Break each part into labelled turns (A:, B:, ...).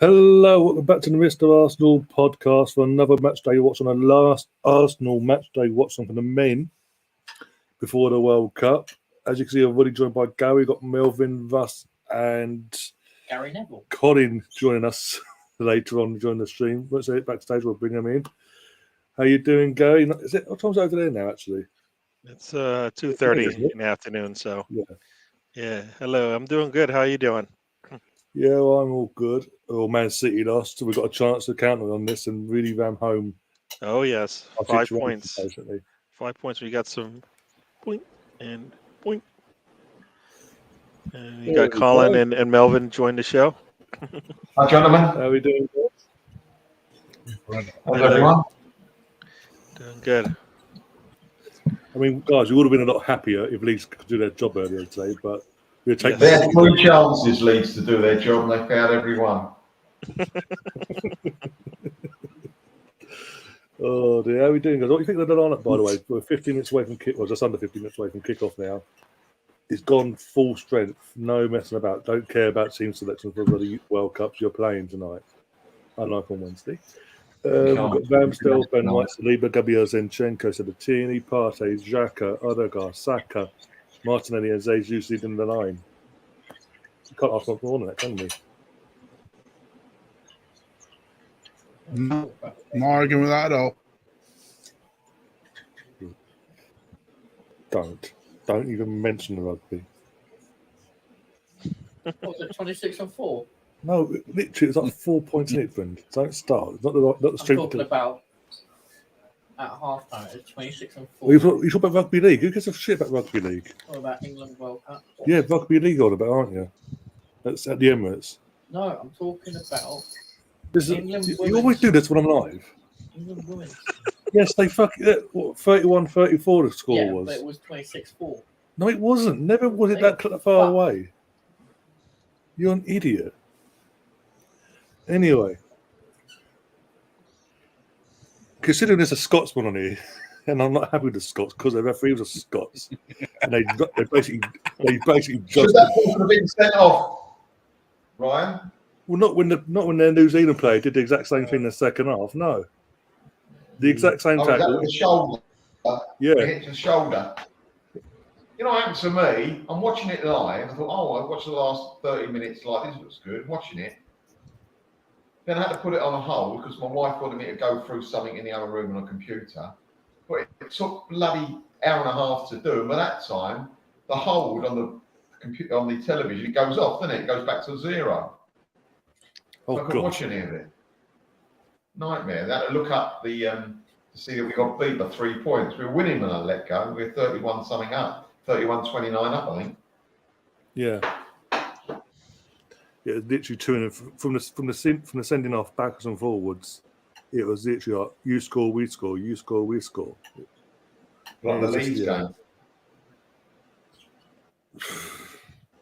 A: Hello, welcome back to the Mr. Arsenal podcast for another match day watch on the last Arsenal match day watch on for the men before the World Cup. As you can see, I've already joined by Gary. We've got Melvin, Russ, and
B: Gary Neville.
A: Colin joining us later on during the stream. Let's say it backstage, we'll bring them in. How you doing, Gary? Is it what time's it over there now? Actually,
C: it's 2:30 in the afternoon. So yeah. Hello, I'm doing good. How are you doing?
A: Yeah, well, I'm all good. Well, Man City lost, so we've got a chance to counter on this and really ram home.
C: Oh yes, 5 points.
A: Basically.
C: 5 points. We got some point and point. And you got Colin and Melvin join the show.
D: Hi, gentlemen.
A: How are we doing?
D: How's everyone?
C: Doing good.
A: I mean, guys, we would have been a lot happier if Leeds could do their job earlier today, but we'll take.
D: They had 3 chances, Leeds, to do their job, and they failed every one.
A: Oh dear, how are we doing, guys? What do you think of the lineup, by the way? We're 15 minutes away from kick, well, just under 15 minutes away from kickoff now. It's gone full strength, no messing about. Don't care about team selection for the World Cups you're playing tonight, unlike on Wednesday. We've got Ramsdale, Ben White, Saliba, Gabriel Zinchenko, Sabatini, Partey, Xhaka, Odegaard, Saka, Martinelli, and Jesus leading the line. You can't ask for more than that, can you?
E: No arguing with that at all.
A: Don't even mention the rugby.
B: What was it, 26 and 4?
A: No, literally, it's like 4 points in it, friend. Don't start. It's not the
B: I'm
A: street.
B: talking about at half time, it's 26 and 4.
A: You talk about rugby league. Who gives a shit about rugby league?
B: What about England World Cup?
A: Yeah, rugby league on about, aren't you? That's at the Emirates.
B: No, I'm talking about
A: You always do this when I'm live.
B: England women.
A: Yes, they fucking 31-34 the score was.
B: But it was 26-4.
A: No, it wasn't. Never was it that far away. You're an idiot. Anyway, considering there's a Scotsman on here, and I'm not happy with the Scots because the referee was a Scots, and they basically
D: Should that ball have been sent off, Ryan?
A: Well, not when their New Zealand player did the exact same thing in the second half. No, the exact same tackle.
D: The shoulder.
A: Yeah,
D: It hit the shoulder. You know what happened to me? I'm watching it live. I thought, I watched the last 30 minutes like this looks good. Watching it. Then I had to put it on a hold because my wife wanted me to go through something in the other room on a computer. But it took bloody hour and a half to do. And by that time, the hold on the computer on the television, it goes off, doesn't it? It goes back to 0.
A: Oh,
D: I couldn't watch any of it. Nightmare. They had to look up the to see that we got beat by 3 points. We were winning when I let go. We were 31 something up, 31-29 up, I think.
A: Yeah. Yeah, literally two from the sending off backwards and forwards. It was literally like you score, we score, you score, we score.
D: Like the Leeds game.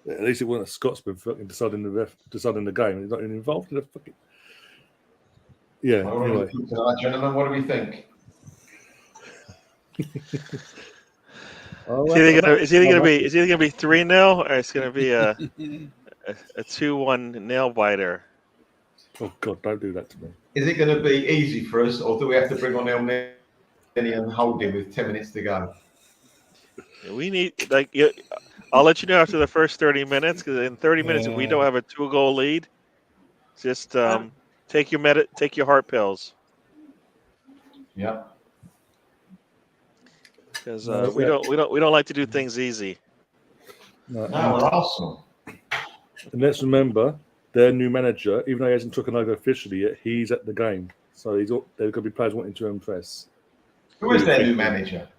A: Yeah, at least it wasn't a Scotsman fucking deciding the game. He's not even involved in the fucking. Yeah. Anyway,
D: gentlemen, what do we think?
C: Is it gonna be 3-0 or it's gonna be a 2-1 nail biter?
A: Oh God, don't do that to me.
D: Is it going to be easy for us, or do we have to bring on El Nini and hold him with 10 minutes to go?
C: We need I'll let you know after the first 30 minutes because in 30 minutes if we don't have a 2-goal lead, just take your heart pills.
D: Yeah.
C: Because we don't like to do things easy.
D: No, we're Arsenal.
A: And let's remember, their new manager, even though he hasn't taken over officially yet, he's at the game. So there's going to be players wanting to impress.
D: Who is their new manager?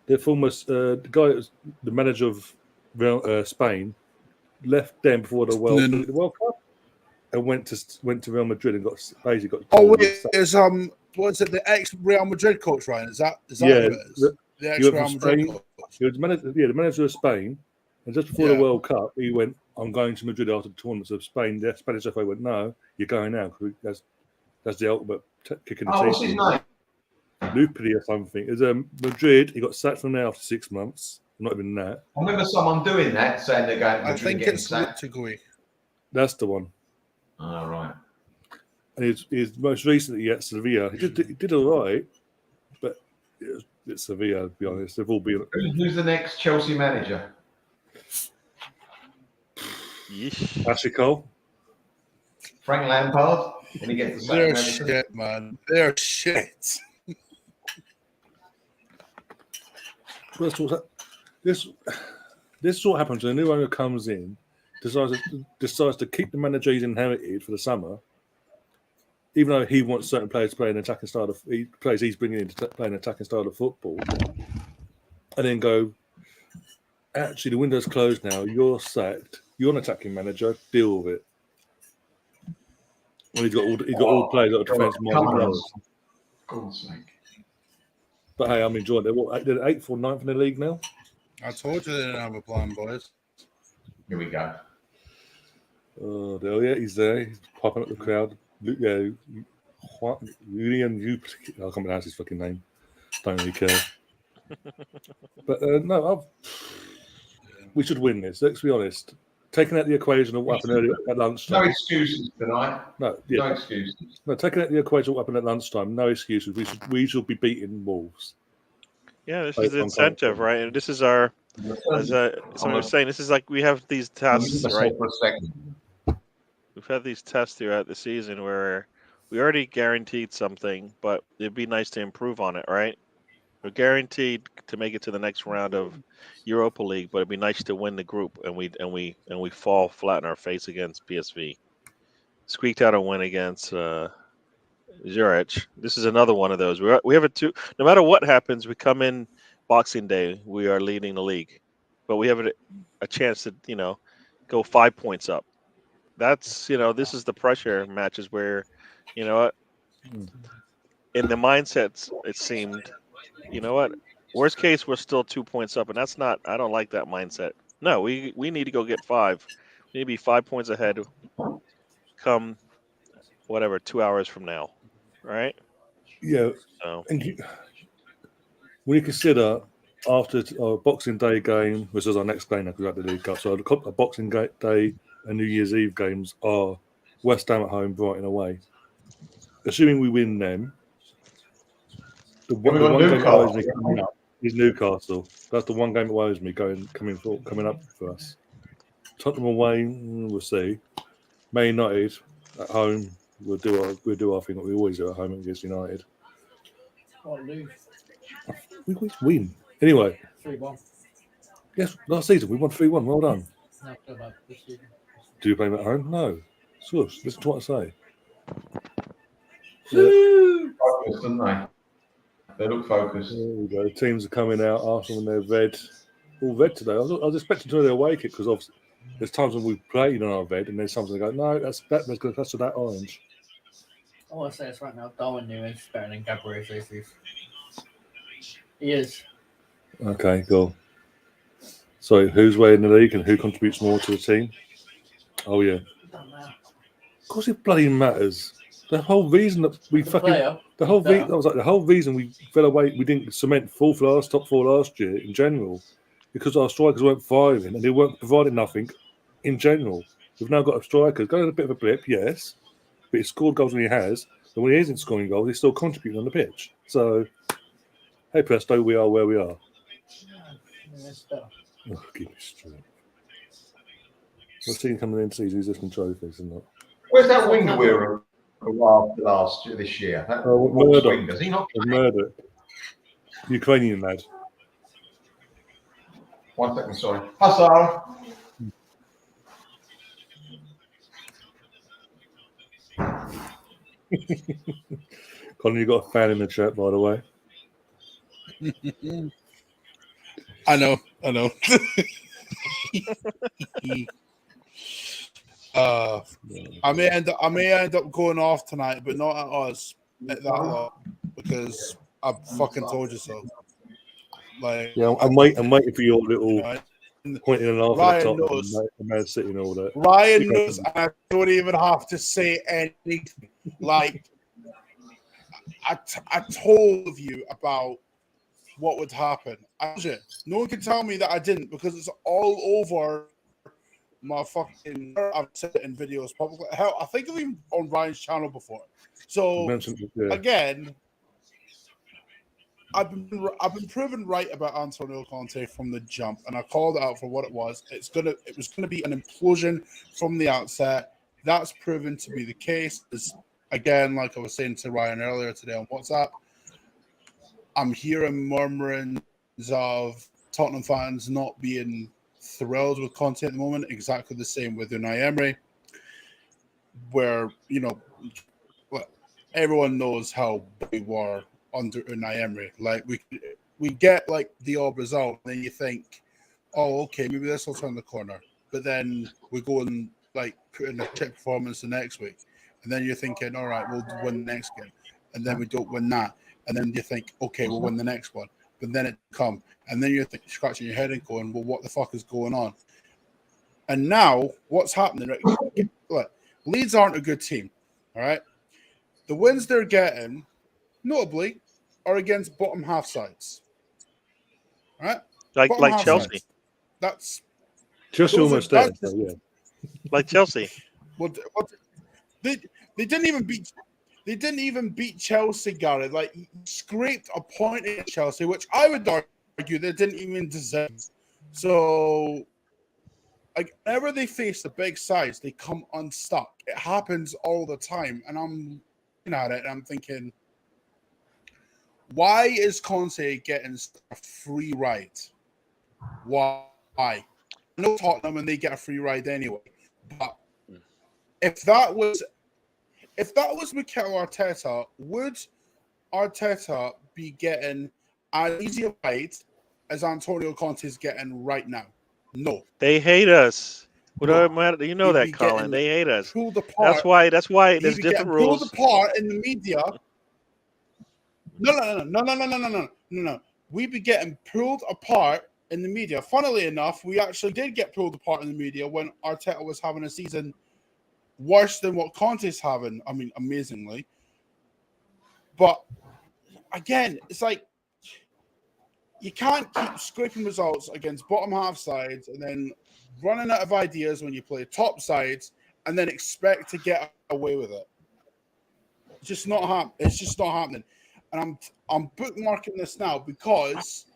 A: Their former the guy that was the manager of Spain left them before the World Cup and went to Real Madrid and got.
E: Oh, wait, is what's it? The ex Real Madrid coach, Ryan? Is that who it is? The ex Real Madrid coach.
A: He was the manager of Spain, and just before the World Cup, he went, "I'm going to Madrid after the tournaments of Spain." The Spanish FA went, "No, you're going now because that's the ultimate kick in the teeth."
D: What's his name?
A: Lupidi or something. It was Madrid. He got sacked from there after 6 months. Not even that.
D: I remember someone doing that, saying they're going to
E: I
D: Madrid
E: think
D: getting
E: it's
D: sacked.
E: Litigui.
A: That's the one.
D: Oh, right.
A: And he's most recently at Sevilla. He did all right, but it's Sevilla, to be honest. They've all been.
D: Who's the next Chelsea manager?
A: Ashley Cole.
D: Frank Lampard. When he gets the
E: They're
D: sack,
E: shit, man. They're shit.
A: This is what happens when a new owner comes in, decides to keep the manager he's inherited for the summer, even though he wants certain players to play an attacking style of players he's bringing in to play an attacking style of football, and then go, actually the window's closed now. You're sacked. You're an attacking manager. Deal with it. Well, he's got all players that are defence-minded players.
D: For God's sake.
A: But hey, I'm enjoying it. They're 8th or 9th in the league now.
E: I told you they didn't have a plan, boys.
D: Here we go.
A: Oh, he's there. He's popping up the crowd. Julian, I can't pronounce his fucking name. Don't really care. But no, we should win this. Let's be honest. Taking out the equation of what happened earlier at lunchtime.
D: No excuses tonight.
A: No
D: excuses.
A: No, taking out the equation of what happened at lunchtime. No excuses. We should be beating Wolves.
C: Yeah, this is the incentive, right? And this is our, as someone was saying, this is like we have these tests, right? We've had these tests throughout the season where we already guaranteed something, but it'd be nice to improve on it, right? We're guaranteed to make it to the next round of Europa League, but it'd be nice to win the group, and we fall flat in our face against PSV. Squeaked out a win against Zurich. This is another one of those. We have no matter what happens, we come in Boxing Day, we are leading the league, but we have a chance to go 5 points up. That's this is the pressure matches where in the mindsets it seemed worst case we're still 2 points up, and that's not. I don't like that mindset. No, we need to go get 5. We need to be 5 points ahead come 2 hours from now, right?
A: Yeah.
C: So.
A: And when you consider after our Boxing Day game, which is our next game because we had the League Cup, so a Boxing Day and New Year's Eve games are West Ham at home, Brighton away. Assuming we win them, the one game that worries me coming up is Newcastle. That's the one game that worries me coming up for us. Tottenham away, we'll see. Man United at home, we'll do our thing that we always do at home against United. We always win. Anyway.
B: 3-1.
A: Yes, last season we won 3-1. Well done.
B: No, this season.
A: Do you play them at home? No. Shush, listen to what I say.
D: Focused, don't they? They look focused.
A: There we go. Teams are coming out. Arsenal and they're red. All red today. I was expecting to know their away kit because obviously there's times when we've played on our red and there's times they go, no, that's going to touch to that orange.
B: I want to say this right now. Darwin Nunes is better than Gabriel Jesus. He is.
A: Okay, cool. So who's way in the league and who contributes more to the team? Oh yeah. Of course it bloody matters. The whole reason that we the whole reason we fell away, we didn't cement top four last year in general, because our strikers weren't firing and they weren't providing nothing in general. We've now got a striker, got a bit of a blip, yes, but he scored goals when he has, and when he isn't scoring goals, he's still contributing on the pitch. So, hey presto, we are where we are. Oh, give me strength. We're seeing coming in season existing trophies and that.
D: Where's that winger we were last year, this year?
A: Murdoch.
D: Does he not?
A: Murdoch. Ukrainian lad.
D: 1 second, sorry. Hi, Sarah.
A: Colin, you got a fan in the chat, by the way.
E: I know. I may end up going off tonight, but not at us at that lot because I fucking told you so. Like,
A: yeah, I'm waiting for your little pointing and laughing at
E: Ryan
A: top
E: knows.
A: and Man City and all that.
E: Ryan knows, and I don't even have to say anything. Like, I told you about what would happen. No one can tell me that I didn't because it's all over my fucking. I've said it in videos publicly. Hell, I think I've even on Ryan's channel before. So again, I've been proven right about Antonio Conte from the jump, and I called it out for what it was. It was gonna be an implosion from the outset. That's proven to be the case. Again, like I was saying to Ryan earlier today on WhatsApp, I'm hearing murmurings of Tottenham fans not being thrilled with Conte at the moment. Exactly the same with Unai Emery, where everyone knows how we were under Unai Emery. Like we get like the odd result, and then you think, oh, okay, maybe this will turn the corner. But then we go and like put in a shit performance the next week, and then you're thinking, all right, we'll win the next game, and then we don't win that, and then you think, okay, we'll win the next one, but then it come, and then you're scratching your head and going, well, what the fuck is going on? And now what's happening? Right? Look, Leeds aren't a good team, all right. The wins they're getting, notably, are against bottom half sides. Right?
C: Like Chelsea.
E: Sides. That's
A: Chelsea almost there. Yeah.
C: Like Chelsea.
E: What they didn't even beat Chelsea, Gary. Like scraped a point in Chelsea, which I would argue they didn't even deserve. So like whenever they face the big sides, they come unstuck. It happens all the time. And I'm at it and I'm thinking, why is Conte getting a free ride? Why? I know Tottenham and they get a free ride anyway. But if that was Mikel Arteta, would Arteta be getting as easy a ride as Antonio Conte is getting right now? No.
C: They hate us. You know that, Colin. They hate us. That's why there's different rules.
E: Pulled apart in the media. No. We'd be getting pulled apart in the media. Funnily enough, we actually did get pulled apart in the media when Arteta was having a season worse than what Conte's having. I mean, amazingly. But again, it's like you can't keep scraping results against bottom half sides and then running out of ideas when you play top sides and then expect to get away with it. It's just not happening. It's just not happening. And I'm bookmarking this now because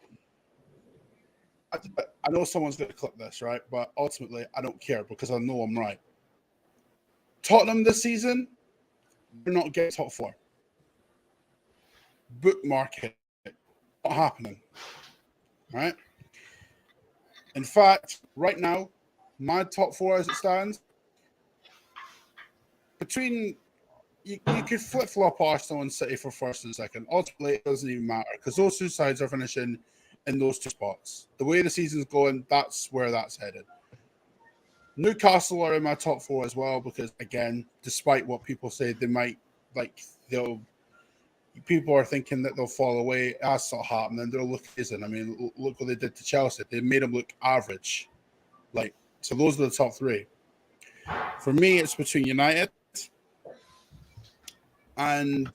E: I know someone's going to clip this, right? But ultimately, I don't care because I know I'm right. Tottenham this season, they're not getting top 4. Bookmark it. Not happening. All right? In fact, right now, my top 4 as it stands, between you could flip-flop Arsenal and City for first and second. Ultimately, it doesn't even matter because those two sides are finishing in those 2 spots. The way the season's going, that's where that's headed. Newcastle are in my top 4 as well because, again, despite what people say, they might, people are thinking that they'll fall away. That's not happening. They'll look isn't. I mean, look what they did to Chelsea. They made them look average. So those are the top 3. For me, it's between United and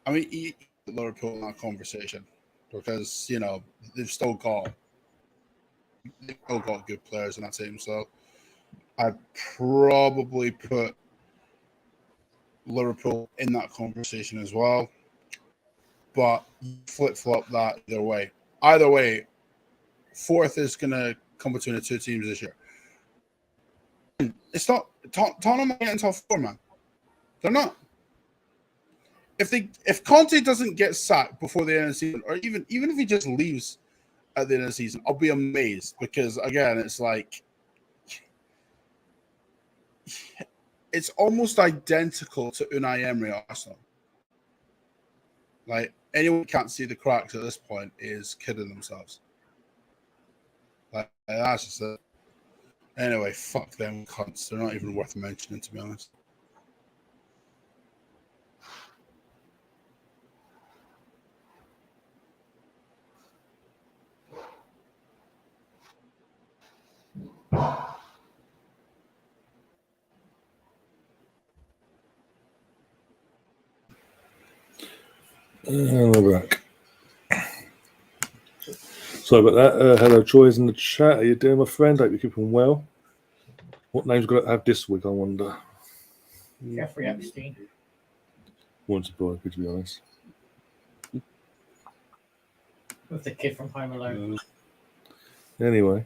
E: I mean Liverpool in that conversation because they've still got good players in that team. So I'd probably put Liverpool in that conversation as well. But flip-flop that either way. Either way, 4th is going to come between the 2 teams this year. It's not Tottenham are getting top 4, man. They're not. If Conte doesn't get sacked before the end of the season, or even if he just leaves at the end of the season, I'll be amazed because again, it's like it's almost identical to Unai Emery at Arsenal. Like anyone who can't see the cracks at this point is kidding themselves. Like that's just it. Anyway, fuck them cunts. They're not even worth mentioning, to be honest.
A: We're back. Sorry about that. Hello, Troy's in the chat. How you doing, my friend? Hope you're keeping well. What name's got to have this week, I wonder?
B: Jeffrey Epstein.
A: Wouldn't surprise me, to be honest.
B: With the kid from Home Alone.
A: Anyway.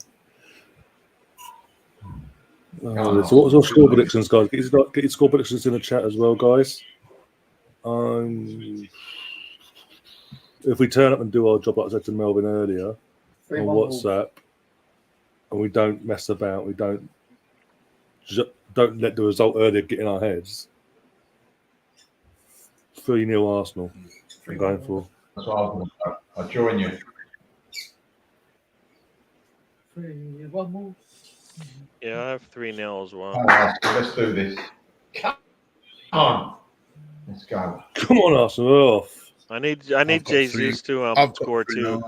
A: So what was our score predictions, guys? Get your score predictions in the chat as well, guys. If we turn up and do our job, like I said to Melvin earlier, on WhatsApp, and we don't mess about, we don't let the result earlier get in our heads. 3-0 Arsenal. I'm going for.
D: That's what I was going to say. I'll join you.
B: 3-1 more.
C: Yeah, I have 3-0 as well.
D: Let's do this. Come on. Let's go.
A: Come on, Arsenal. Off.
C: I need Jesus to score too.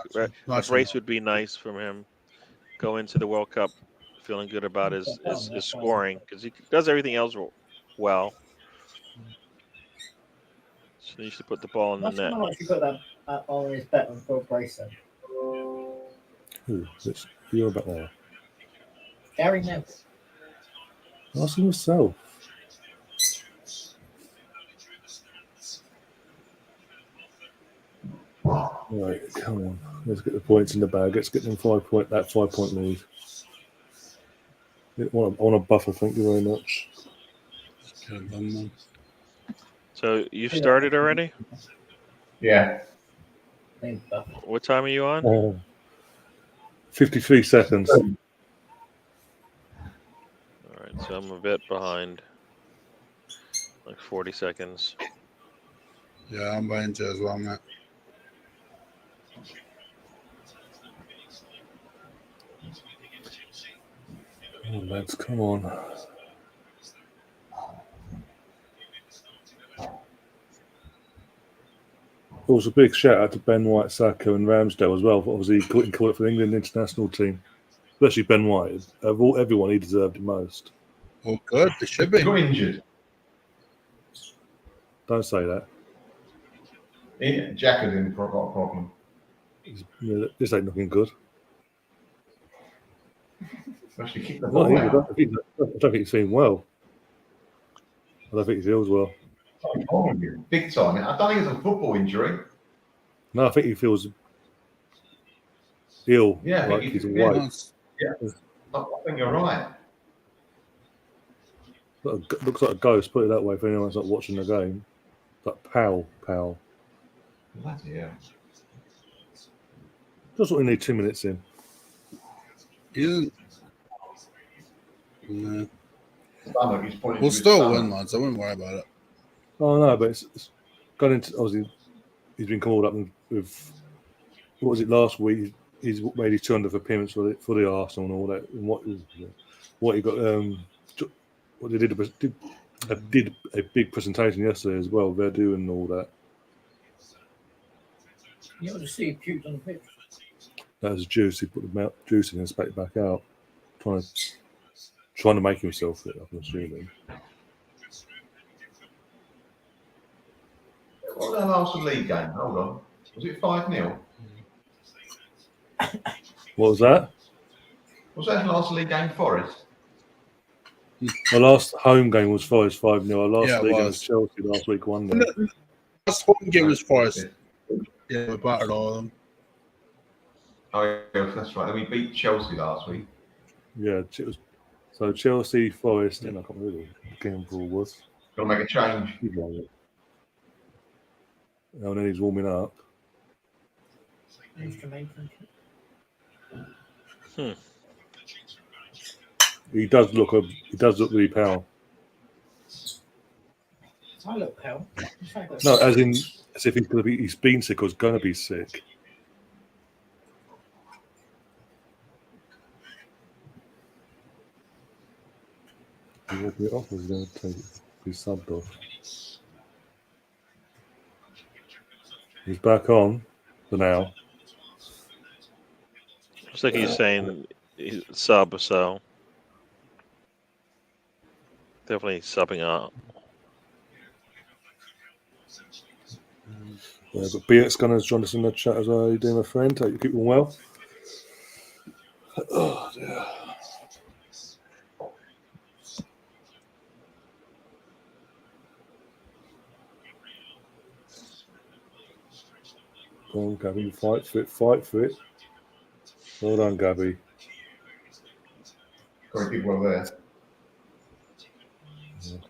C: A brace would be nice from him. Go into the World Cup feeling good about his scoring because he does everything else well. So you should put the ball in the net.
B: How much you put that on his bet on Phil Brayson?
A: Who? You're about there.
B: Gary Neville.
A: Ask him yourself. Right, come on. Let's get the points in the bag. Let's get them 5-point lead. I want a buffer, thank you very much.
C: So you've started already?
D: Yeah.
C: What time are you on?
A: 53 seconds.
C: All right, so I'm a bit behind. Like 40 seconds.
E: Yeah, I'm behind you as well, Matt.
A: Oh, lads, come on. Also, a big shout out to Ben White, Saka, and Ramsdale as well. Obviously, couldn't call it for the England international team, especially Ben White. Of everyone, he deserved it most.
E: Oh, good. They should be.
D: Got injured.
A: Don't say that.
D: Yeah, Jack has got a problem.
A: This ain't looking good.
D: Actually, kick the ball out.
A: I don't think he's feeling well. I don't think he feels well.
D: Big time. I don't think it's a football injury.
A: No, I think he feels ill.
D: Yeah,
A: like he's awake.
D: Yeah, I think you're right.
A: Looks like a ghost, put it that way, if anyone's not watching the game. Like, pow.
D: Bloody hell.
A: Just what we need 2 minutes in.
E: Isn't. No.
D: We'll
E: still win, lads. I wouldn't worry about it.
A: Oh, no, but it's gone into, obviously, he's been called up with, what was it, last week? He's made his 200th appearance for the Arsenal and all that. And what he got, what they did a big presentation yesterday as well, Verdu and all that.
B: You ought to see him puked on the pitch.
A: That was juice. He put the juice in and spat it back out, trying to make himself fit. I'm assuming.
D: What was that last league game? Hold on. Was it 5-0?
A: What was that?
D: Was that last league game Forest?
A: Our last home game was Forest 5-0. Our last league game
E: was
A: was Chelsea last week 1-0.
E: Last home game was Forest. Yeah, we battered all of them.
D: Oh, yeah, that's right. And we beat Chelsea last week.
A: Yeah, it was. So Chelsea, Forest, and I can't remember what the game ball was.
D: Got to make a change.
A: And then he's warming up. He does look really pale.
B: I look pale.
A: No, as if he's been sick or is going to be sick. He's walking it off, or he's going to take it? He's subbed off. He's back on for now.
C: Looks like he's saying he's sub, so definitely subbing out.
A: Yeah, but BX Gunner's joined us in the chat as well. How you doing, my friend? Hope you're keeping well. Go on, Gabby. Fight for it. Fight for it. Well done, Gabby.
D: Got to well there.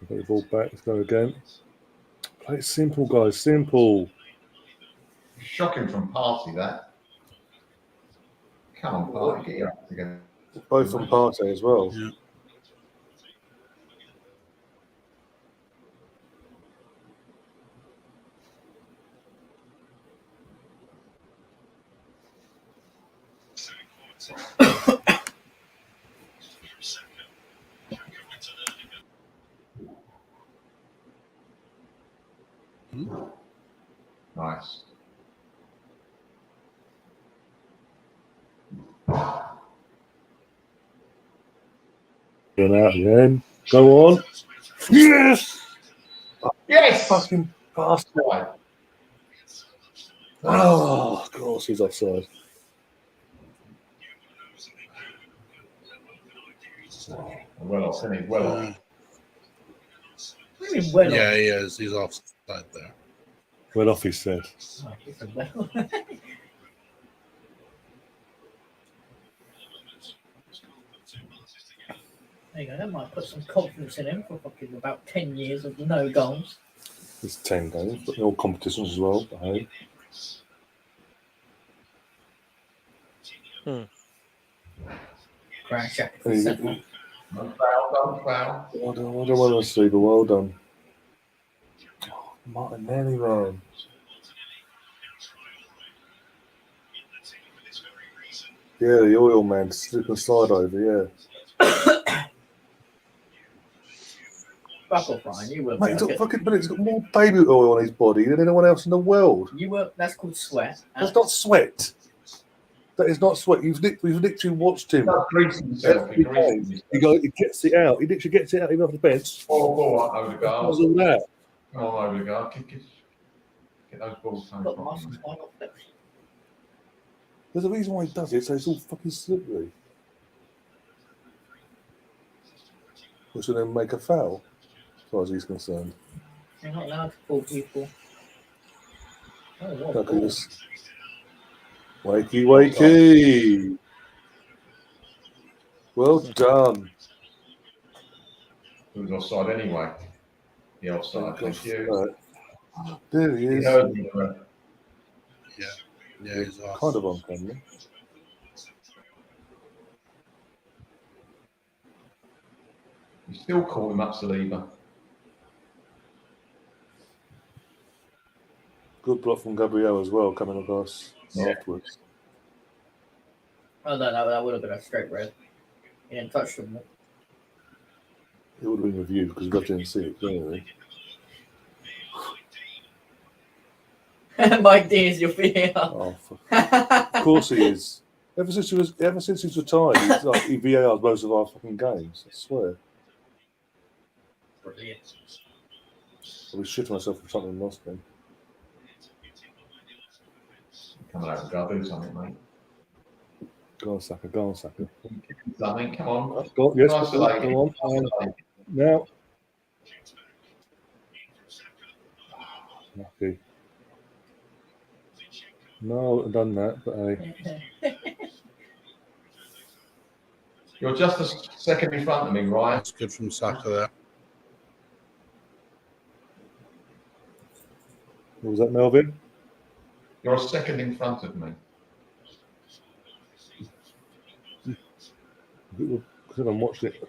A: Put the ball back. Let's go again. Play it simple, guys. Simple.
D: Shocking from Party, that. Come on, Party. Get your act together.
A: Both from Partey as well.
E: Yeah.
D: Nice.
A: Going out again. Go on. Yes!
D: Yes!
A: Fucking bastard. Oh, of course he's offside.
D: Well off, isn't he? Well off.
B: What do you mean, well
E: Yeah,
B: off?
E: he is. He's offside there.
A: Well off, he said.
B: Oh, he said well. There you go. That might put some confidence in him for fucking about 10 years of no goals.
A: It's 10 games, but all competitions as well. Hey.
B: Grand Shack.
A: Hey,
D: Don't foul.
A: I don't want to see, but well done. Oh, Martinelli, man. Yeah, the oil man, slip and slide over, yeah.
B: Fuck off, Ryan. You were.
A: Mate, he's got more baby oil on his body than anyone else in the world.
B: You were. That's called sweat.
A: That's not sweat. That is not sweat. We've literally watched him. Every game. He gets it out. He literally gets it out even off the bench.
D: Oh, Odegaard.
A: How's all that?
D: Come on, Odegaard. Get those balls
B: Got the muscles flying off it.
A: There's a reason why he does it, so it's all fucking slippery. Which will then make a foul, as far as he's concerned.
B: You're not allowed to pull people. Oh, what a
A: Look at
B: ball.
A: this. Wakey. Well done.
D: He was offside anyway. The offside. Thank you.
A: Right. There he is.
E: Yeah, he's off.
A: Kind of on camera.
D: You still call him up, Saliba.
A: Good block from Gabriel as well, coming across afterwards.
B: Oh, no, that would have been a straight red. He didn't touch them.
A: It would have been reviewed because we didn't see it, anyway.
B: Mike D is your fear.
A: Oh, of course he is. Ever since he's retired, he's like, he VARs most of our fucking games. I swear.
B: Brilliant.
A: I was shitting myself for something lost then.
D: Come on, Odegaard, do something, mate.
A: Go on, Saka. Go on, Saka.
D: Something, come on.
A: Go on, yes,
D: Nice
A: go on. Now. Okay. No, I wouldn't have done that, but hey.
D: You're just a second in front of me, Ryan.
E: That's good from Saka there.
A: What was that, Melvin?
D: You're a second in front of me.
A: Because I'm watching it.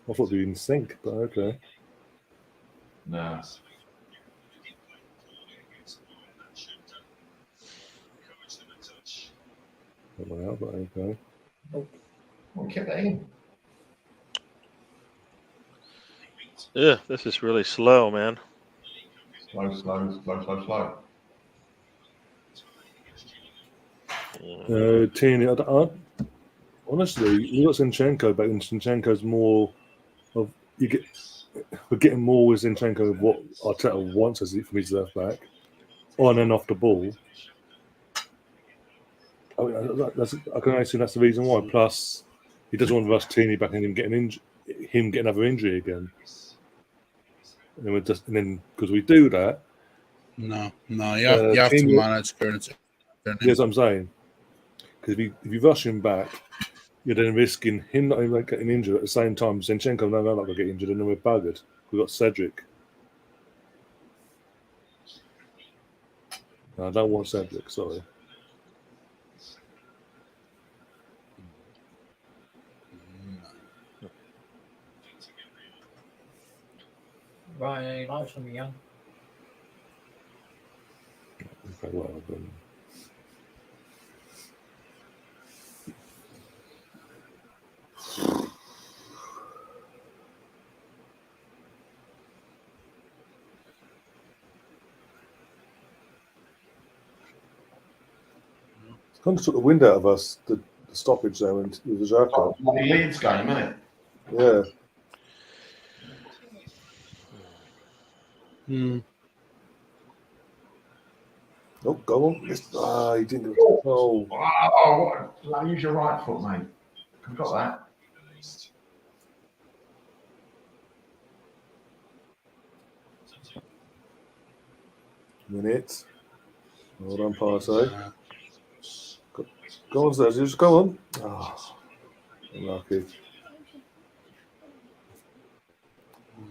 A: I thought we were in sync, but okay.
D: No.
A: That went out, but okay.
D: Well, keep that in.
C: Yeah, this is really slow, man.
D: Slow.
A: Tierney, honestly, you got Zinchenko back, and Zinchenko's more of we're getting more with Zinchenko of what Arteta wants as from his left back, on and off the ball. I mean, I can only assume that's the reason why. Plus, he doesn't want to rush Tierney back and him getting another injury again. And then because we do that.
E: No, you have to manage currency.
A: Yes, I'm saying. Because if you rush him back, you're then risking him not even getting injured at the same time. Zinchenko, no, not going to get injured, and then we're buggered. We've got Cedric. No, I don't want Cedric, sorry.
B: Ryan, any likes from young?
A: Okay, well, then. It's kind of took the wind out of us, the stoppage there with the Xhaka.
D: Bloody Leeds game, isn't it?
A: Yeah. Oh, go on. He didn't. Oh.
D: Oh, use your right foot, mate. I've got that.
A: Minute. Well done, Party. Go on, Sergio. Just go on. Oh, unlucky.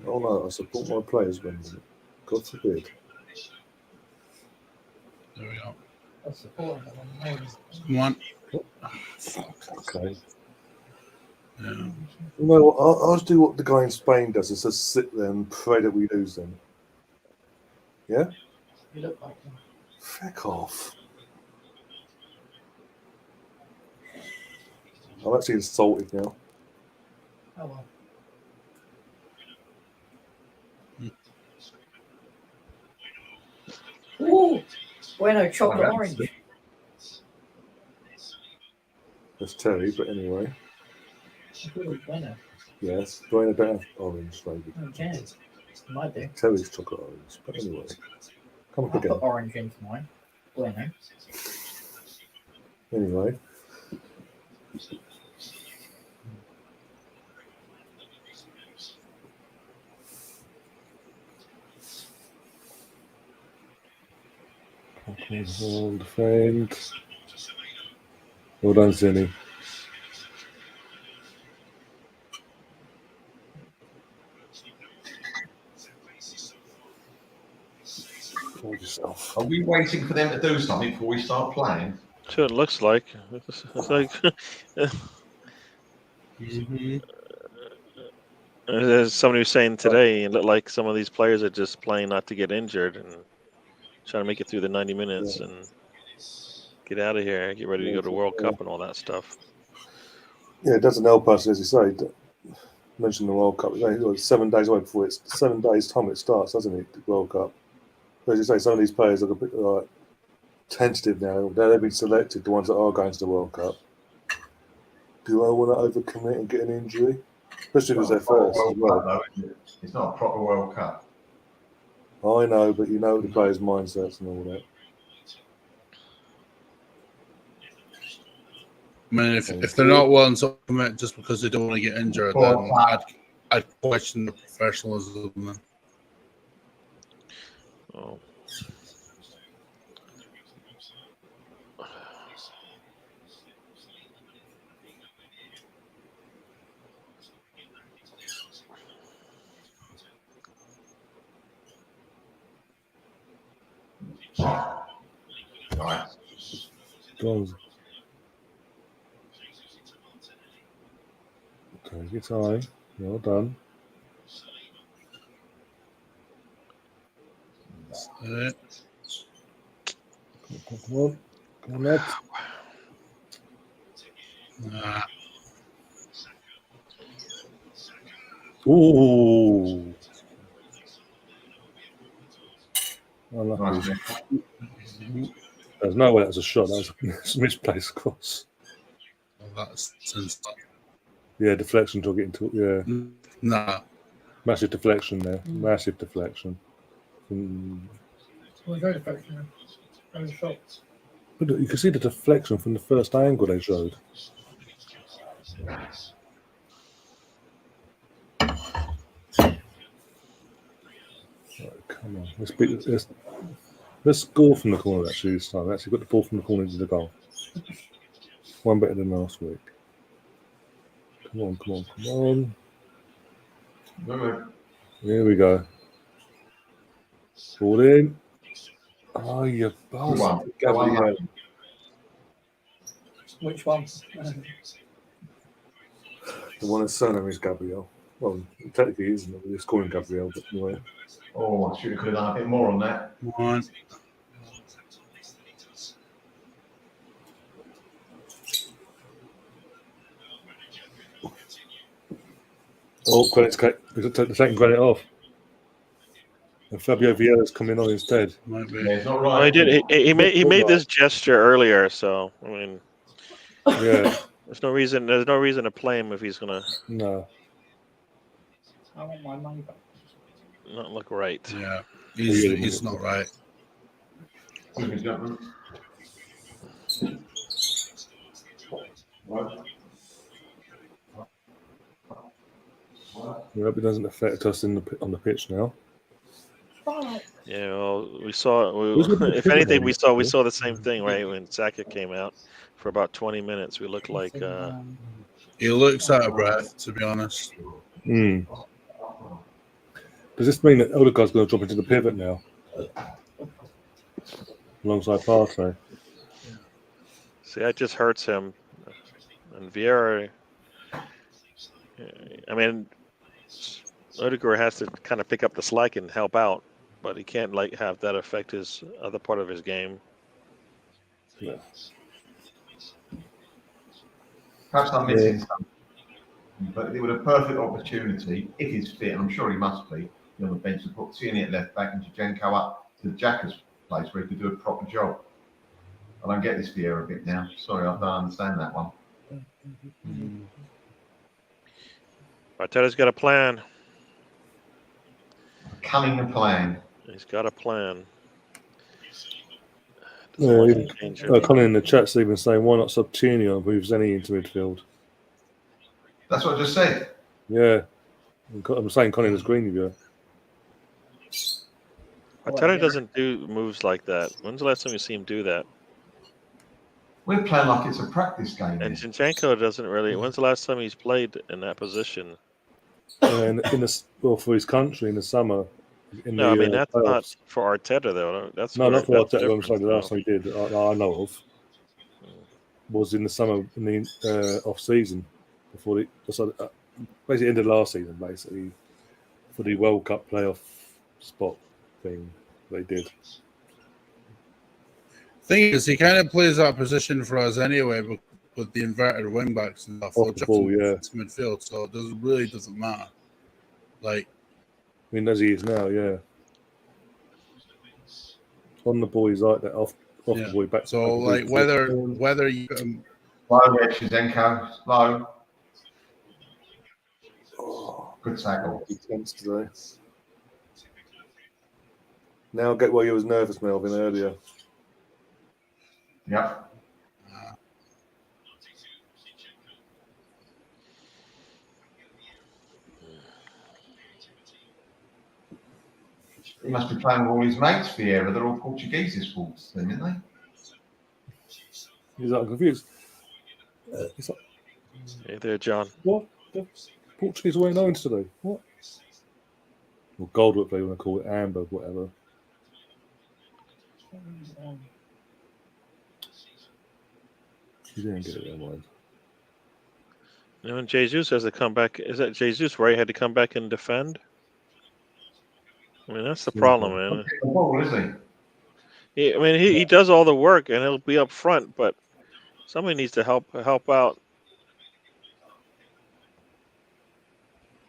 A: Oh no, I support my players, Brendan. God forbid.
E: There we go.
B: That's supporting them.
E: Come on.
A: Okay.
E: Yeah.
A: You know what? I'll just do what the guy in Spain does. It's just sit there and pray that we lose them. Yeah?
B: You look like them.
A: Feck off. I'm actually insulted now.
B: Oh well. Ooh, Bueno chocolate orange.
A: That's Terry, but anyway.
B: Bueno.
A: Yes, Dwayne don't have orange flavored.
B: Okay. Might do.
A: Terry's chocolate orange, but anyway. Come
B: I
A: up
B: put
A: again.
B: orange into mine. Bueno.
A: Anyway. Hold, defend. Well done, Zinny. Hold yourself.
D: Are we waiting for them to do something before we start playing?
C: That's what it looks like. It's like as somebody was saying today, it looked like some of these players are just playing not to get injured and trying to make it through the 90 minutes and get out of here, get ready to go to World Cup and all that stuff.
A: Yeah, it doesn't help us, as you say. Mention the World Cup. It's 7 days away before it's 7 days' time it starts, doesn't it? The World Cup. But as you say, some of these players are a bit tentative now. They've been selected, the ones that are going to the World Cup. Do I want to overcommit and get an injury? Especially if it's their first as well.
D: It's not a proper World Cup.
A: I know, but you know the players' mindsets and all that.
E: I mean, if they're not willing to commit just because they don't want to get injured, then I'd question the professionalism. Then.
C: Oh.
D: Right.
A: Okay, your time. Well done.
E: Right.
A: Come on. Come on, lad. Ooh. Unlucky. There's no way that was a shot. That was a misplaced cross.
E: Well, that's since.
A: Yeah, deflection took it into. Yeah.
E: Nah.
A: Massive deflection there. Massive deflection.
B: Well, very deflection. Very shot.
A: But you can see the deflection from the first angle they showed. Right, come on. Let's beat this. Let's score from the corner actually this time. Actually got the ball from the corner into the goal. One better than last week. Come on. Here we go. Ball in. Oh, you bastard. Gabriel.
B: Which one?
A: The one his surname is Gabriel. Well, technically he isn't. We're just calling Gabriel, but anyway.
D: Oh, I should have done a bit more on that.
E: Come on.
A: Oh, Granite's the second Granite off. And Fabio Vieira's coming on instead.
E: Might be.
D: Yeah, it's not right.
C: Well, he did. He made this gesture earlier, so I mean,
A: Yeah.
C: there's no reason to play him if he's gonna
A: No.
B: I want my money back.
C: not look right.
E: Yeah, he's not right.
A: I hope it doesn't affect us on the pitch now.
C: Yeah, well, we saw. If anything, we saw the same thing, right? When Saka came out for about 20 minutes, we looked like.
E: He looks out of breath, to be honest.
A: Does this mean that Odegaard's going to drop into the pivot now? Alongside Partey?
C: See, that just hurts him. And Vieira, I mean, Odegaard has to kind of pick up the slack and help out, but he can't have that affect his other part of his game.
A: Yeah.
D: Perhaps I'm missing something, but it was a perfect opportunity, if he's fit, and I'm sure he must be, on the bench to put Tierney at left back and Zinchenko up to Xhaka's place where he could do a proper job. I don't get this Vieira bit now. Sorry, I don't understand that one.
C: Arteta's got a plan.
D: Cunning plan.
C: He's got a plan.
A: Colin in the chat's even saying, why not sub Tierney on moves any into midfield?
D: That's what I just said.
A: Yeah. I'm saying Colin is green with you.
C: Arteta doesn't do moves like that. When's the last time you see him do that?
D: We're playing like it's a practice game.
C: And Zinchenko doesn't really. When's the last time he's played in that position?
A: For his country in the summer.
C: No, I mean that's not for Arteta though. That's
A: not for Arteta. I'm sorry, the last
C: time
A: time he did, I know of, was in the summer in the off season before basically ended last season, basically for the World Cup playoff spot thing they did.
E: Thing is, he kind of plays that position for us anyway, with the inverted wing backs and stuff, or just to midfield. So it really doesn't matter. Like.
A: I mean, as he is now, yeah. On the ball, he's like that. Off the ball, back.
E: So, like, whether you
D: slow, Zinchenko, slow. Good tackle.
A: Intense today. Now get why you was nervous, Melvin, earlier.
D: Yep. He must be playing with all his mates, Vieira. They're all Portuguese, his faults, then, aren't they?
A: He's like confused.
C: Hey there, John.
A: What? The Portuguese wearing orange today? What? Or gold, what they want to call it, amber, whatever. You didn't get it that way.
C: You know, and Jesus has to come back. Is that Jesus where he had to come back and defend? I mean, that's the problem, man.
D: Ball, is
C: he? I mean, he does all the work and he'll be up front, but somebody needs to help out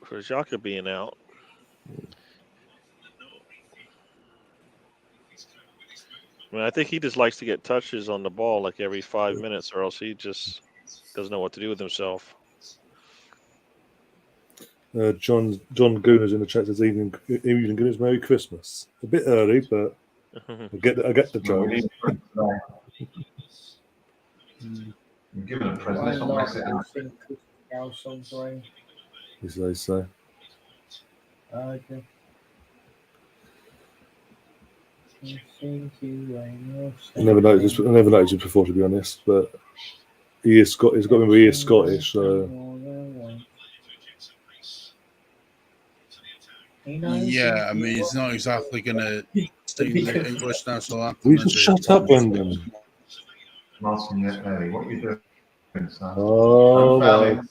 C: for Xhaka being out. I mean, I think he just likes to get touches on the ball like every 5 minutes, or else he just doesn't know what to do with himself.
A: John Gooner's in the chat says evening Gooners, Merry Christmas. A bit early, but I get the joke.
D: Give it a present. Let's not mess it up.
A: As they say.
B: Okay.
A: I never noticed it before, to be honest. But he is Scott. He's got to remember he is Scottish. So
E: Yeah, I mean, he's not exactly going to sing the English national anthem.
A: we just shut up, Brendan.
D: Martinelli, what are you doing, son?
A: Oh my!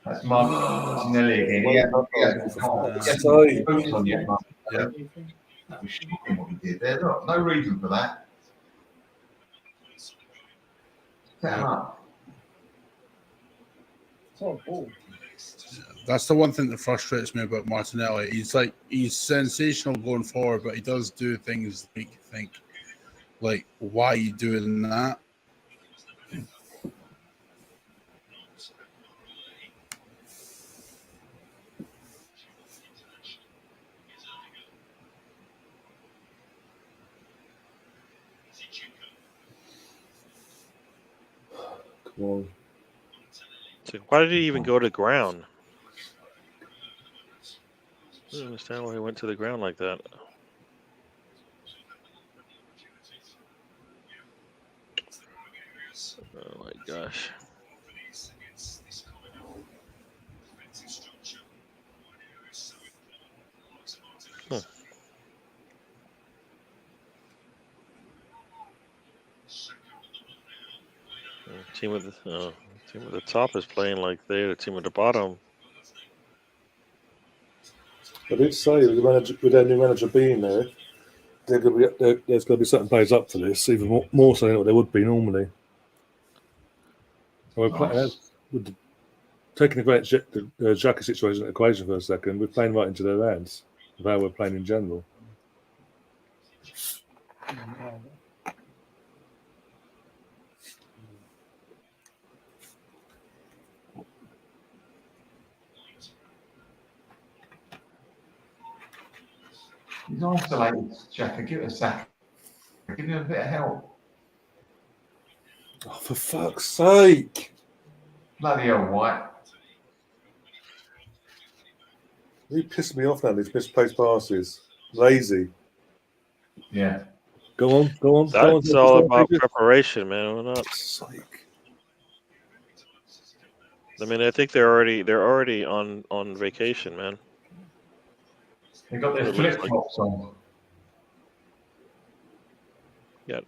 D: That's Martinelli again. He hasn't boots on yet, Martinelli.
E: Yeah.
D: That was shocking what he did there. Look, no reason for that. Set him up.
B: It's not a ball.
E: That's the one thing that frustrates me about Martinelli. He's sensational going forward, but he does do things that make you think, like, why are you doing that?
A: Come on.
C: So why did he even go to the ground? I don't understand why he went to the ground like that. Oh my gosh. Team at the top is playing like they're the team at the bottom.
A: I did say with our new manager being there, there's going to be certain players up for this, even more so than what there would be normally. And we're taking the Xhaka situation into equation for a second. We're playing right into their hands of how we're playing in general.
D: He's isolated, Jack. Give it a second. Give him a bit of help.
A: Oh, for fuck's sake!
D: Bloody hell, White.
A: He pissed me off now, these misplaced passes. Lazy.
D: Yeah.
A: Go on.
C: That's all about preparation, man. We're not. I mean, I think they're already on vacation, man.
D: They got their flip flops on.
C: Got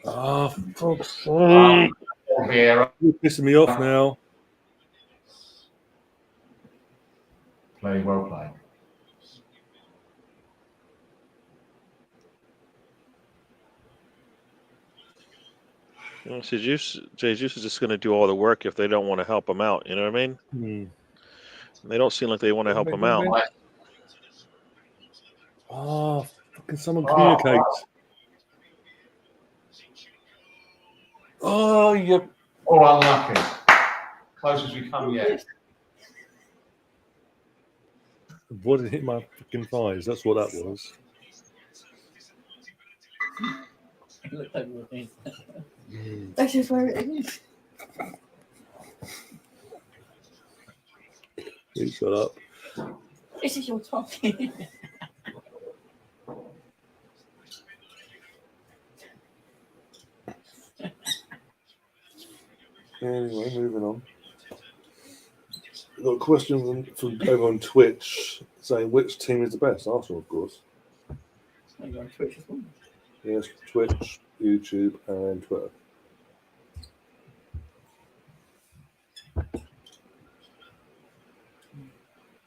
A: Oh, for fuck's sake! You're pissing me off now.
D: Well played.
C: Jesus is just going to do all the work if they don't want to help him out. You know what I mean? They don't seem like they want to help him out.
A: Oh, fucking someone communicate. Oh, you.
D: Oh, unlucky. Close as we come yet.
A: What did hit my fucking thighs? That's what that was.
B: That's just where it is.
A: You shut up.
B: This is your talking.
A: Anyway, moving on. We've got a question from over on Twitch saying which team is the best? Arsenal, of course.
B: You're on Twitch as well?
A: Yes, Twitch, YouTube, and Twitter.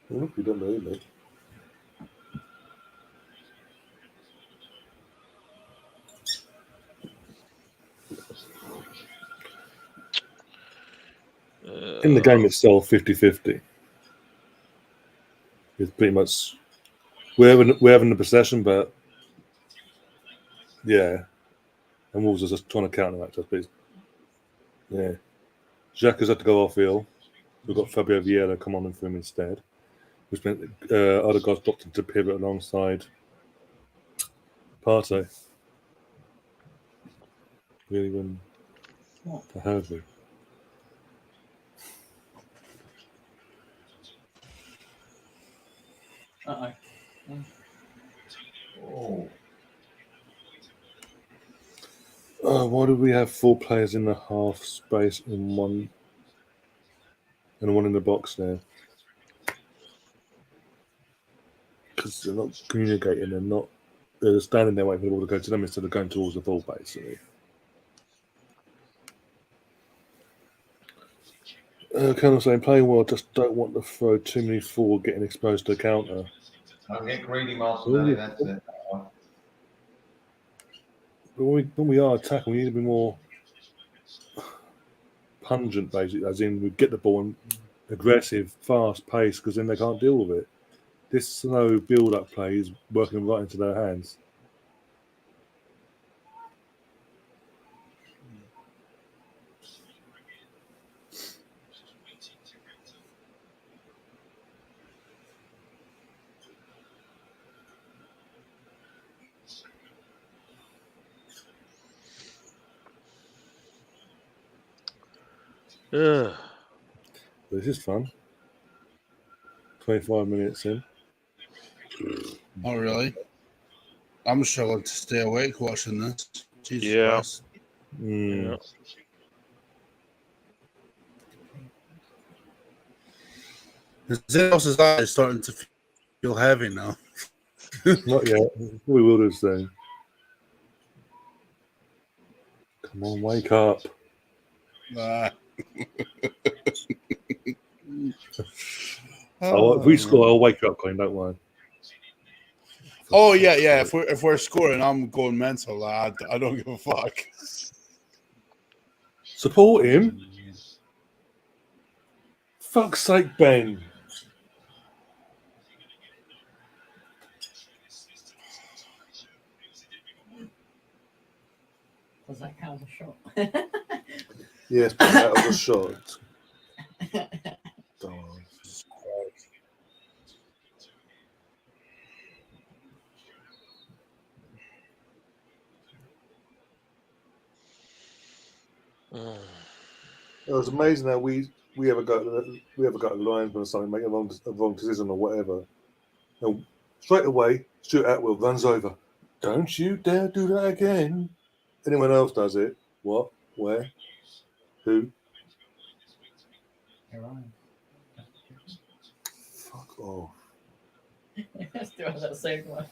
A: You don't believe me. In the game itself, 50-50. It's pretty much we're having the possession, but yeah, and Wolves are just trying to counteract us. But yeah, Xhaka's had to go off ill. We've got Fabio Vieira come on for him instead, which meant other guys dropped into pivot alongside Partey. really win the Hurley. Why do we have 4 players in the half space and one in the box now? Because they're not communicating. They're standing there waiting for the ball to go to them instead of going towards the ball, basically. Colonel saying, playing well, just don't want to throw too many forward, getting exposed to a counter.
D: Don't get greedy, Martinelli, that's it.
A: But when we are attacking, we need to be more pungent, basically, as in we get the ball and aggressive, fast pace, because then they can't deal with it. This slow build-up play is working right into their hands. This is fun. 25 minutes in.
E: Oh, really? I'm struggling to stay awake watching this. Jesus
C: Yeah.
E: Christ.
C: Yeah.
E: Zeus's eyes starting to feel heavy now.
A: Not yet. We will do soon. Come on, wake up. If we score, I'll wake up, Colin, don't worry.
E: Oh, yeah. If we're scoring, I'm going mental, lad. I don't give a fuck.
A: Support him. Fuck's sake, Ben.
B: Does that count as a shot?
A: Yes, but that was a shot. It was amazing how we ever got a linesman or something, make a wrong decision or whatever. And straight away, Stuart Atwell runs over. Don't you dare do that again. Anyone else does it? What? Where? Who?
B: Iran.
A: Fuck off.
B: Still has that same one.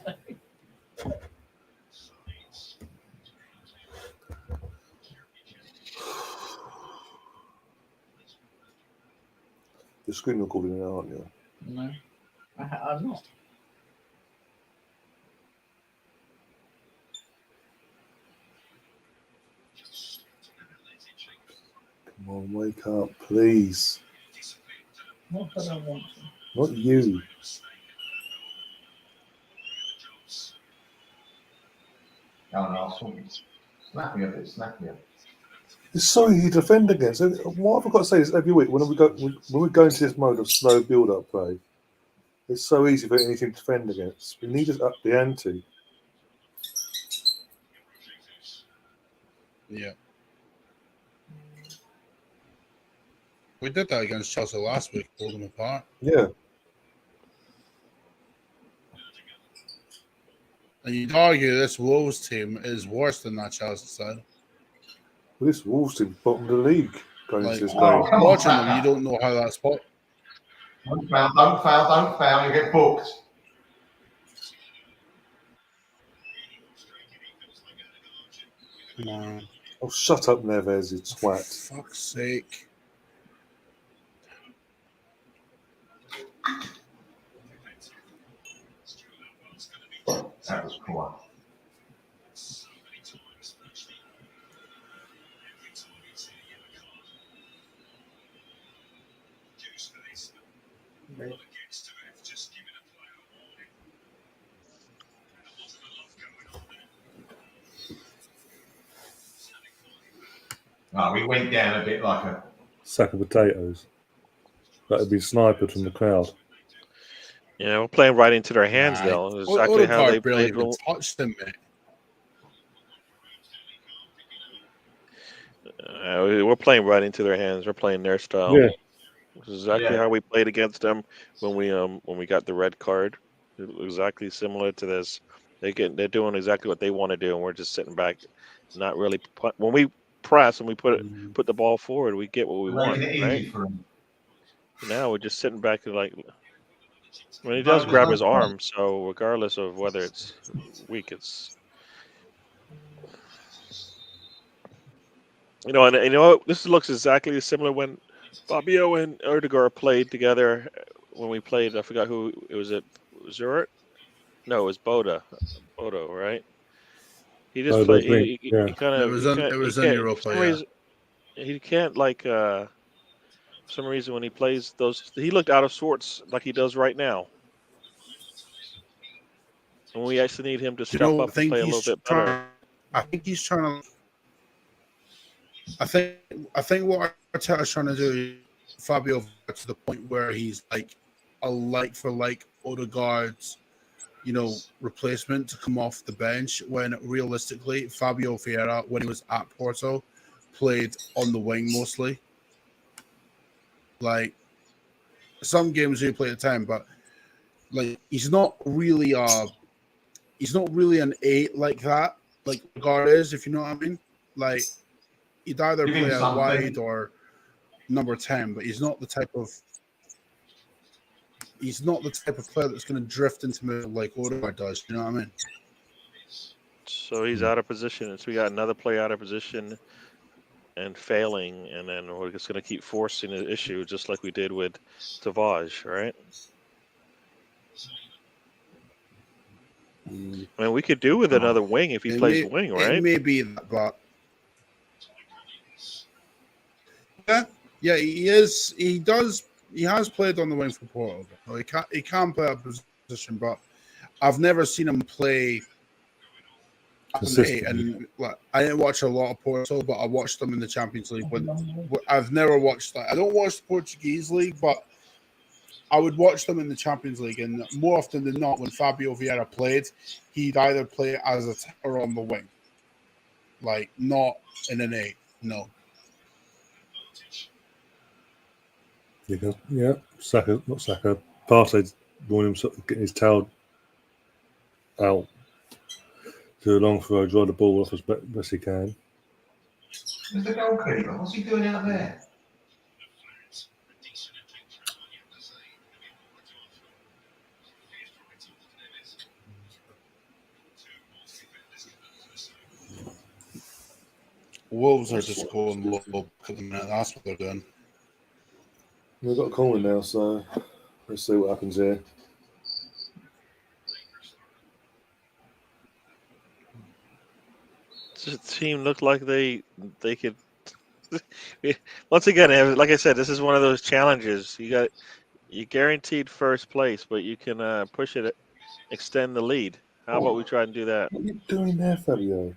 A: You're screen recording now, aren't you?
B: No, I'm not.
A: Come on, wake up, please.
B: Not that I want to.
A: Not you.
D: Oh, no, snap me a bit.
A: It's so easy to defend against. What have I got to say is every week when we go into this mode of slow build-up play, it's so easy for anything to defend against. We need to up the ante.
E: Yeah. We did that against Chelsea last week, pulled them apart.
A: Yeah.
E: And you'd argue this Wolves team is worse than that Chelsea side.
A: Well, this Wolves team bottom of the league going into this game.
E: Watching them, you don't know how that's possible.
D: Don't foul, you get booked.
E: Come on.
A: Oh, shut up, Neves, you twat.
E: For fuck's sake.
D: That was poor. We went down a bit like a
A: sack of potatoes that had been sniped from the crowd.
C: Yeah, we're playing right into their hands, though. Exactly how they
E: barely
C: played.
E: even touched them, mate.
C: We're playing right into their hands. We're playing their style.
A: Yeah.
C: Which is exactly how we played against them when we got the red card. Exactly similar to this. They're doing exactly what they want to do, and we're just sitting back, not really. When we press and we put the ball forward, we get what we want, right? Now we're just sitting back and like. When he does grab his arm, so regardless of whether it's weak, it's and this looks exactly similar when Fabio and Erdegaard played together. When we played, I forgot who it was. It Zurich? No, it was Bodo, right? He just played. He kind
E: It
C: of.
E: was
C: He can't.
E: it
C: He
E: was in
C: can't. For
E: Europa,
C: some
E: yeah.
C: reason, he can't like. For some reason, when he plays those, he looked out of sorts like he does right now. And we actually need him to step up and play a little bit better.
E: I think he's trying to. I think what Arteta's trying to do, Fabio, to the point where he's like a like for like Odegaard's, replacement to come off the bench. When realistically, Fabio Vieira, when he was at Porto, played on the wing mostly. Like some games he played at 10, but like he's not really an 8 like that. Like Odegaard is, if you know what I mean. Like he'd either play out wide or number 10, but he's not the type of player that's going to drift into middle like Odegaard does. You know what I mean?
C: So he's out of position. So we got another play out of position and failing, and then we're just going to keep forcing the issue, just like we did with Savage, right? I mean, we could do with another wing if he plays wing, right?
E: It may be that, but yeah, he is. He does. He has played on the wing for Porto. He can play a position, but I've never seen him play. And I didn't watch a lot of Porto, but I watched them in the Champions League. But I've never watched that. I don't watch the Portuguese league, but I would watch them in the Champions League. And more often than not, when Fabio Vieira played, he'd either play as a 10 or on the wing, like not in an 8. No.
A: Yeah, Saka, not Saka. Partey's wanting him getting his tail out too long for draw the ball off as best he can.
D: Where's the goalkeeper? What's he doing out there?
E: Wolves are just going low at the minute. That's what they're doing.
A: We've got a corner now, so let's see what happens here.
C: Does the team look like they could? Once again, like I said, this is one of those challenges. You guaranteed first place, but you can push it, extend the lead. How about we try and do that?
A: What are you doing there, Fabio?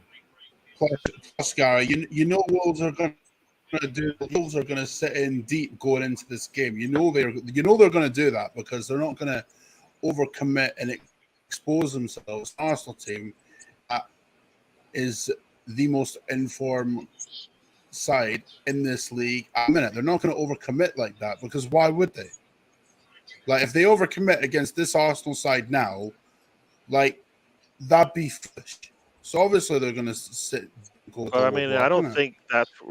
E: Plus, Gary, you know Wolves are going to do. Wolves are going to sit in deep going into this game. You know they're going to do that because they're not going to overcommit and expose themselves. Arsenal team is the most informed side in this league at the minute. They're not going to overcommit like that because why would they? Like if they overcommit against this Arsenal side now, like that'd be foolish. So obviously they're going to sit.
C: I mean, I don't think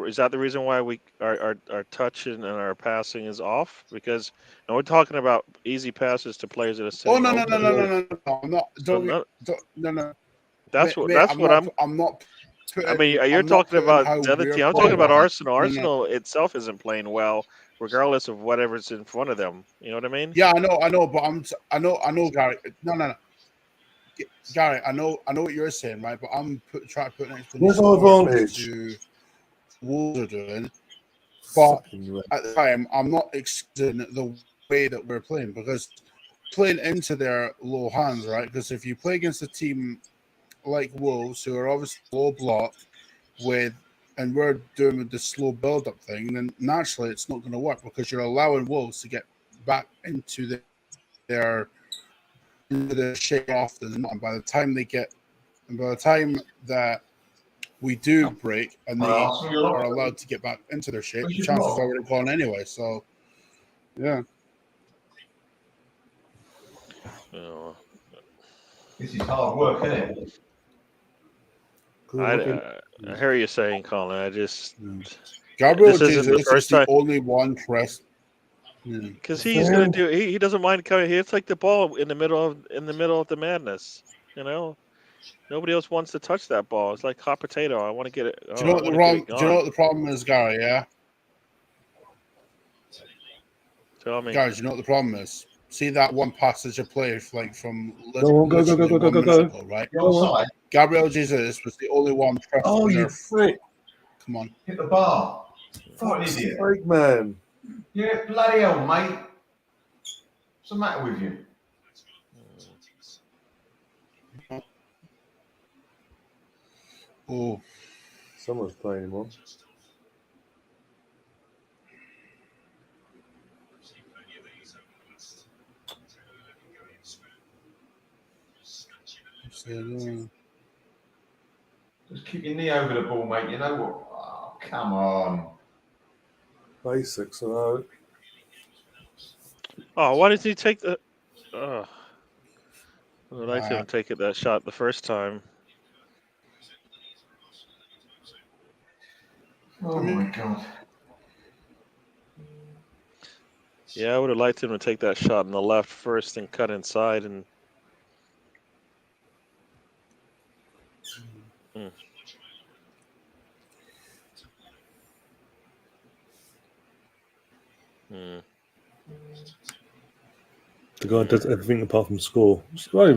C: is that the reason why our touch and our passing is off because we're talking about easy passes to players that are sitting.
E: Oh no! I'm not. No.
C: That's what
E: I'm not.
C: I mean, you're talking about the other team. I'm talking about Arsenal. Arsenal itself isn't playing well, regardless of whatever's in front of them. You know what I mean?
E: Yeah, I know, but I know, Gary. No. Gary, I know what you're saying, right? But I'm trying to put an explanation to Wolves are doing. But at the time, I'm not excusing the way that we're playing because playing into their low hands, right? Because if you play against a team like Wolves, who are obviously low block and we're doing the slow build-up thing, then naturally it's not going to work because you're allowing Wolves to get back into their shape often. And by the time that we do break and they
D: so you're
E: are
D: not-
E: allowed to get back into their shape,
D: Which
E: the
D: is
E: chance is
D: wrong.
E: already gone anyway. So, yeah.
C: Oh,
D: This is hard work, isn't it?
C: I hear you saying, Colin. I just
E: Gabriel
C: this isn't the
E: Jesus
C: first
E: is the
C: time.
E: only one pressed.
C: Because he's gonna do. He doesn't mind coming. It's like the ball in the middle of the madness. You know, nobody else wants to touch that ball. It's like hot potato. I want to get it.
E: Do you know what the problem is, Gary? Yeah.
C: Tell me.
E: Guys, you know what the problem is? See that one passage of play like from
A: Go,
E: right?
D: You're outside.
E: Gabriel Jesus was the only one pressed.
D: Oh, you prick.
E: Come on.
D: Hit the bar. What an
A: Fuck's
D: idiot.
A: sake, man.
D: Yeah, bloody hell, mate. What's the matter with you?
E: Oh,
A: Someone's playing him on.
D: Just keep your knee over the ball, mate. You know what? Oh, come on.
A: Basics, I know.
C: Oh, why didn't he take the? I would like to take it that shot the first time.
D: Oh my God.
C: Yeah, I would have liked him to take that shot in the left first and cut inside and.
A: The guy does everything apart from score. Well,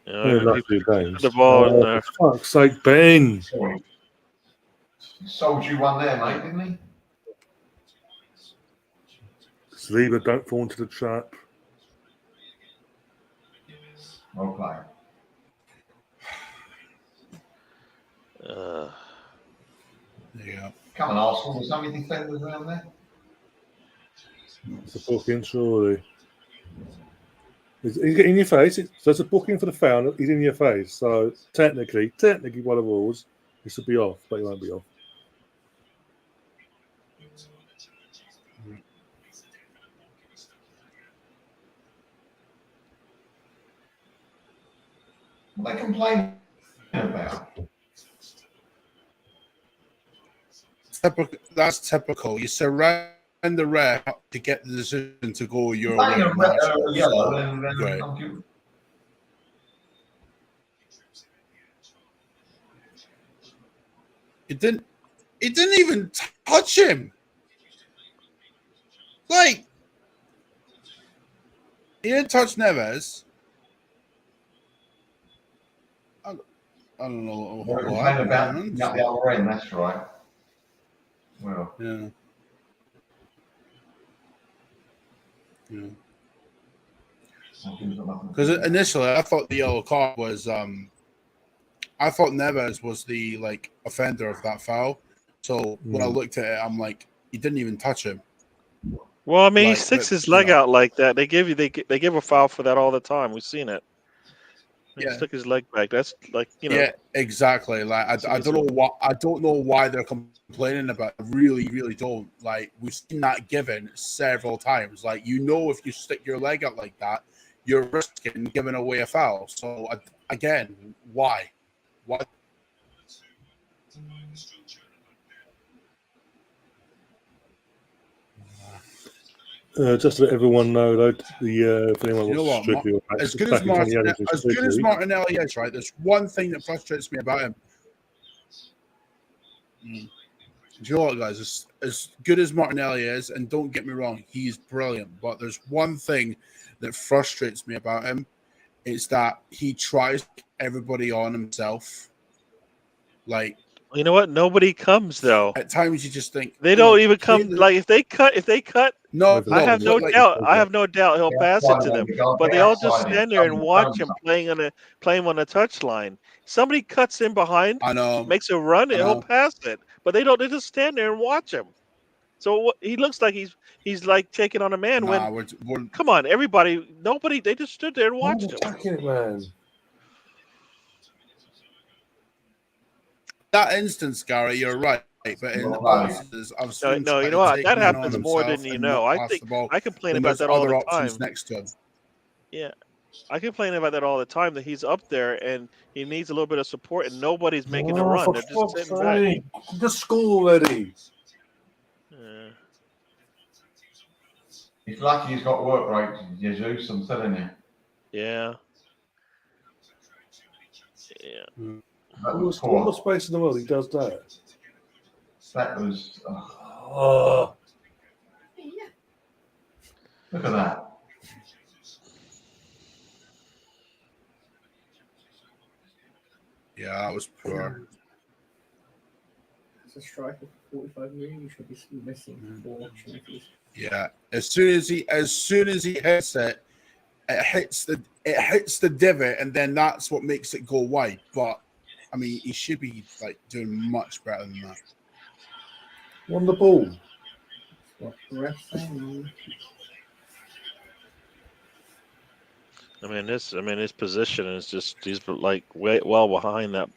C: Yeah,
A: last few games.
C: the ball in there.
A: For fuck's sake, Ben!
D: He sold you one there, mate, didn't he?
A: Saliba, don't fall into the trap.
D: Well played.
E: yeah.
D: Come on, Arsenal. There's so many defenders around there.
A: It's a booking, surely. He's in your face. So it's a booking for the foul. He's in your face. So technically, by the rules, he should be off, but he won't be off.
D: What are they complaining about?
E: That's typical. You surround the ref to get the decision to go your
D: Playing
E: way.
D: a red, yellow, then
E: Right.
D: I'm giving.
E: He didn't even touch him. Like, he didn't touch Neves. I don't know
D: What
E: what
D: happened about
E: happened.
D: the other end, that's right. Well,
E: Yeah. Because initially I thought the yellow card was I thought Neves was the offender of that foul. So when I looked at it, I'm like, he didn't even touch him.
C: Well, I mean, he sticks his leg out like that. They give a foul for that all the time. We've seen it. He stuck his leg back. That's
E: Yeah, exactly. Like I don't know why they're complaining about it. I really, really don't. Like, we've seen that given several times. Like, if you stick your leg out like that, you're risking giving away a foul. So again, why? Why?
A: Just to let everyone know, though, if anyone wants to strip you,
E: as good as Martinelli is, right? There's one thing that frustrates me about him. Do you know what, guys? As good as Martinelli is, and don't get me wrong, he's brilliant. But there's one thing that frustrates me about him. It's that he tries to get everybody on himself. Like,
C: you know what? Nobody comes though.
E: At times, you just think
C: they don't even come. Like if they cut.
E: No,
C: I have no doubt. I have no doubt he'll pass it to them. But they all just stand there and watch him playing on the touchline. Somebody cuts in behind.
E: I know.
C: Makes a run, and he'll pass it. But they don't. They just stand there and watch him. So he looks like he's like taking on a man. Come on, everybody, nobody. They just stood there and watched him.
A: Attacking it, man.
E: that instance, Gary, you're right. But in other instances, I've seen
C: no, you know what? That happens more than you know. I complain about that all the time.
E: Next to him.
C: Yeah, I complain about that all the time. That he's up there and he needs a little bit of support, and nobody's making the run. They're just sitting back.
A: Just score already.
C: Yeah.
D: He's lucky he's got work rate, Jesus. I'm telling you.
C: Yeah. Yeah.
A: All the space in the world, he does that.
D: That was.
A: Oh.
D: Look at that.
E: Yeah, that was poor.
B: As a striker for 45 million, you should be missing 4 opportunities.
E: Yeah, as soon as he hits it, it hits the divot, and then that's what makes it go wide. But I mean, he should be like doing much better than that.
A: Won the ball.
B: What the rest saying?
C: I mean, his position is just he's like well behind that,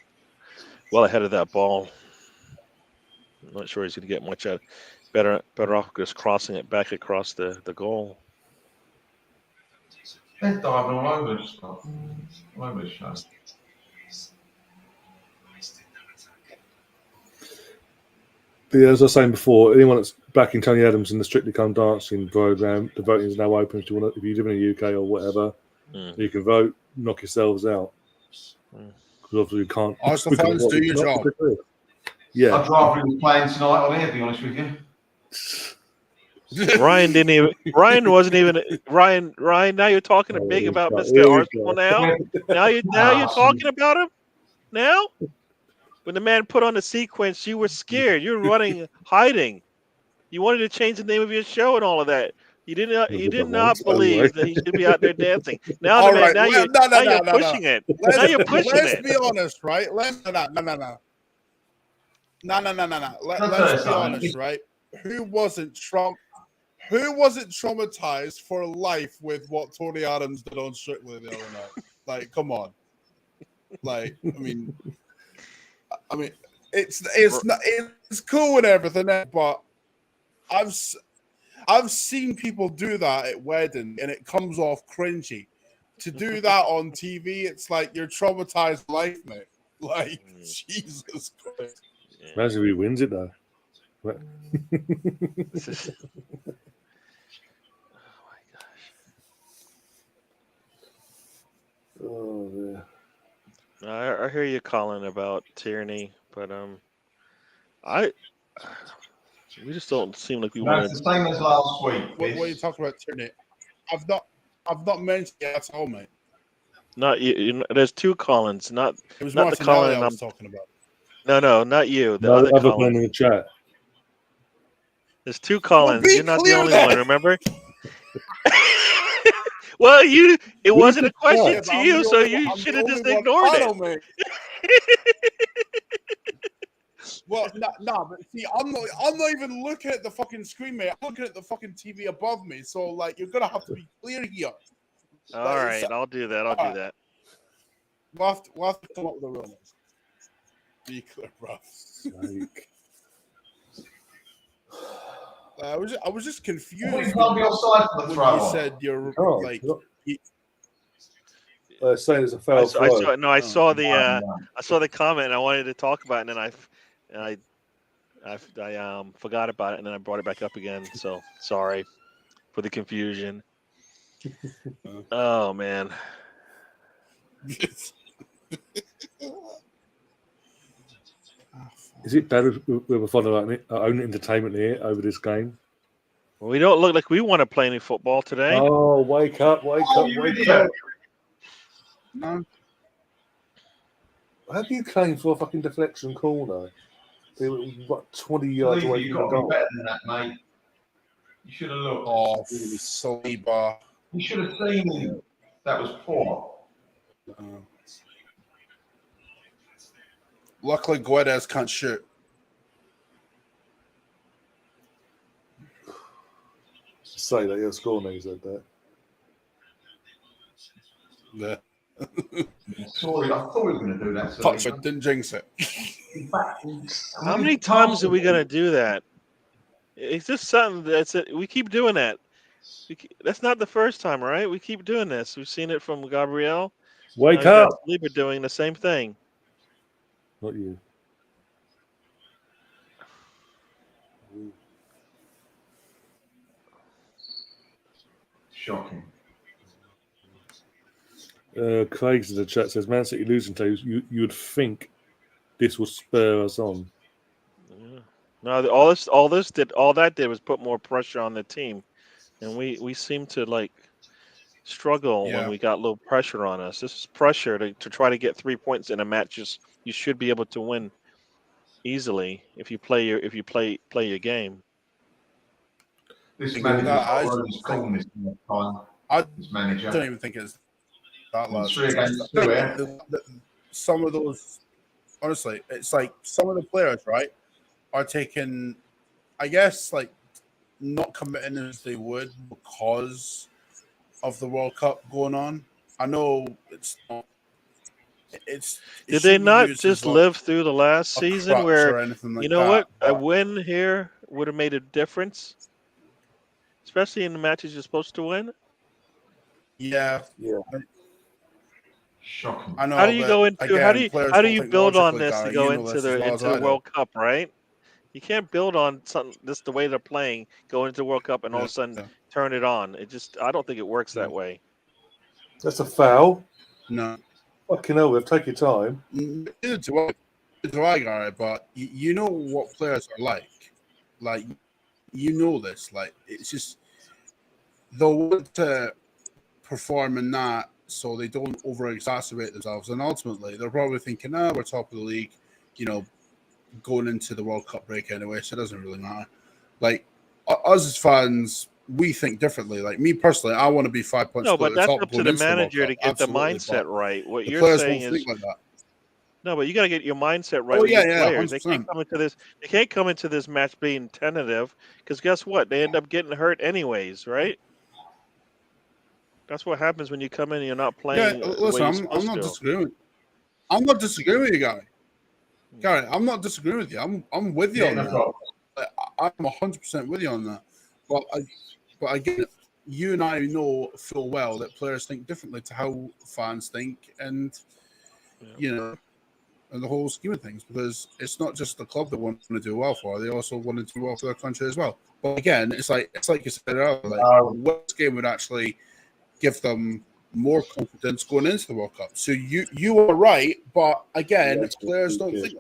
C: well ahead of that ball. I'm not sure he's going to get much out. Better off just crossing it back across the goal.
D: They're diving all over the stuff. All over the show.
A: But yeah, as I was saying before, anyone that's backing Tony Adams in the Strictly Come Dancing program, the voting is now open. If you live in the UK or whatever, you can vote. Knock yourselves out. Because obviously you can't.
E: Arsenal fans, do your job.
A: Yeah.
D: I'd rather he was playing tonight on here, to be honest with you.
C: Ryan didn't even. Ryan wasn't even. Ryan. Now you're talking big about Mr. Arsenal. Now you're talking about him. Now, when the man put on the sequence, you were scared. You were running, hiding. You wanted to change the name of your show and all of that. You did not believe that he should be out there dancing. Now, you're pushing it. Now you're pushing it.
E: Let's be honest, right? No. Let's be honest, right? Who wasn't traumatized for life with what Tony Adams did on Strictly the other night? Like, come on. Like, I mean, it's cool and everything, but I've seen people do that at wedding, and it comes off cringy. To do that on TV, it's like you're traumatized life, mate. Like, Jesus Christ.
A: Imagine if he wins it though.
C: Oh my gosh.
A: Oh yeah.
C: I hear you calling about Tierney, but we just don't seem like we want to.
D: It's the same as last week.
E: What are you talking about, Tierney? I've not mentioned it at all, mate.
C: Not you. There's two Collins, not
E: it was
C: not the Colin
E: I was talking about.
C: No, not you. The other Colin
A: in the chat.
C: There's two Collins.
E: Well,
C: you're not the only
E: then.
C: one. Remember? Well, it wasn't a question to you, so you should have just ignored it.
E: Well, no, but see, I'm not even looking at the fucking screen, mate. I'm looking at the fucking TV above me. So, like, you're gonna have to be clear here.
C: All right, I'll do that. I'll do that.
E: We'll have to come up with a rule. Be clear, bro. I was just confused.
D: You can't be offside for the throw.
E: You said you're like.
A: Saying it's a foul.
C: I saw the comment and I wanted to talk about it, and I forgot about it, and then I brought it back up again. So sorry for the confusion. Oh man.
A: Is it better we were following our own entertainment here over this game?
C: Well, we don't look like we want to play any football today.
A: Oh, wake up.
D: Wake
A: up.
E: No.
A: How do you claim for a fucking deflection corner? They were, 20 yards away
D: You've
A: from the
D: got to
A: goal.
D: be better than that, mate. You should have looked.
E: Oh, Saliba.
D: You should have seen him. That was poor.
E: Luckily, Guedes can't shoot.
A: Say that your score name said that.
E: Yeah.
D: Sorry, I thought we were going to do that.
E: Touch it, didn't jinx it.
D: In fact,
C: How many times are we going to do that? It's just something we keep doing that. That's not the first time, right? We keep doing this. We've seen it from Gabriel.
A: Wake
C: you got
A: up!
C: Saliba doing the same thing.
A: Not you.
D: Shocking.
A: Craig's in the chat says, Man City losing to you would think this would spur us on.
C: Yeah. No, all that did was put more pressure on the team, and we seem to like struggle when we got a little pressure on us. This is pressure to try to get 3 points in a match. You should be able to win easily if you play your game.
D: This manager, I
E: don't even think it's that large. Some of those, honestly, it's like some of the players, right, are taking, I guess, like not committing as they would because of the World Cup going on. I know it's not.
C: Did they not just live through the last season where,
E: like
C: you know what, a win here would have made a difference, especially in the matches you're supposed to win?
E: Yeah.
D: Shocking.
E: I know.
C: How do you go into
E: again,
C: how do you build on this to go into the World Cup, right? You can't build on something this the way they're playing, go into the World Cup and all of a sudden turn it on. I don't think it works that way.
A: That's a foul.
E: No.
A: Fucking hell, we've taken time.
E: Neither do I, Gary, but you know what players are like. Like, you know this. Like, it's just they'll want to perform in that so they don't over-exacerbate themselves. And ultimately, they're probably thinking, we're top of the league, going into the World Cup break anyway, so it doesn't really matter. Like, us as fans, we think differently. Like, me personally, I want to be 5 points.
C: No, but that's up to the manager to get the mindset right. What you're saying is
E: like that.
C: No, but you got to get your mindset right with your players.
E: 100%.
C: They can't come into this match being tentative because guess what? They end up getting hurt anyways, right? That's what happens when you come in and you're not playing.
E: Listen, I'm not disagreeing. I'm not disagreeing with you, Gary. Gary, I'm not disagreeing with you. I'm with you on that. I'm 100% with you on that. But again, you and I know full well that players think differently to how fans think, and and the whole scheme of things, because it's not just the club that want to do well for; they also want to do well for their country as well. But again, it's like you said earlier, what game would actually give them more confidence going into the World Cup? So you are right, but again, players don't think.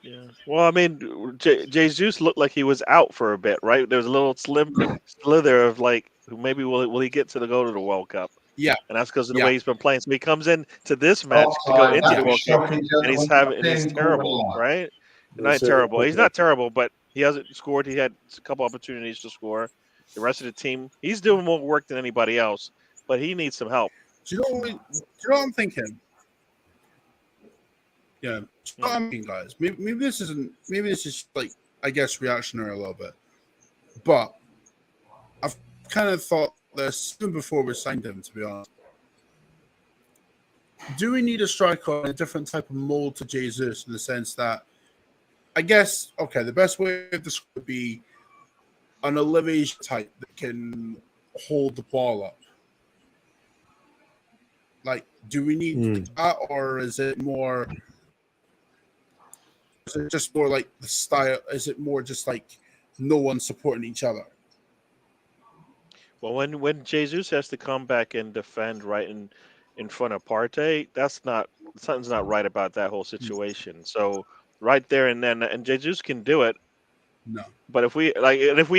C: Yeah. Well, I mean, Jesus looked like he was out for a bit, right? There was a little slither of like, maybe will he get to go to the World Cup?
E: Yeah,
C: and that's because of the way he's been playing. So he comes in to this match to go into the World Cup, and he's terrible, right? Not terrible. He's not terrible, but he hasn't scored. He had a couple opportunities to score. The rest of the team, he's doing more work than anybody else, but he needs some help.
E: Do you know what I'm thinking? Yeah, do you know what I'm thinking, guys? Maybe this is like, I guess, reactionary a little bit, but I've kind of thought this even before we signed him, to be honest. Do we need a striker in a different type of mold to Jesus, in the sense that, I guess, the best way of this would be an Olivier type that can hold the ball up? Like, do we need that, or is it just more like the style? Is it more just like no one supporting each other?
C: Well, when Jesus has to come back and defend right in front of Partey, something's not right about that whole situation. So right there and then, and Jesus can do it.
E: No.
C: But if we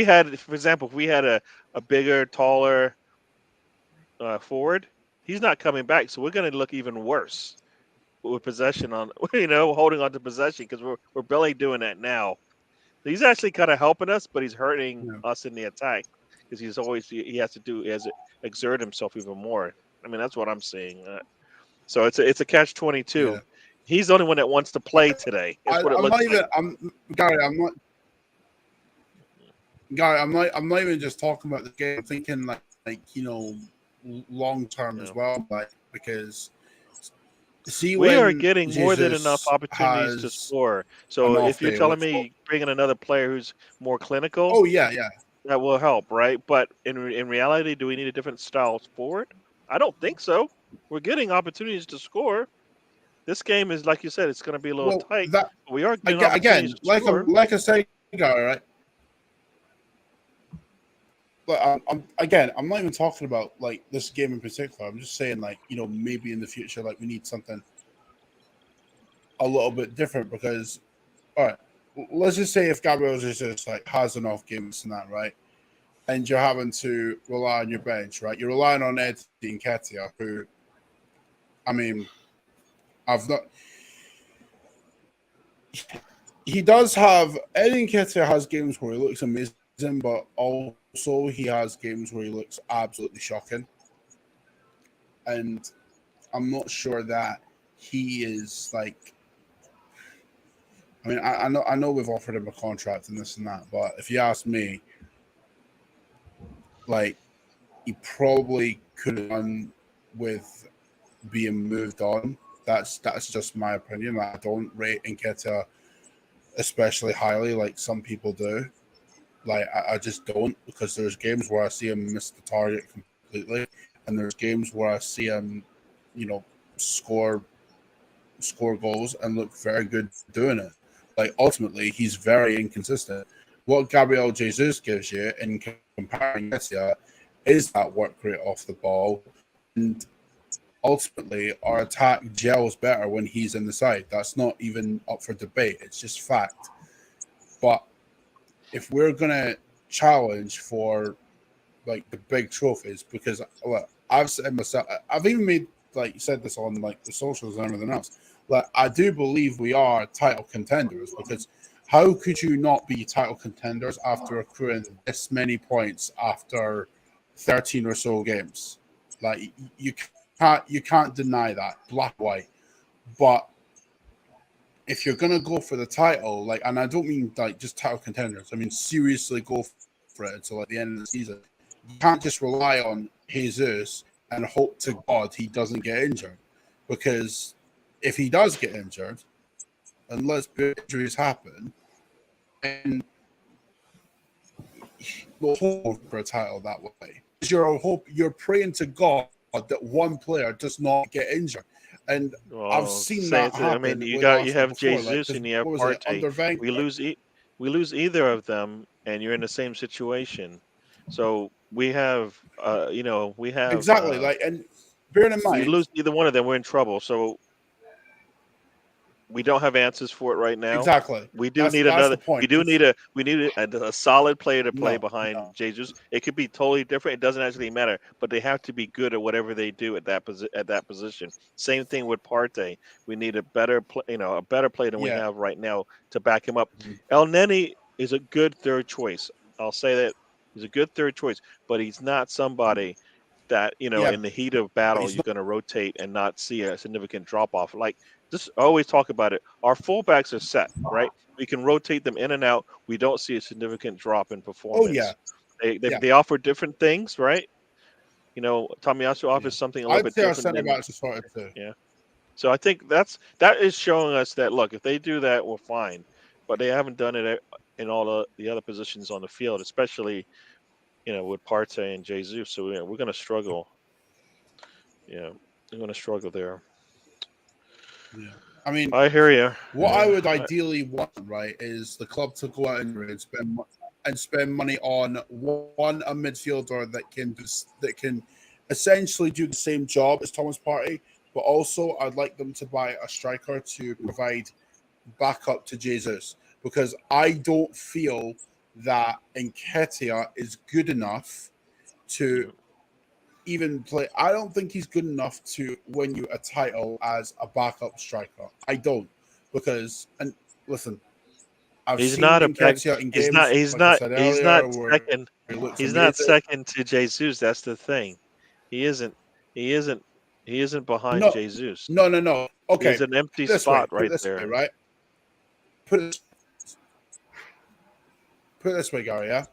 C: had, for example, if we had a bigger, taller forward, he's not coming back. So we're going to look even worse with possession on, holding on to possession, because we're barely doing that now. So he's actually kind of helping us, but he's hurting us in the attack, because he has to exert himself even more. I mean, that's what I'm seeing. So it's a catch-22. Yeah. He's the only one that wants to play today. That's what it looks like.
E: I'm not even just talking about the game. I'm thinking like long term as well, like, because See,
C: We are
E: when
C: getting more than enough
E: Jesus
C: opportunities to
E: has
C: score.
E: an
C: So
E: off
C: if you're
E: day,
C: telling
E: which
C: me bringing another player who's more clinical,
E: oh yeah,
C: that will help, right? But in reality, do we need a different style forward? I don't think so. We're getting opportunities to score. This game is, like you said, it's going to be a little
E: well
C: tight,
E: that
C: but we are getting opportunities
E: again,
C: to score.
E: like I say, guy, right? But I'm not even talking about like this game in particular. I'm just saying, like, maybe in the future, like we need something a little bit different because, all right, let's just say if Gabriel Jesus like has an off game and that, right, and you're having to rely on your bench, right? You're relying on Eddie Nketiah, who, I mean, I've not. He does have Eddie Nketiah has games where he looks amazing, but also he has games where he looks absolutely shocking. And I'm not sure that he is like. I mean, I know we've offered him a contract and this and that, but if you ask me, like, he probably could have done with being moved on. That's just my opinion. I don't rate Nketiah especially highly like some people do. Like, I just don't, because there's games where I see him miss the target completely, and there's games where I see him, score goals and look very good doing it. Like, ultimately, he's very inconsistent. What Gabriel Jesus gives you in comparing Messi is that work rate off the ball, and ultimately, our attack gels better when he's in the side. That's not even up for debate. It's just fact. But if we're gonna challenge for like the big trophies, because look, I've said myself, I've even made like said this on like the socials and everything else. Like, I do believe we are title contenders, because how could you not be title contenders after accruing this many points after 13 or so games? Like, you can't deny that, black white. But if you're gonna go for the title, like, and I don't mean like just title contenders, I mean seriously go for it until like the end of the season. You can't just rely on Jesus and hope to God he doesn't get injured, because if he does get injured, unless injuries happen, then you'll hope for a title that way. You're praying to God that one player does not get injured. And I've
C: Well,
E: seen that
C: I mean,
E: happen with
C: you
E: Arsenal
C: have
E: before. Like,
C: Jesus and you have
E: what was it,
C: Partey.
E: under Wenger?
C: We lose either of them, and you're in the same situation. So we have
E: Exactly. Like, and bearing in
C: we
E: mind,
C: lose either one of them, we're in trouble. So we don't have answers for it right now.
E: exactly.
C: We do need
E: That's
C: another.
E: the point.
C: We need a solid player to play
E: No,
C: behind Jesus. It could be totally different. It doesn't actually matter, but they have to be good at whatever they do at that position. Same thing with Partey. We need a better a better player than we
E: yeah,
C: have right now to back him up. El Neni is a good third choice. I'll say that he's a good third choice, but he's not somebody that
E: yeah.
C: in the heat of
E: But
C: battle
E: he's
C: you're
E: not.
C: going to rotate and not see a significant drop off. Like, just always talk about it. Our fullbacks are set, right? We can rotate them in and out. We don't see a significant drop in
E: Oh yeah,
C: performance. They they,
E: yeah,
C: they offer different things, right? Tomiyasu
E: yeah.
C: offers something a little
E: I'd
C: bit
E: say our
C: different
E: centre
C: than
E: backs are sorted too.
C: yeah. So I think that is showing us that, look, if they do that, we're fine. But they haven't done it in all the other positions on the field, especially with Partey and Jesus. So we're going to struggle. Yeah, we're going to struggle there.
E: Yeah. I mean,
C: I hear you.
E: what I would ideally want, right, is the club to go out and spend money on a midfielder that can essentially do the same job as Thomas Partey, but also I'd like them to buy a striker to provide backup to Jesus, because I don't feel that Nketiah is good enough to even play. I don't think he's good enough to win you a title as a backup striker. I don't, because, and listen, I've
C: He's
E: seen
C: not a back.
E: Nketiah in games, like I said
C: He's
E: earlier,
C: not
E: where
C: second.
E: he looks
C: He's not
E: amazing.
C: second to Jesus. That's the thing. He isn't. He isn't. He isn't behind
E: No,
C: Jesus.
E: no. Okay,
C: He's an empty
E: put
C: spot
E: it
C: right
E: this way,
C: there.
E: right? Put it this way, Gary. Yeah,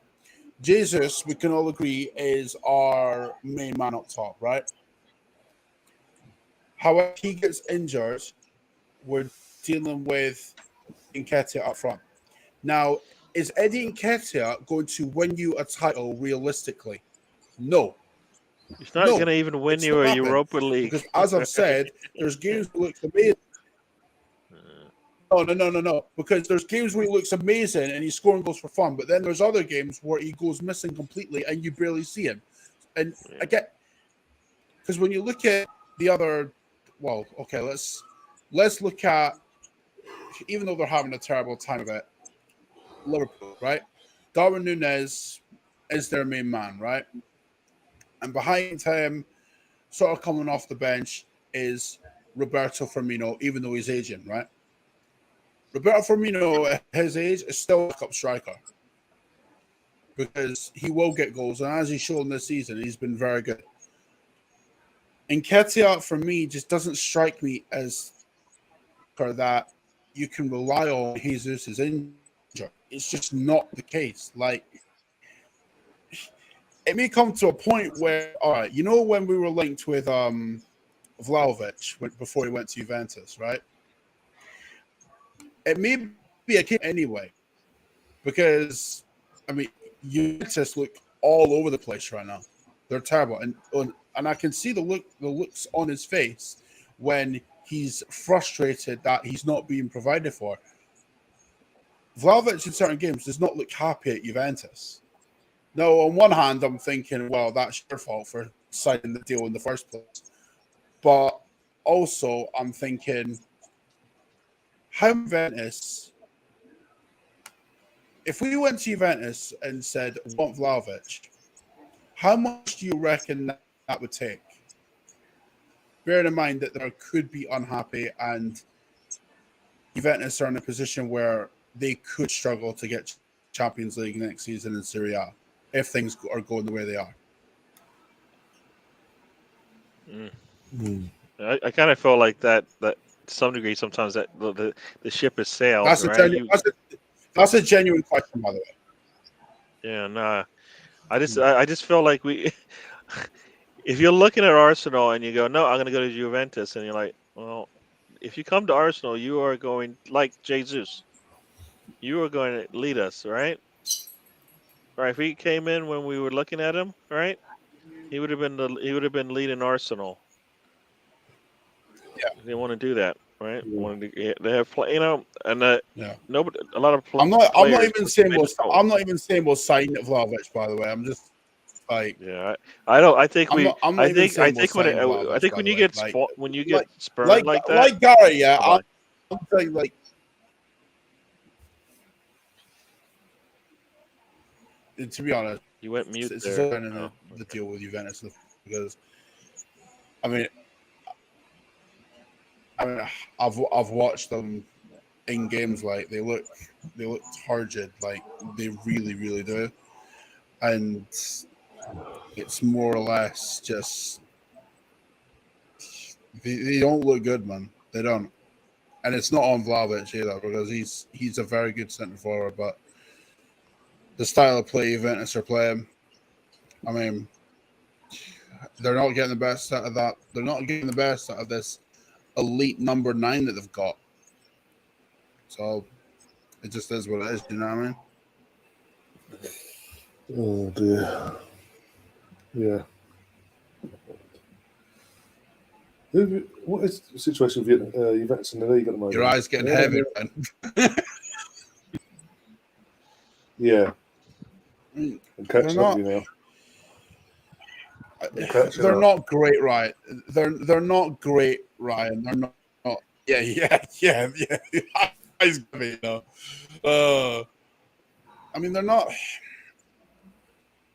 E: Jesus, we can all agree, is our main man up top, right? However, he gets injured, we're dealing with Nketiah up front. Now, is Eddie Nketiah going to win you a title realistically? No.
C: He's not going to even win you a Europa League.
E: Because as I've said, there's games that looks amazing. No. Because there's games where he looks amazing and he's scoring goals for fun, but then there's other games where he goes missing completely and you barely see him. And I get, because when you look at the other, well, okay, let's look at, even though they're having a terrible time of it, Liverpool, right? Darwin Núñez is their main man, right? And behind him, sort of coming off the bench, is Roberto Firmino, even though he's aging, right? Roberto Firmino, at his age, is still a backup striker because he will get goals. And as he's shown this season, he's been very good. Nketiah, for me, just doesn't strike me as that you can rely on Jesus' injury. It's just not the case. Like, it may come to a point where, all right, you know, when we were linked with Vlahovic before he went to Juventus, right? It may be a case anyway, because I mean, Juventus look all over the place right now. They're terrible, and I can see the looks on his face when he's frustrated that he's not being provided for. Vlahovic in certain games does not look happy at Juventus. Now, on one hand, I'm thinking, well, that's your fault for signing the deal in the first place. But also, I'm thinking, how Juventus, if we went to Juventus and said, want Vlahovic, how much do you reckon that would take? Bearing in mind that they could be unhappy and Juventus are in a position where they could struggle to get Champions League next season in Serie A if things are going the way they are.
C: I kind of feel like that to some degree sometimes that the ship has sailed.
E: That's
C: right?
E: That's a genuine question, by the way.
C: Yeah, nah. I just feel like we. If you're looking at Arsenal and you go, no, I'm going to go to Juventus, and you're like, well, if you come to Arsenal, you are going like Jesus. You are going to lead us, right? Right. If he came in when we were looking at him, right, he would have been leading Arsenal.
E: Yeah,
C: they want to do that, right? They have play, and
E: yeah.
C: Nobody, a lot of.
E: I'm not even saying we'll sign Vlahovic. By the way, I'm just like.
C: Yeah, I don't. I think we.
E: I think
C: when you get spurned like that,
E: like Gary, yeah. I'm saying like. To be honest,
C: you went mute
E: it's
C: there.
E: The deal with Juventus because, I mean, I've watched them in games. Like they look turgid, like they really do, and it's more or less just they don't look good, man. They don't, and it's not on Vlahovic either because he's a very good centre forward, but. The style of play Juventus are playing, I mean, they're not getting the best out of that. They're not getting the best out of this elite number 9 that they've got. So it just is what it is. You know what I mean?
A: Oh dear. Yeah. What is the situation with Juventus in the league at the moment?
E: Your eyes getting heavy, man.
A: Yeah.
E: They're not great, right? They're not great, Ryan. They're not. Yeah. Eyes heavy, I mean, they're not.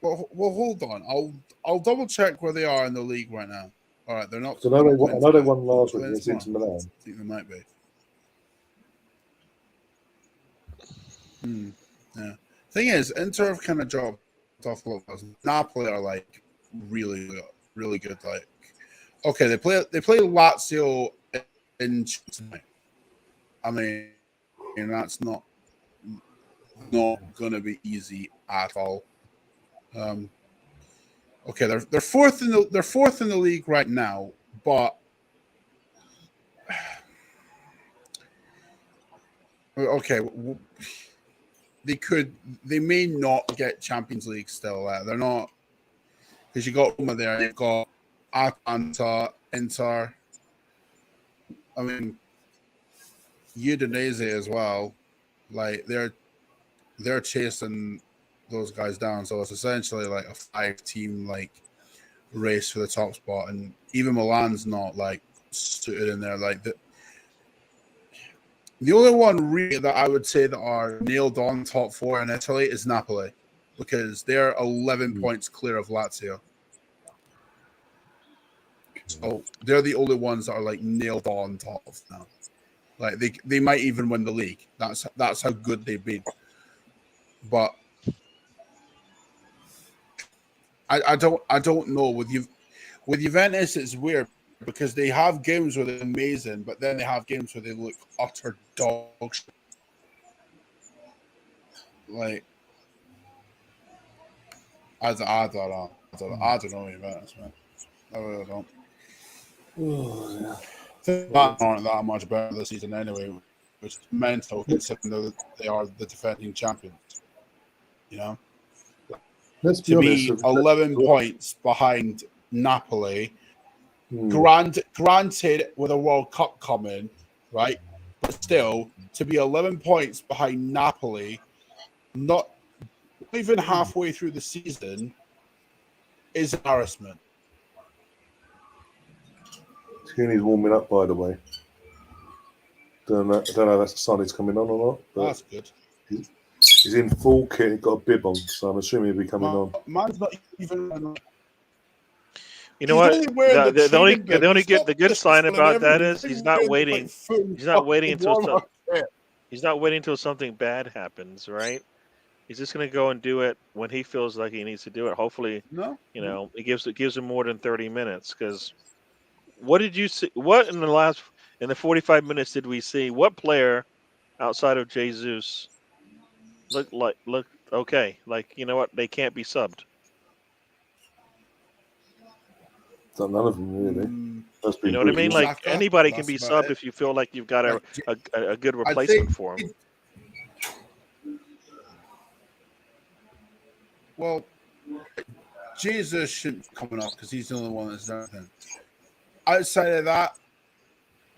E: Well, hold on. I'll double check where they are in the league right now. All right, they're not.
A: So I know they won last week against Inter Milan.
E: I think they might be. Yeah. Thing is, Inter have kind of dropped off a lot. Napoli are like really good. Like, okay, they play Lazio in tonight. I mean, that's not going to be easy at all. Okay, they're fourth in the league right now, but Okay, they may not get Champions League still. They're not, because you got Roma there, you've got Atalanta, Inter. I mean, Udinese as well. Like they're chasing those guys down. So it's essentially like a 5-team like race for the top spot, and even Milan's not like suited in there. Like the only one really that I would say that are nailed on top 4 in Italy is Napoli, because they're 11 points clear of Lazio. So they're the only ones that are like nailed on top now. Like they might even win the league. That's how good they've been. But I don't know with Juventus. It's weird because they have games where they're amazing, but then they have games where they look utter dog shit. Like I don't know Juventus, man. I really don't.
A: Oh, yeah.
E: That aren't that much better this season anyway, which is mental considering that they are the defending champions. You know,
A: Let's be
E: to
A: honest,
E: be 11 points behind Napoli, granted with a World Cup coming, right? But still, to be 11 points behind Napoli, not even halfway through the season, is embarrassment.
A: Tierney's warming up, by the way. Don't know if that's the sign he's coming on or not. But
E: That's good.
A: he's in full kit. He's got a bib on, so I'm assuming he'll be coming on.
E: Man's not even.
C: You know what? The good sign about that is he's not waiting. He's not waiting until something bad happens, right? He's just going to go and do it when he feels like he needs to do it. Hopefully, it gives him more than 30 minutes. Because what did you see? What in the 45 minutes did we see? What player outside of Jesus looked okay? Like, you know what? They can't be subbed.
A: None of them really.
C: You know what I mean? Like anybody can be subbed if you feel like you've got a good replacement for him.
E: Well, Jesus shouldn't be coming up because he's the only one that's done anything. Outside of that,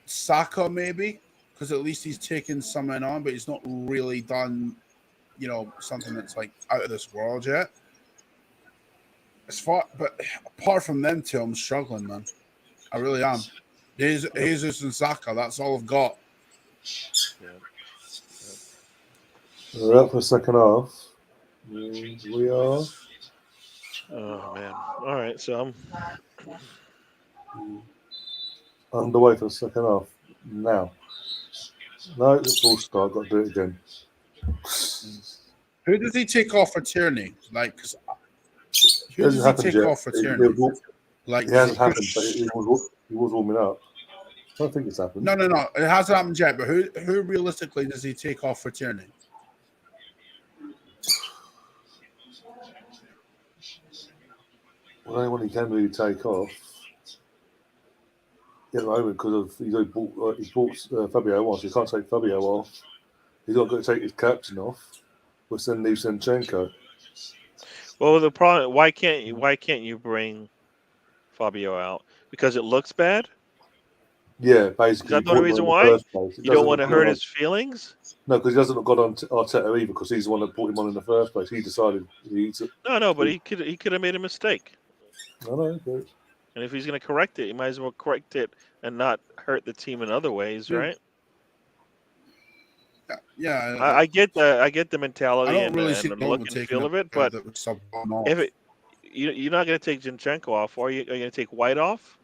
E: Saka maybe, because at least he's taken something on, but he's not really done, something that's like out of this world yet. But apart from them two, I'm struggling, man. I really am. Jesus and Saka, that's all I've got.
A: We're out for the second half. We are.
C: Oh man! All right, so
A: I'm underway for the second half now. No, it's full start. Got to do it again.
E: Who does he take off for Tierney? Like, who does he take off for Tierney?
A: It hasn't happened, but he was warming up. I don't think it's happened.
E: No. It hasn't happened yet, but who realistically does he take off for Tierney?
A: Well, anyone he can really take off at the moment because he's bought Fabio on, so he can't take Fabio off. He's got to take his captain off. We'll send leave Zinchenko.
C: Well, the problem why can't you bring Fabio out? Because it looks bad?
A: Yeah, basically.
C: Is that the only reason why? You don't want to hurt his feelings?
A: No, because he doesn't have got on Arteta either, because he's the one that brought him on in the first place. He decided he eats it.
C: No, but he could have made a mistake.
A: I know. But...
C: And if he's going to correct it, he might as well correct it and not hurt the team in other ways, right?
E: Yeah.
C: I get the mentality and the look and feel of it, but if you're not going to take Zinchenko off, or are you going to take White off?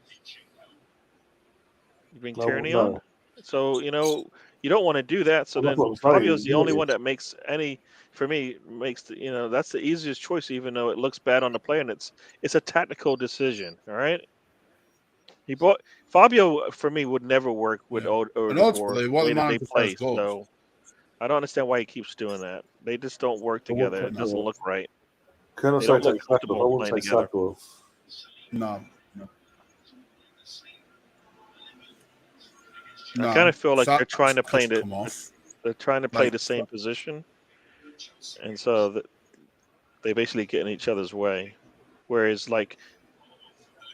C: You bring Tierney on, so you don't want to do that. So then Fabio's the only one that makes any. For me, makes that's the easiest choice, even though it looks bad on the player, and it's a tactical decision. All right. Fabio for me would never work with
E: ultimately what the man
C: play. So I don't understand why he keeps doing that. They just don't work together. It doesn't look right.
A: Can I say take Saka off? I won't take Saka off.
E: No.
C: I kind of feel like they're trying to play it. they're trying to play the same position, and so they basically get in each other's way. Whereas like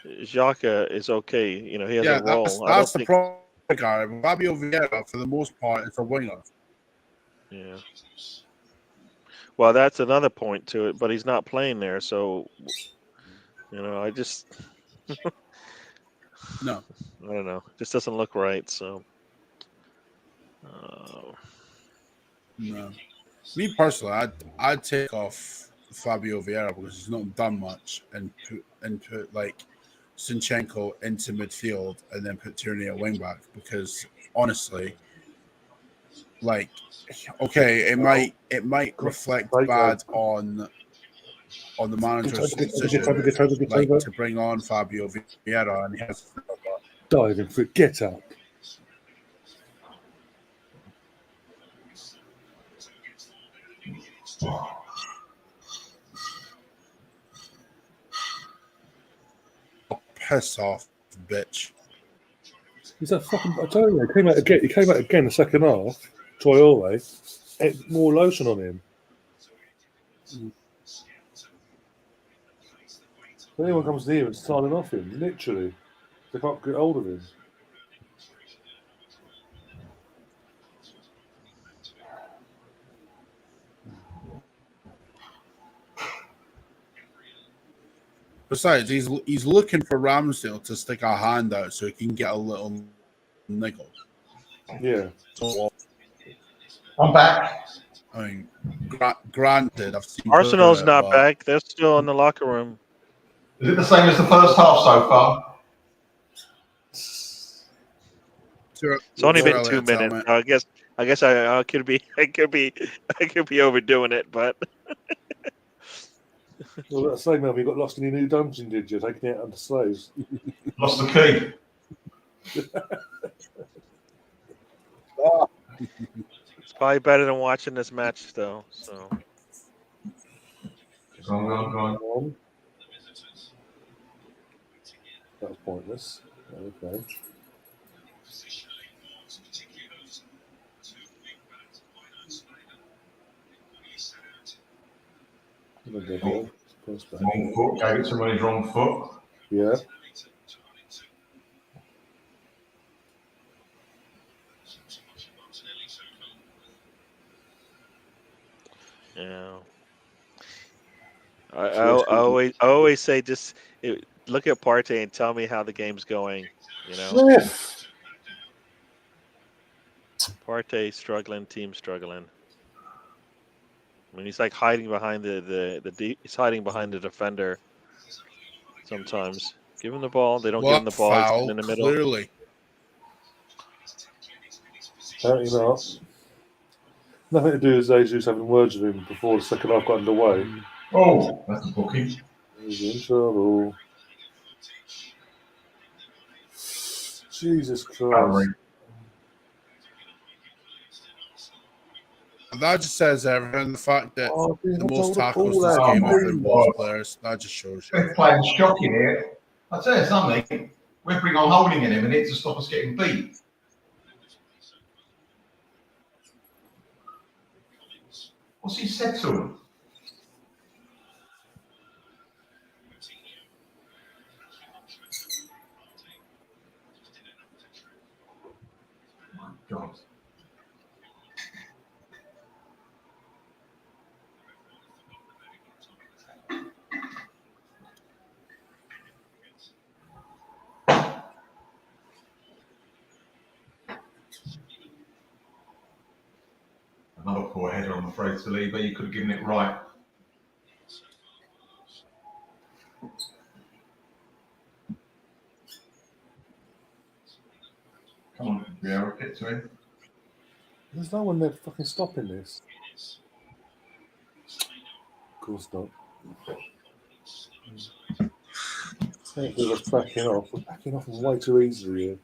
C: Xhaka is okay, you know, he has a role.
E: That's the problem, guy. Fabio Vieira, for the most part, is a winger.
C: Yeah. Well, that's another point to it, but he's not playing there, so you know, I just
E: No,
C: I don't know, it just doesn't look right. So,
E: no. Me personally, I'd take off Fabio Vieira because he's not done much, and put like Zinchenko into midfield and then put Tierney at wing back, because honestly, like, okay, it might reflect bad on the manager's decision, like, to bring on Fabio Vieira, and he has
A: diving for it. Get up.
E: piss off, bitch.
A: He's that fucking. I tell you, he came out again. He came out again the second half. Traore, more lotion on him. If anyone comes near and starting off him, literally, they can't get hold of him.
E: Besides, he's looking for Ramsdale to stick a hand out so he can get a little niggle.
A: Yeah.
E: So,
D: I'm back.
E: I mean, granted, I've seen
C: Arsenal's not back; they're still in the locker room.
D: Is it the same as the first half so far?
C: It's only been 2 minutes. I guess I could be overdoing it, but
A: Well, that's the same, man. You got lost in your new dungeon, did you? Taking it under slaves.
D: Lost the key.
C: it's probably better than watching this match, though. So.
D: Go on.
A: That was pointless. Okay.
D: Wrong foot. Gave it to his wrong foot.
A: Yeah.
C: Yeah. I always say just look at Partey and tell me how the game's going. You know.
A: Yes.
C: Partey struggling, team struggling. I mean, he's like hiding behind he's hiding behind the defender. Sometimes give him the ball. They don't give him the ball.
E: Foul,
C: he's in the middle.
E: Clearly.
A: Apparently not. Nothing to do with Jesus having words with him before the second half got underway.
D: Oh, that's a booking.
A: He's in trouble. Jesus Christ.
E: That just says everything. The fact that the most tackles this game have been both players, that just shows you.
D: We're playing shocking here. I tell you something, we're bringing on Holding in a minute to stop us getting beat. What's he said to him? Oh my God. Another poor header, I'm afraid, Saliba. You could have given it right. Come on, Vieira, get to him.
A: There's no one there fucking stopping this. Of course not. We're just backing off. We're backing off way too easily here.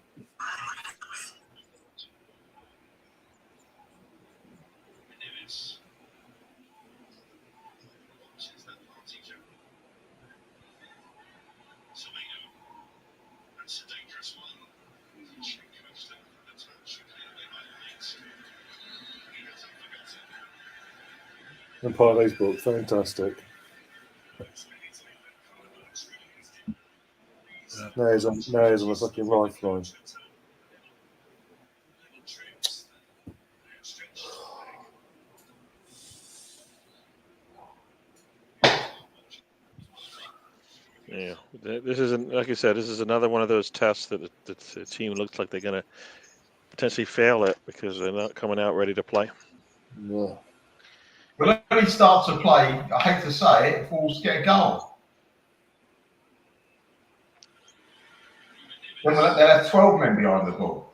A: And Parlays book, fantastic. Now he's on the fucking lifeline.
C: Yeah, this isn't, like I said, this is another one of those tests that the team looks like they're going to potentially fail at because they're not coming out ready to play.
A: Yeah.
D: But when he starts to play, I hate to say it, Falls get a goal. Then they'll have 12 men behind the ball.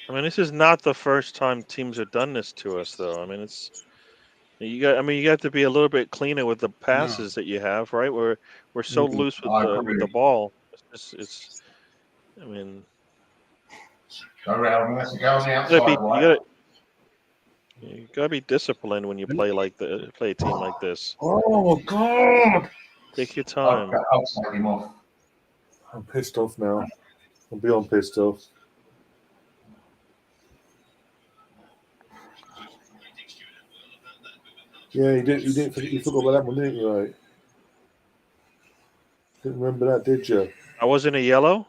C: I mean, this is not the first time teams have done this to us, though. I mean, you got to be a little bit cleaner with the passes that you have, right? We're so loose with the ball. I mean,
D: go around, let's go on the outside.
C: You gotta be disciplined when you play play a team like this.
A: Oh God!
C: Take your time.
D: I'll take him off.
A: I'm pissed off now. I'm beyond pissed off. Yeah, you forgot about that one, didn't you, mate? Didn't remember that, did you?
C: I wasn't a yellow?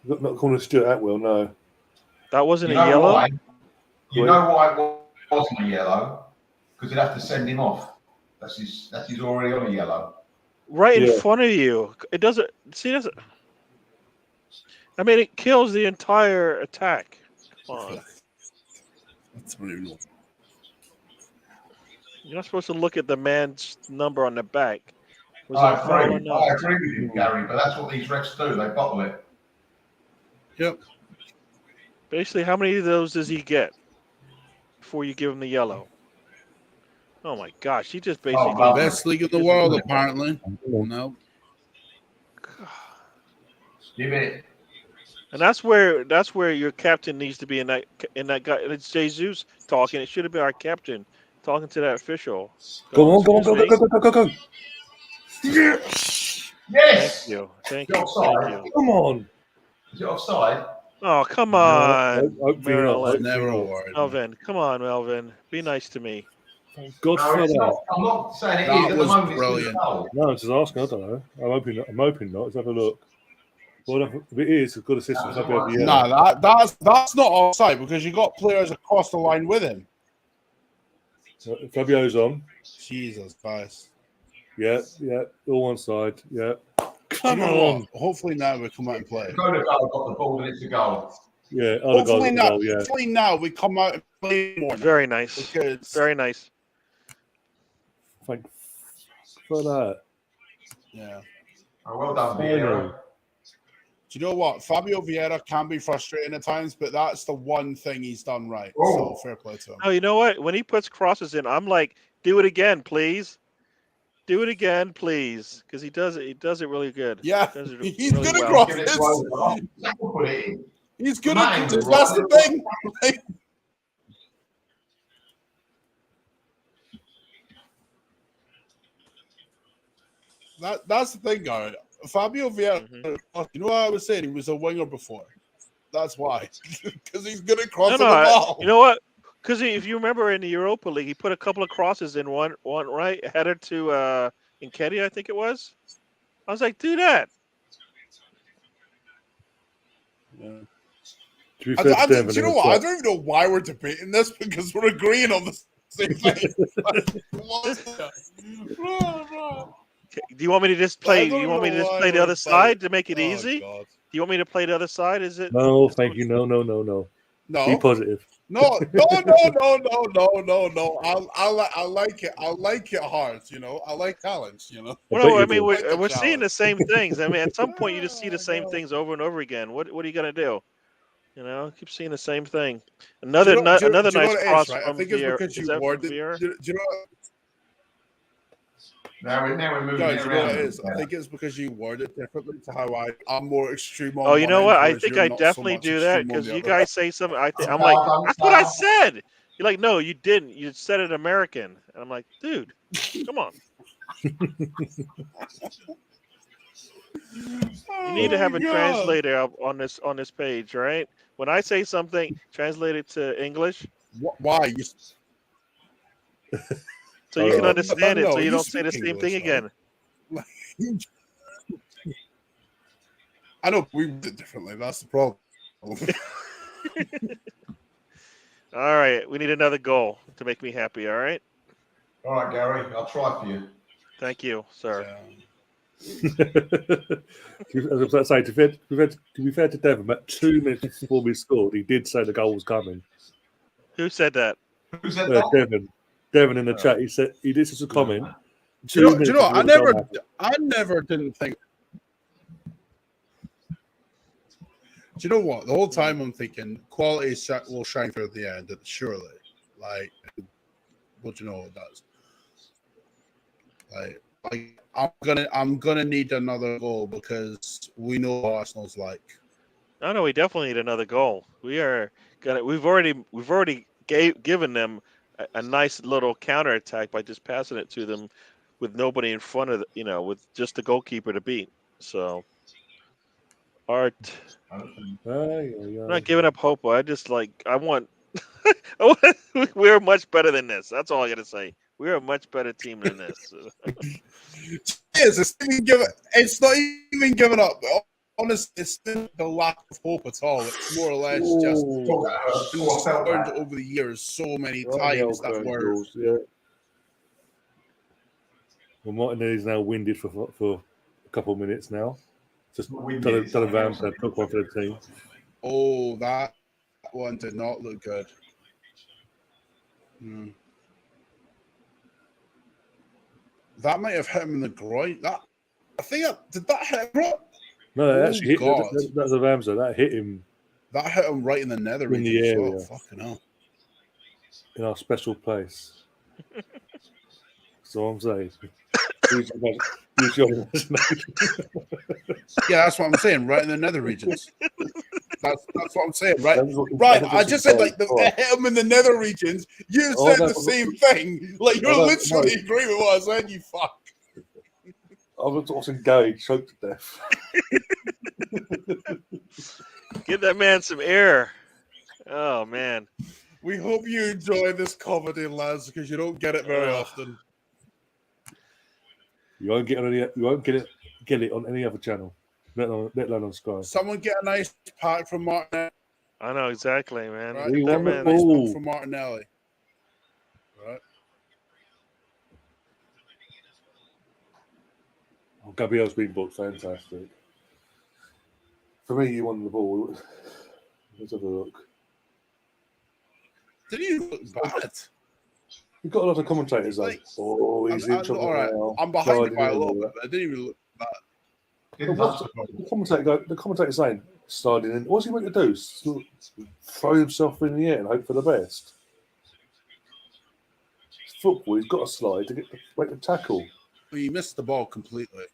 A: Not calling Stuart Atwell, no.
C: That wasn't a yellow?
D: Why? You know why it wasn't a yellow? Because they'd have to send him off. That's he's already on a yellow.
C: Right in front of you. It doesn't. See, doesn't. I mean, it kills the entire attack. Come on.
E: That's brutal.
C: You're not supposed to look at the man's number on the back.
D: I agree with you, Gary, but that's what these refs do. They bottle it.
E: Yep.
C: Basically, how many of those does he get before you give him the yellow? Oh my gosh, he just basically
E: best league in the world, apparently. No.
D: Give it.
C: And that's where your captain needs to be in that guy. It's Jesus talking. It should have been our captain talking to that official.
A: Go.
D: Yes.
C: Thank you.
A: Come on.
D: Is it offside?
C: Oh, come on,
A: Melvin.
C: Come on, Melvin. Be nice to me.
A: God for that.
D: I'm not saying it
E: that
D: is.
E: was
D: at the moment,
E: brilliant.
A: No, I'm just asking. I don't know. I'm hoping not. Let's have a look. Well, if it is, a good assistance.
E: No, that's not offside because you got players across the line with him.
A: Fabio's on.
E: Jesus Christ.
A: Yeah. All one side. Yeah.
E: Come on. Hopefully now we come out and play.
D: Got the ball and it's a goal.
A: Yeah.
E: Hopefully now we come out and play more.
C: Very nice. Very nice.
A: Thank for that.
E: Yeah.
D: Oh, well done, Vieira.
E: Do you know what? Fabio Vieira can be frustrating at times, but that's the one thing he's done right. So fair play to him.
C: Oh, you know what? When he puts crosses in, I'm like, do it again, please. Do it again, please, because he does it. He does it really good.
E: Yeah, he's
C: really
E: good at crosses. He's good at crosses. That's the thing. That's the thing, Gary. Fabio Vieira, you know what I was saying? He was a winger before. That's why. Because he's good at crossing the ball.
C: You know what? Because if you remember in the Europa League, he put a couple of crosses in one right, header to Nketiah, I think it was. I was like, do that.
E: Yeah. Do you know what? I don't even know why we're debating this because we're agreeing on the same thing.
C: Do you want me to just play? Do you want me to just play the other side to make it easy?
E: God.
C: Do you want me to play the other side? Is it?
A: No, thank you. No. Be positive.
E: No. I like it. I like it hard. You know, I like challenge. You know.
C: Well, I mean, we're seeing the same things. I mean, at some point, you just see the same things over and over again. What are you gonna do? You know, keep seeing the same thing. Another nice cross from
E: I think it's because you worded. Do you know?
D: Now we're moving
E: Guys, you know what it is? I think it's because you word it differently to how I'm more extreme on.
C: Oh, you know what? I think I definitely do that because you guys say something. I'm like, that's what I said. You're like, no, you didn't. You said it American. And I'm like, dude, come on. You need to have a translator on this page, right? When I say something, translate it to English.
E: Why?
C: So you can understand it,
E: No,
C: so you
E: you
C: don't say the
E: speak
C: same thing
E: English,
C: again.
E: I know we read it differently. That's the problem.
C: All right, we need another goal to make me happy. All right.
D: All right, Gary, I'll try for you.
C: Thank you, sir.
A: As I was about to say, to be fair to Devon, about 2 minutes before we scored, he did say the goal was coming.
C: Who said that?
D: Who said that?
A: Devon in the chat. He said he did such a comment.
E: Do you know? I never didn't think. Do you know what? The whole time I'm thinking quality will shine through at the end. Surely, like, what do you know it does? Like I'm gonna need another goal because we know what Arsenal's like.
C: No, we definitely need another goal. We've already given them a nice little counterattack by just passing it to them with nobody in front of with just the goalkeeper to beat. So, Art, I'm not giving up hope. I want. We're much better than this. That's all I gotta say. We're a much better team than this.
E: It's not even giving up. Honestly, it's still the lack of hope at all. It's more or less just learned over the years so many times that we're.
A: Yeah. Well, Martinelli's now winded for a couple of minutes now. Just done a Vamp and took one for the team.
E: Oh, that one did not look good. That might have hit him in the groin. Did that hit him?
A: No, that actually hit. That's a Vamsa. That hit him.
E: That hit him right in the nether
A: in the area.
E: Well. Fucking hell.
A: In our special place. So I'm saying. Use your imagination.
E: Yeah, that's what I'm saying. Right in the nether regions. That's what I'm saying, right? Right. I just said like hit him in the nether regions. You said the same thing. Like you're literally agreeing with what I said. You fuck.
A: I was also engaged, choked to death.
C: Give that man some air. Oh man.
E: We hope you enjoy this comedy, lads, because you don't get it very often.
A: You won't get it on any other channel, let alone on Sky.
E: Someone get a nice pack from Martinelli.
C: I know exactly, man.
E: Right?
A: We won the
E: nice
A: ball
E: pack from Martinelli. Right.
A: Oh, Gabriel's been booked. Fantastic. For me, you won the ball. Let's have a look.
E: Didn't you look bad?
A: You've got a lot of commentators like, he's in trouble now.
E: I'm behind you by a little bit, but it didn't even look bad.
A: The commentator saying, sliding in. What's he meant to do? Throw himself in the air and hope for the best? It's football. He's got to slide to make the tackle.
E: Well, he missed the ball completely.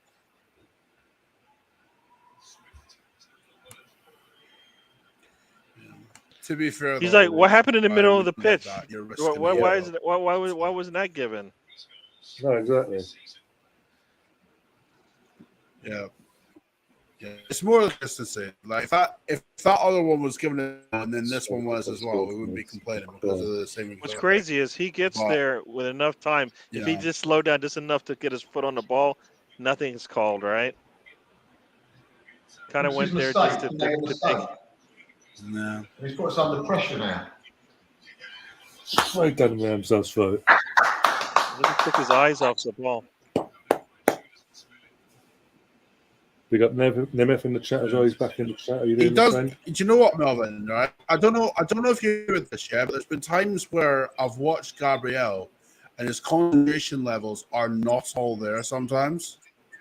E: To be fair,
C: he's like, "What happened in the middle of the pitch? Why wasn't that given?"
A: No, exactly.
E: Yeah. It's more or less to say, like if that other one was given it and then this one was as well, we wouldn't be complaining because of the same.
C: What's crazy is he gets there with enough time. If he just slowed down just enough to get his foot on the ball, nothing's called, right? Kind of went there just to take.
E: No.
D: He's put us under pressure now.
A: Straight down the Ramsdale's throat.
C: He took his eyes off the ball.
A: We got Nemeth in the chat as well. He's back in the chat. Are you
E: He does.
A: friend?
E: Do you know what, Melvin? Right? I don't know if you hear this yet, but there's been times where I've watched Gabriel, and his concentration levels are not all there sometimes.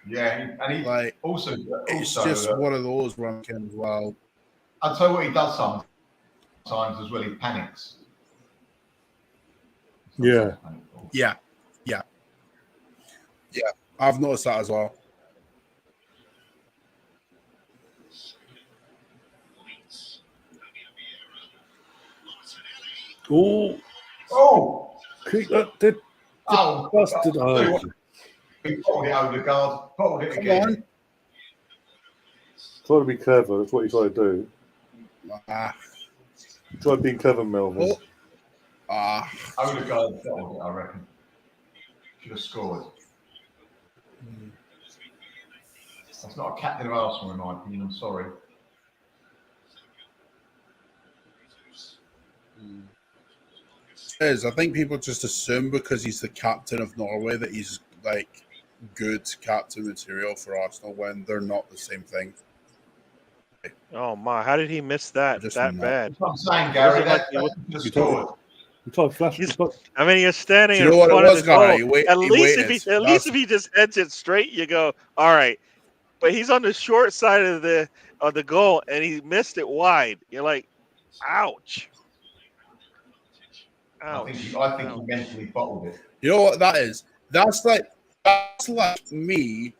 D: Yeah, and he
E: like
D: also
E: it's just one of those where I'm kind of, well.
D: I'll tell you what he does sometimes as well. He panics.
E: Yeah. I've noticed that as well.
A: Kick that did. Busted.
D: He bottled it over the guard. Bottled it again.
A: Try to be clever. That's what you try to do. Try being clever, Melvin.
D: Odegaard settled it, I reckon. Should have scored. That's not a captain of Arsenal, in my opinion. I'm sorry.
E: I think people just assume because he's the captain of Norway that he's like good captain material for Arsenal when they're not the same thing.
C: Oh my! How did he miss that
E: Just
C: that
E: not.
C: bad?
D: That's what I'm saying, Gary.
A: You tried flashing.
C: I mean, you're standing
E: Do you know
C: in
E: what it
C: front of
E: was,
C: the goal.
E: Gary?
C: At least if he just heads it straight, you go, all right. But he's on the short side of the goal, and he missed it wide. You're like, ouch.
D: I think he mentally bottled it.
E: You know what that is? That's like me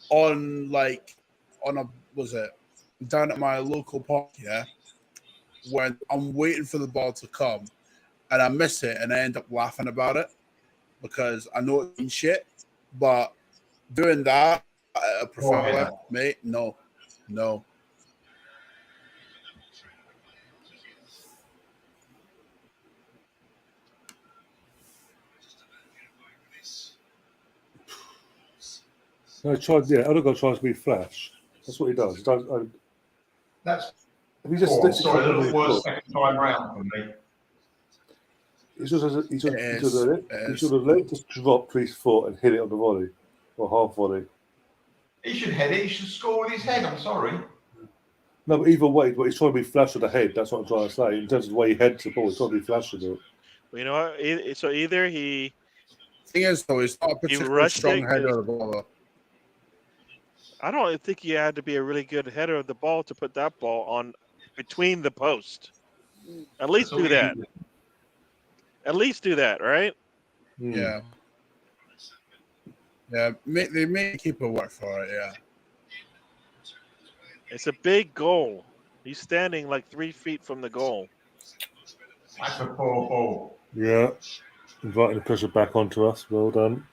E: on down at my local park, yeah, when I'm waiting for the ball to come and I miss it and I end up laughing about it because I know it means shit, but doing that at a professional level, mate, no.
A: No, Odegaard tries to be flash. That's what he does.
D: That's
A: if he just sticks
D: sorry, the worst second time round for me.
A: He should have let it just drop to his foot and hit it on the volley or half volley.
D: He should head it. He should score with his head. I'm sorry.
A: No, but either way, but he's trying to be flash with the head. That's what I'm trying to say. In terms of the way he heads the ball, he's trying to be flash with it.
C: Well, you know what? So either he.
E: Thing is, though, he's not a particularly strong header of the ball. Though.
C: I don't think he had to be a really good header of the ball to put that ball on between the post. At least do that. At least do that, right?
E: Yeah. Yeah, they may keep a work for it, yeah.
C: It's a big goal. He's standing like 3 feet from the goal.
D: That's a poor ball.
A: Yeah. Inviting the pressure back onto us. Well done.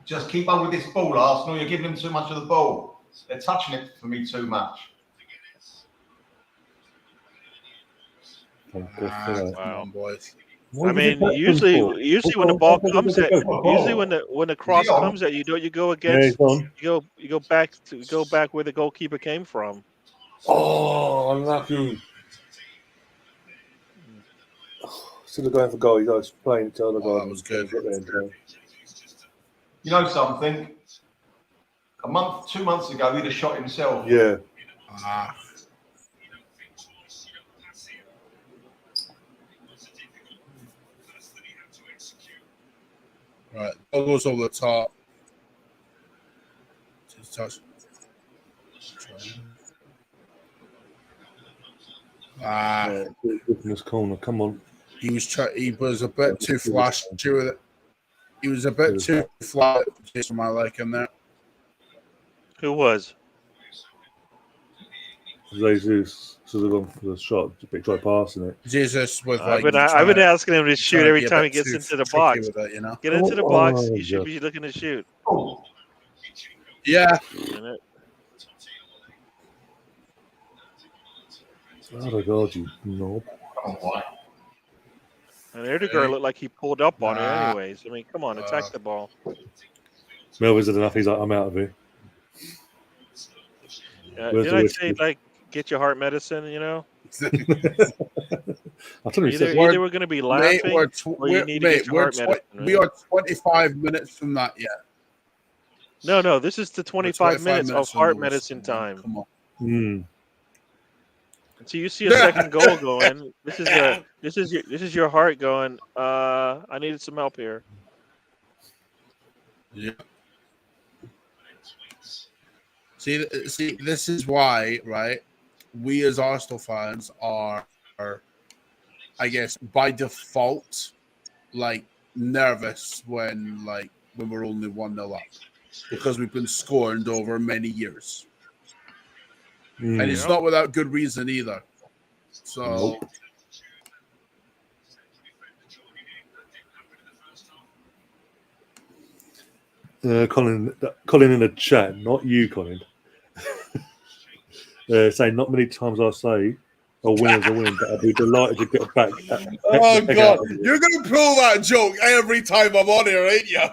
D: Just keep up with this ball, Arsenal. You're giving them too much of the ball. They're touching it for me too much.
E: Come on, boys.
C: I mean, usually when the ball comes at when the cross comes at you, don't you go against you go back where the goalkeeper came from.
A: Oh, unlucky. Instead of going for goal, you guys playing each other.
E: That was good.
D: You know something? 2 months ago, he'd have shot himself.
A: Yeah.
E: Right, ball goes over the top. Touch.
A: In this corner, come on.
E: He was a bit too flashy with it. He was a bit too flat for my liking there.
C: Who was?
A: Jesus should have gone for the shot, but try passing it.
E: Jesus with
C: I've been asking him to shoot every time he gets into the box.
E: It, you know?
C: Get into the box. He should be looking to shoot.
E: Yeah.
A: Oh God, you knob.
C: And Odegaard looked like he pulled up on it anyways. I mean, come on, attack the ball.
A: Melvin's had enough. He's like, I'm out of here.
C: Did I say, like, get your heart medicine, you know?
A: I tell you,
C: either we're going to be laughing or you need to get your heart medicine. Right?
E: We are 25 minutes from that yet.
C: No, this is the 25 minutes of heart medicine time.
E: Come on.
C: So you see a second goal going. This is your heart going. I needed some help here.
E: Yeah. See, this is why, right? We as Arsenal fans are, I guess, by default, like nervous when we're only 1-0 up, because we've been scorned over many years. And it's not without good reason either. So,
A: Colin in the chat, not you, Colin. Saying not many times I say A win's a win, but I'd be delighted to get back.
E: Oh God, you're gonna pull that joke every time I'm on here, ain't you?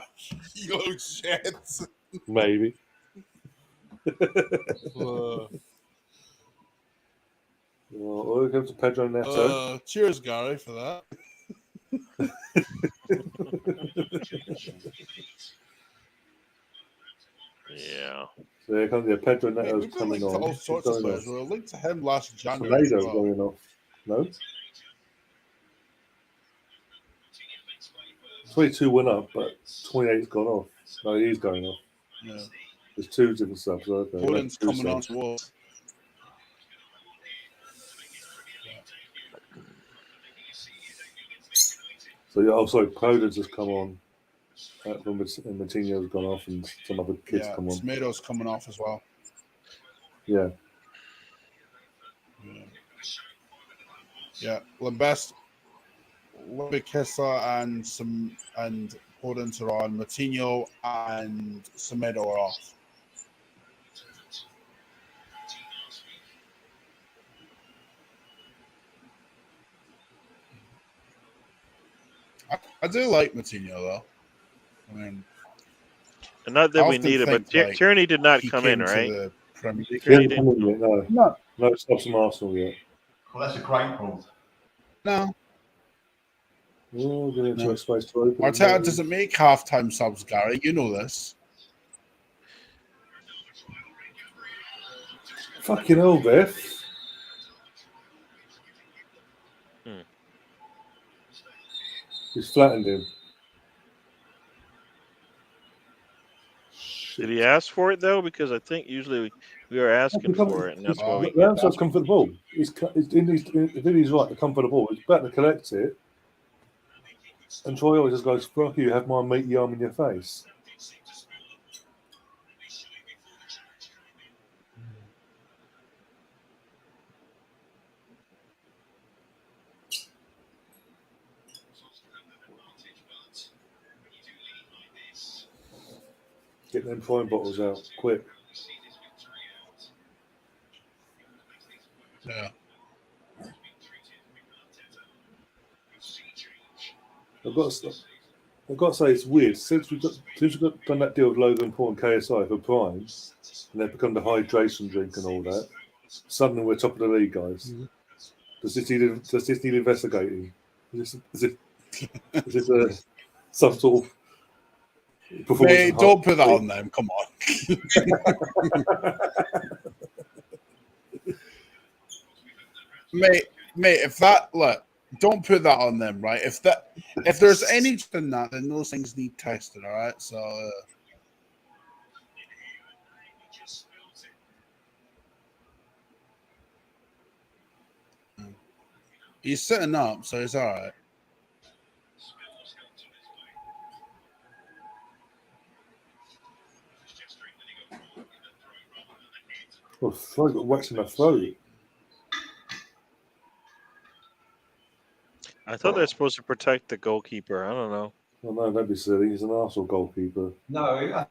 E: You little shit.
A: Maybe. Well, here comes Pedro Neto.
E: Cheers, Gary, for that.
C: Yeah.
A: So here comes Pedro Neto's
E: We've been
A: coming
E: linked
A: on.
E: to all sorts of players. We were linked to him last January.
A: Tornado's going off. No? 22 went up, but 28's gone off. No, he's going off.
E: Yeah.
A: There's two different subs. Okay.
E: Poland's coming on towards.
A: So yeah, oh sorry, Poland's just come on. And Matinho's gone off, and some other kids come on.
E: Tomato's coming off as well.
A: Yeah.
E: Yeah. Lambest, Kissa, and Poland are on. Matinho and Semedo are off. I do like Matinho though. I mean,
C: and not that we need it, but Tierney did not come in, right?
A: Tierney didn't come in yet, no. No, it's not from Arsenal yet.
D: Well, that's a great point.
E: No.
A: Oh, getting into a space to open.
E: Arteta doesn't make halftime subs, Gary. You know this.
A: Fucking hell, Beth. He's flattened him.
C: Did he ask for it though? Because I think usually we are asking for it, and that's why we.
A: Ramsdale's come for the ball. He's in his right to come for the ball. He's better to collect it. And Troy always just goes, "Fuck you! Have my meaty arm in your face." Get them fine bottles out, quick.
E: Yeah.
A: I've got to say it's weird. Since we've done that deal with Logan Paul and KSI for Prime, and they've become the hydration drink and all that, suddenly we're top of the league, guys. Mm-hmm. Does this need investigating? Is this some sort of performance?
E: Hey, don't put that on them. Come on. mate, if that don't put that on them, right? If there's anything that, then those things need tested, all right? So he's sitting up, so it's all right.
A: Well, Flo got whacked in the throat.
C: I thought they're supposed to protect the goalkeeper. I don't know.
A: Well, no, don't be silly. He's an Arsenal goalkeeper.
D: No,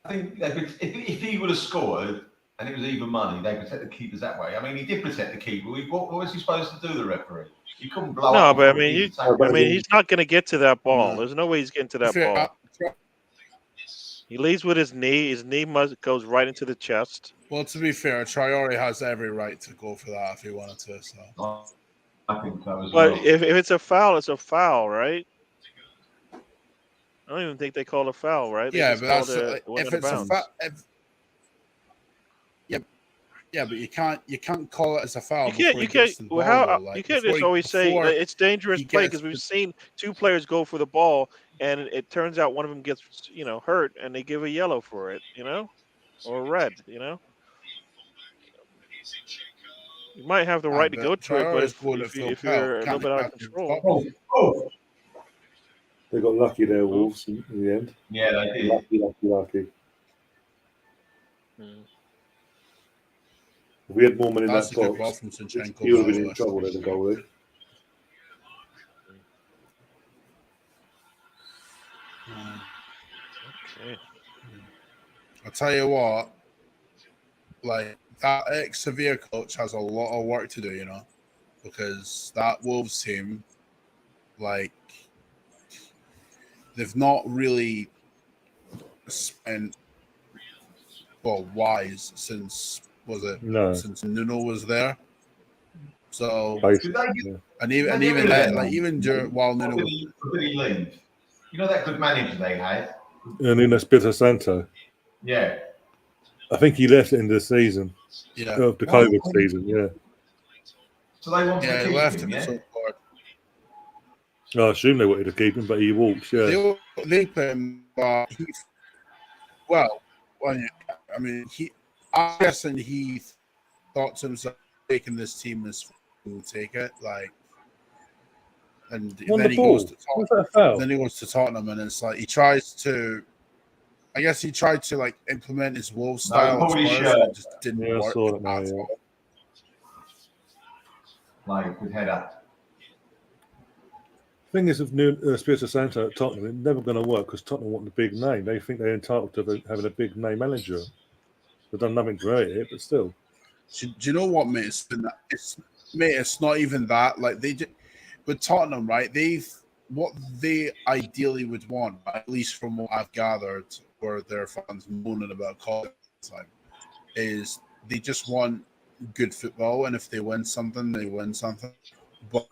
D: I think if he would have scored and it was even money, they protect the keepers that way. I mean, he did protect the keeper. What was he supposed to do, the referee? He couldn't blow up.
C: No, but I mean, he's not going to get to that ball. No. There's no way he's getting to that ball. He leads with his knee. His knee goes right into the chest.
E: Well, to be fair, Traore has every right to go for that if he wanted to. So.
D: I think that was.
C: But if it's a foul, it's a foul, right? I don't even think they call a foul, right? They
E: but that's if it's a foul. Yeah, but you can't call it as a foul.
C: You can't just always say it's dangerous play because we've seen two players go for the ball and it turns out one of them gets hurt and they give a yellow for it, or a red, You might have the right to go to it, but if you're a little bit out of control.
A: They got lucky there, Wolves, in the end.
D: Yeah, they did.
A: Lucky. If we had more money in that box, he would have been in trouble as a goalie.
C: Okay.
E: I'll tell you what, that ex-Sevilla coach has a lot of work to do, because that Wolves team, like, they've not really spent wise since since Nuno was there. So and even that, like even while Nuno
D: did he leave? You know that good manager they had?
A: And in Espirito Santo.
D: Yeah.
A: I think he left at the end of the season.
E: Yeah.
A: Of the COVID season, yeah.
D: So they wanted to keep
E: left
D: him,
E: him.
D: yeah?
A: I assume they wanted to keep him, but he walks, yeah.
E: They put him, I mean, I'm guessing he thought to himself, taking this team is will take it, like, and then he goes to Tottenham. Then he goes to Tottenham, and it's like he tries to. I guess he tried to like implement his Wolves style at Spurs, and it just didn't work.
D: Like with header.
A: Thing is, with Espirito Santo at Tottenham, it's never going to work because Tottenham want the big name. They think they're entitled to having a big name manager. They've done nothing great here, but still.
E: Do you know what, mate? It's not even that. Like with Tottenham, right? What they ideally would want, at least from what I've gathered, where their fans moaning about calling time, is they just want good football, and if they win something, they win something. But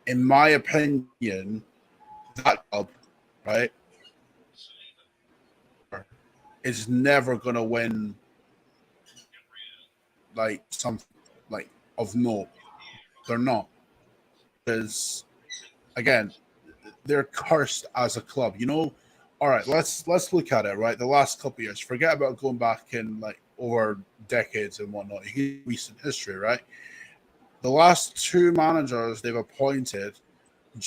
E: in my opinion, that club, right, is never going to win like something like of note. They're not, because again, they're cursed as a club. You know, all right, let's look at it, right? The last couple of years, forget about going back in like over decades and whatnot, recent history, right? The last two managers they've appointed,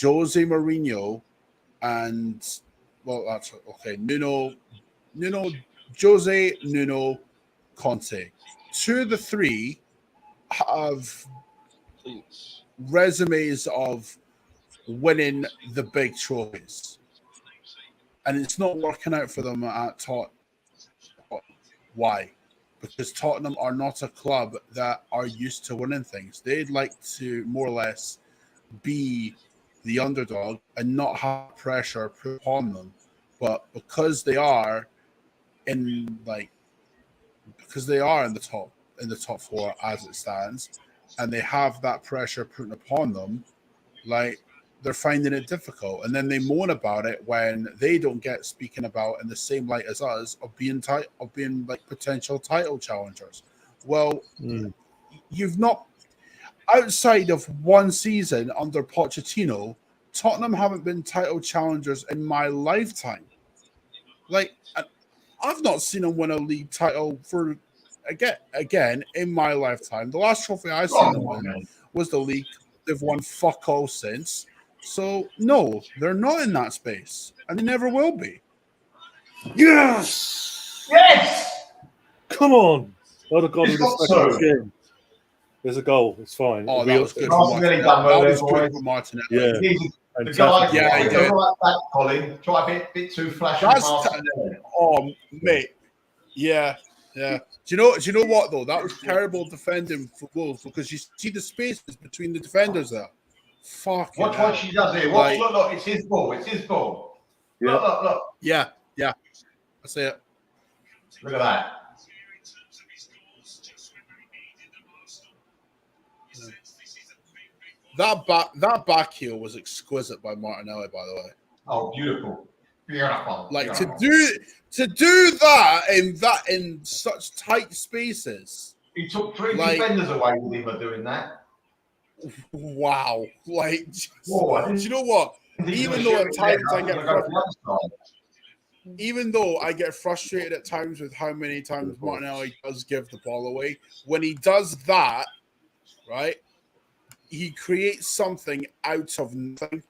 E: Jose Mourinho and, well, that's okay, Jose, Nuno, Conte. Two of the three have resumes of winning the big trophies, and it's not working out for them at Tottenham. Why? Because Tottenham are not a club that are used to winning things. They'd like to more or less be the underdog and not have pressure put upon them. But because they are in the top four as it stands, and they have that pressure put upon them, like, they're finding it difficult, and then they moan about it when they don't get speaking about in the same light as us of being like potential title challengers. Well, you've not, outside of one season under Pochettino, Tottenham haven't been title challengers in my lifetime. Like, I've not seen them win a league title for again in my lifetime. The last trophy I seen them win was the league. They've won fuck all since. So, no, they're not in that space, and they never will be.
A: Yes!
D: Yes!
A: Come on! I'd have gone with the second game. There's a goal. It's fine.
E: Oh, that was good for Martinelli. That was good for Martinelli.
A: Yeah.
D: The guy,
E: yeah, he did.
D: Like that, Colin. Try a bit too flashy.
E: Oh, mate. Yeah. Do you know what though? That was terrible defending for Wolves, because you see the spaces between the defenders there. Fuck.
D: Watch what she does here. Watch, look, it's his ball. It's his ball.
A: Yeah.
D: Look.
E: Yeah. I see it.
D: Look at that.
E: That back heel was exquisite by Martinelli, by the way.
D: Oh, beautiful.
E: Like, to do that in such tight spaces.
D: He took three defenders away with him for doing that.
E: Wow. Like,
D: do
E: you know what? Even though at times I get frustrated at times with how many times Martinelli does give the ball away, when he does that, right, he creates something out of nothing.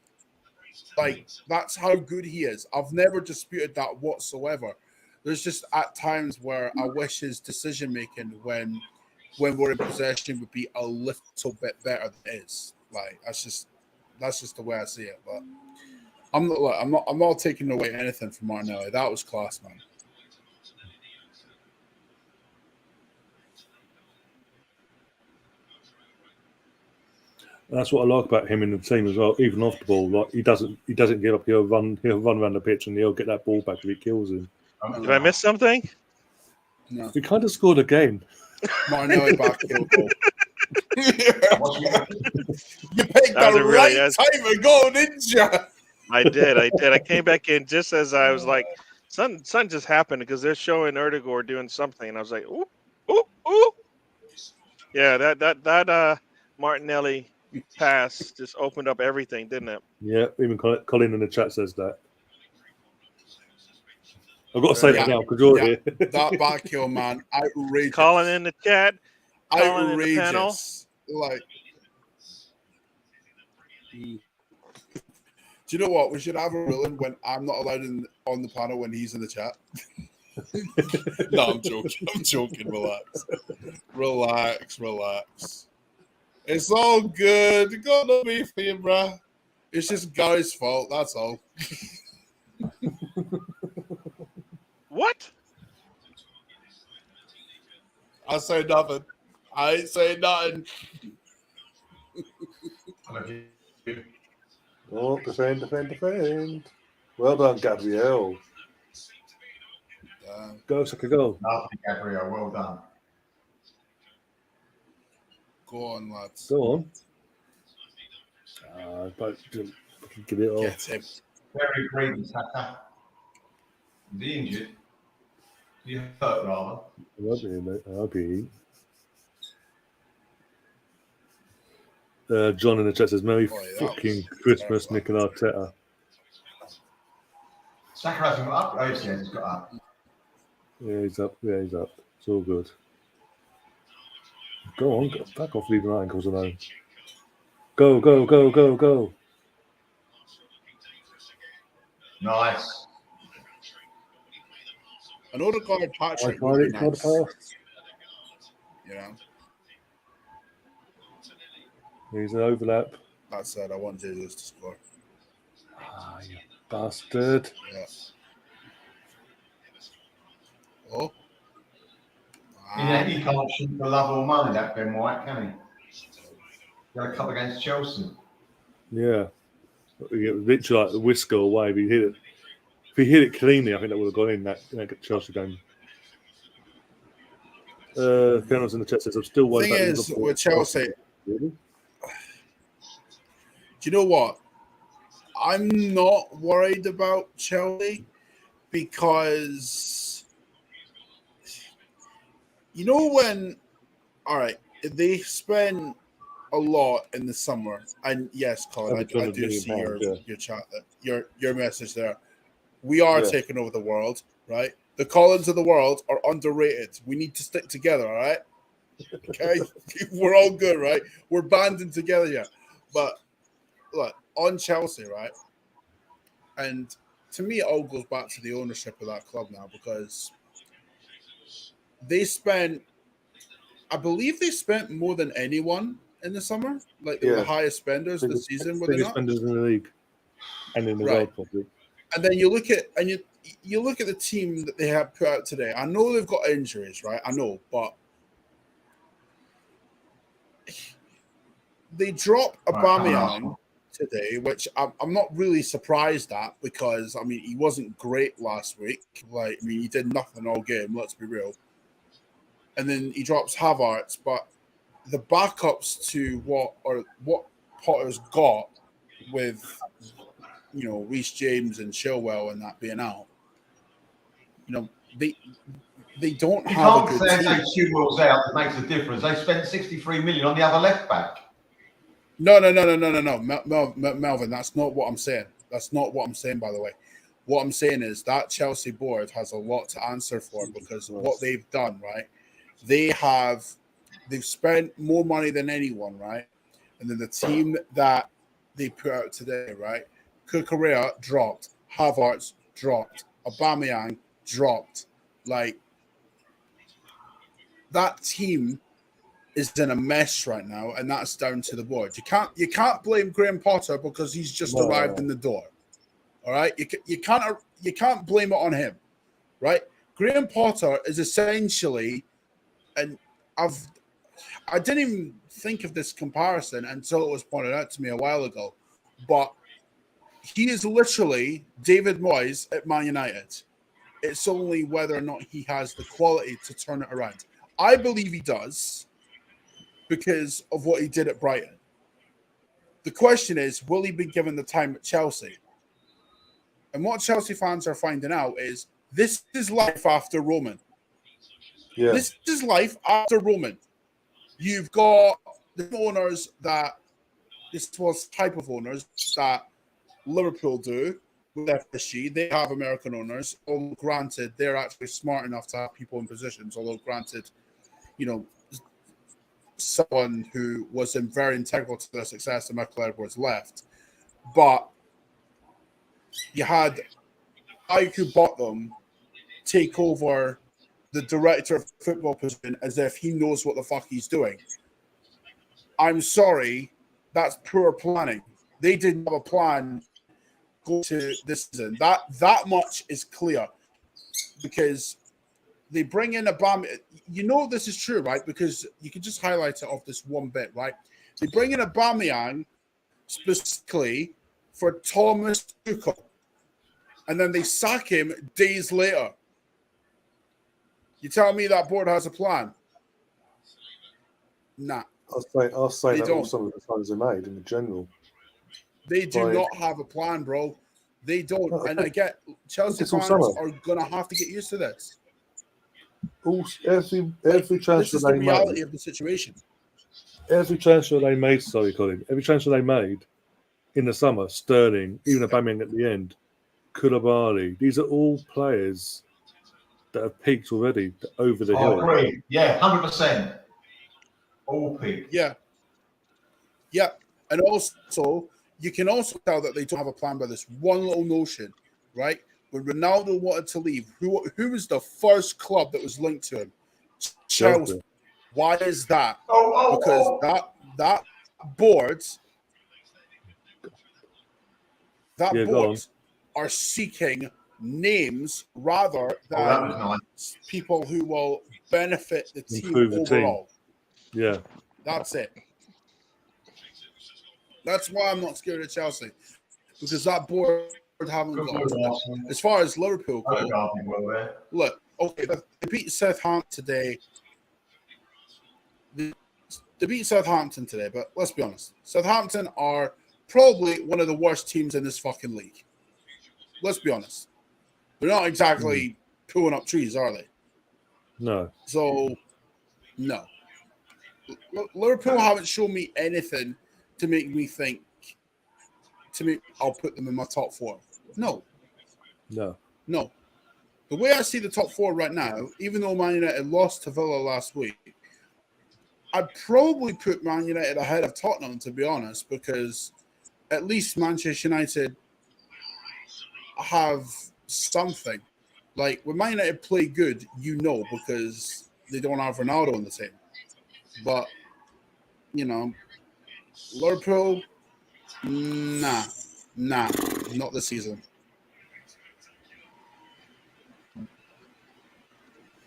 E: Like, that's how good he is. I've never disputed that whatsoever. There's just at times where I wish his decision making when we're in possession would be a little bit better than it is. Like, that's just the way I see it. But I'm not taking away anything from Martinelli. That was class, man.
A: And that's what I like about him in the team as well. Even off the ball, like he doesn't give up. He'll run around the pitch and he'll get that ball back if he kills him.
C: Did I miss something?
E: No.
A: He kind of scored again.
E: Martinelli back heel goal. You picked
C: That was
E: the
C: a really-
E: right time to go, didn't you?
C: I did. I came back in just as I was like, something just happened because they're showing Erdegaard doing something, and I was like, ooh, ooh, ooh. Yeah, that Martinelli pass just opened up everything, didn't it?
A: Yeah, even Colin in the chat says that. I've got to say that now because you're here.
E: That back heel, man, outrageous.
C: Colin in the chat, Colin
E: outrageous.
C: in the panel.
E: Like, do you know what? We should have a ruling when I'm not allowed on the panel when he's in the chat. No, I'm joking. I'm joking. Relax. It's all good. Got no beef for you, bruh. It's just Gary's fault. That's all.
C: What?
E: I say nothing. I ain't saying nothing.
A: Oh, defend. Well done, Gabriel. Go, Saka, go.
D: Lovely, Gabriel. Well done.
E: Go on, lads.
A: Go on. But get it off.
E: Get him.
D: Very green, Saka. Is he injured? He hurt, rather.
A: I'll be. John in the chat says, Merry fucking Christmas, Mikel Arteta.
D: Saka hasn't got up. Oh, yes, he's got up.
A: Yeah, he's up. It's all good. Go on, back off leaving our ankles alone. Go.
D: Nice.
E: An Odegaard hat-trick
A: I
E: would be
A: find it
E: nice. Yeah.
A: Here's an overlap.
E: That said, I want Jesus to score.
A: You bastard.
E: Yeah. Oh.
D: He can't shoot for love or money, that Ben White, can he? Got a couple against Chelsea.
A: Yeah. Literally like the whisker away. If he hit it cleanly, I think that would have gone in that Chelsea game. Colonel's in the chat says, I'm still worried
E: Thing
A: about
E: is,
A: Liverpool.
E: with Chelsea,
A: Really?
E: do you know what? I'm not worried about Chelsea because you know when, all right, they spend a lot in the summer, and yes, Colin, I do see your chat, your message there. We are taking over the world, right? The Collins of the world are underrated. We need to stick together, all right? Okay, we're all good, right? We're banding together here, but look on Chelsea, right? And to me, it all goes back to the ownership of that club now because I believe they spent more than anyone in the summer. Like they were the highest spenders of the season, were they not?
A: Spenders in the league and in the world, probably.
E: And then you look at you look at the team that they have put out today. I know they've got injuries, right? I know, but they dropped Aubameyang today, which I'm not really surprised at because, I mean, he wasn't great last week. Like, I mean, he did nothing all game, let's be real. And then he drops Havertz, but the backups to what Potter's got with, you know, Reece James and Chilwell and that being out, you know, they don't have a good team.
D: You can't say Chilwell's out that makes a difference. They spent 63 million on the other left back.
E: No, Melvin, that's not what I'm saying. That's not what I'm saying, by the way. What I'm saying is that Chelsea board has a lot to answer for because of what they've done, right? They've spent more money than anyone, right? And then the team that they put out today, right? Cucurella dropped, Havertz dropped, Aubameyang dropped. Like, that team is in a mess right now, and that's down to the board. You can't blame Graham Potter because he's just arrived in the door. All right, you can't blame it on him, right? Graham Potter is essentially, and I didn't even think of this comparison until it was pointed out to me a while ago, but he is literally David Moyes at Man United. It's only whether or not he has the quality to turn it around. I believe he does because of what he did at Brighton. The question is, will he be given the time at Chelsea? And what Chelsea fans are finding out is this is life after Roman.
A: Yeah.
E: This is life after Roman. You've got the owners that this was type of owners that Liverpool do with FSG. They have American owners, although granted, they're actually smart enough to have people in positions, although granted, you know, someone who was very integral to their success, Michael Edwards, left. But you had I who bought them take over the director of football position as if he knows what the fuck he's doing. I'm sorry, that's poor planning. They didn't have a plan go to this season. That much is clear because they bring in Aubameyang. You know this is true, right? Because you can just highlight it off this one bit, right? They bring in Aubameyang specifically for Thomas Tuchel, and then they sack him days later. You tell me that board has a plan? Nah.
A: I'll say
E: They
A: that
E: don't.
A: all some of the signs are made in general.
E: They do
A: Right.
E: not have a plan, bro. They don't.
A: No,
E: And I get Chelsea
A: it's all
E: fans
A: summer.
E: are going to have to get used to this.
A: Every
E: This
A: transfer
E: is the
A: they
E: reality
A: made,
E: of the situation.
A: every transfer they made, sorry, Colin, every transfer they made in the summer, Sterling, even Aubameyang at the end, Koulibaly, these are all players that have peaked already over the
D: I
A: hill.
D: agree. Yeah, 100%. All peak.
E: Yeah. Yeah. And also, you can also tell that they don't have a plan by this one little notion, right? When Ronaldo wanted to leave, who was the first club that was linked to him? Chelsea. Why is that? Because that board are seeking names rather than people who will benefit the team overall.
A: Yeah.
E: That's it. That's why I'm not scared of Chelsea. Because that board haven't got. As far as Liverpool go, look, okay, they beat Southampton today. They beat Southampton today, but let's be honest. Southampton are probably one of the worst teams in this fucking league. Let's be honest. They're not exactly pulling up trees, are they?
A: No.
E: So, no. Liverpool haven't shown me anything to make me think I'll put them in my top four. No. The way I see the top four right now, even though Man United lost to Villa last week, I'd probably put Man United ahead of Tottenham, to be honest, because at least Manchester United have something. Like, when Man United play good, you know, because they don't have Ronaldo on the team. But, you know, Liverpool, nah, not this season.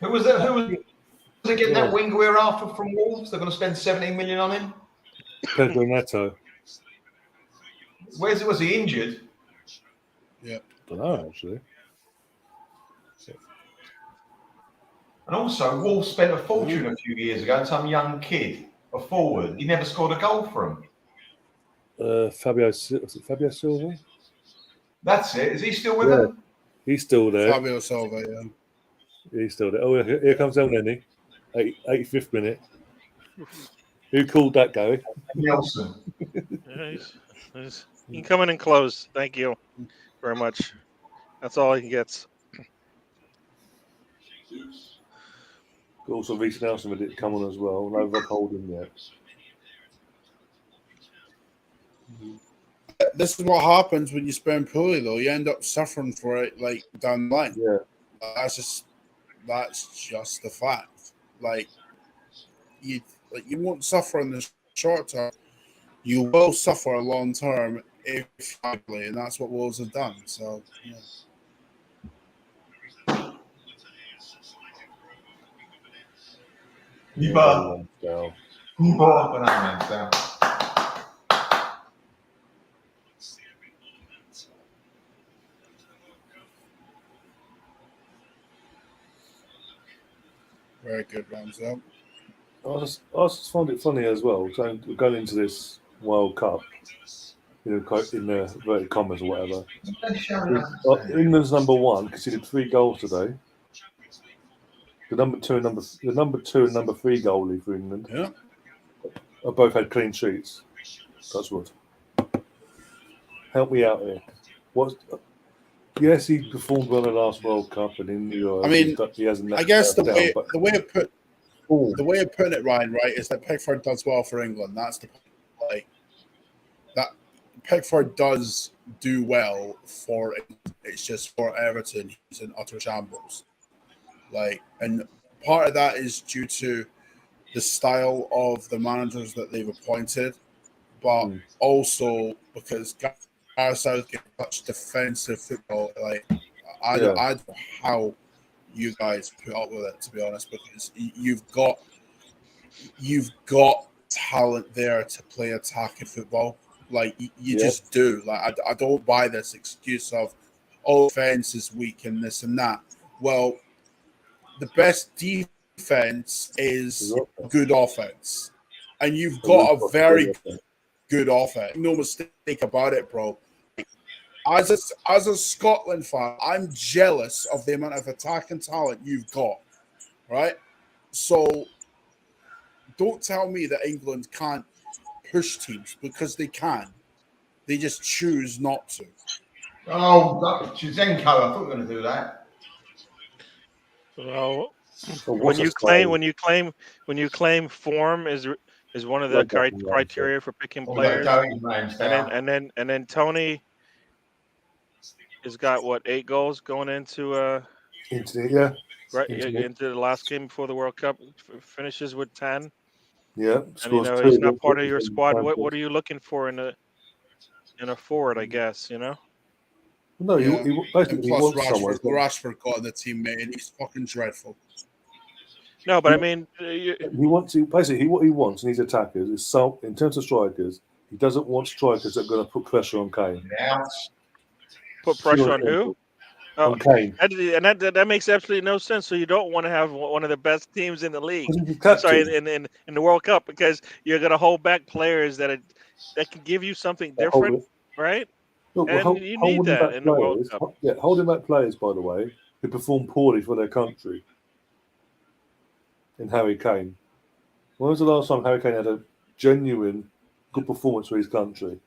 D: Who was that? Who was getting that winger we're after from Wolves? They're going to spend 17 million on him.
A: Pedro Neto.
D: Was he injured?
E: Yeah.
A: I don't know, actually.
D: And also, Wolves spent a fortune a few years ago on some young kid, a forward. He never scored a goal for him.
A: Fabio Silva?
D: That's it. Is he still with them?
A: He's still there.
E: Fabio Silva, yeah.
A: He's still there. Oh, here comes El Neni. 85th minute. Who called that, Gary?
D: Nelson.
C: He can come in and close. Thank you very much. That's all he gets.
A: Also, Reece Nelson did come on as well. No Rob Holding yet.
E: This is what happens when you spend poorly, though. You end up suffering for it, like, down the line.
A: Yeah.
E: That's just the fact. Like you won't suffer in the short term. You will suffer long term if you play, and that's what Wolves have done. So, yeah.
D: Banana down.
E: Very good, Ramsdale.
A: I just find it funny as well. So going into this World Cup, in the inverted commas or whatever. England's number one conceded 3 goals today. The number two and number 3 goalie for England have both had clean sheets. That's what. Help me out here. Yes, he performed well in the last World Cup and in the Euros.
E: I mean,
A: he hasn't.
E: I guess the way of putting it, Ryan, right, is that Pickford does well for England. That's the like that Pickford does do well for England. It's just for Everton, he's in utter shambles. Like, and part of that is due to the style of the managers that they've appointed, but also because Gareth Southgate such defensive football. Like, I don't know how you guys put up with it, to be honest, because you've got talent there to play attacking football. Like, you just do. Like, I don't buy this excuse of offense is weak and this and that. Well, the best defense is good offense, and you've got a very good offense. No mistake about it, bro. As a Scotland fan, I'm jealous of the amount of attacking talent you've got, right? So don't tell me that England can't push teams, because they can. They just choose not to.
D: Oh, Chizenko, I thought we were going to do that.
C: Well, when you claim form is one of the criteria for picking players, and then Tony has got 8 goals going into the last game before the World Cup, finishes with 10.
A: Yeah,
C: and he's not part of your squad. What are you looking for in a forward? I guess
A: No,
E: he
A: basically
E: plus
A: wants someone.
E: Rashford got in the team, mate, and he's fucking dreadful.
C: No, but I mean,
A: he wants what he wants in his attackers is in terms of strikers. He doesn't want strikers that are going to put pressure on Kane.
D: Yeah.
C: Put pressure on who?
A: On Kane.
C: And that makes absolutely no sense. So you don't want to have one of the best teams in the league. Sorry, in the World Cup, because you're going to hold back players that can give you something different, right?
A: Look,
C: and you need that in the World Cup.
A: Yeah, holding back players, by the way, who perform poorly for their country. In Harry Kane. When was the last time Harry Kane had a genuine good performance for his country?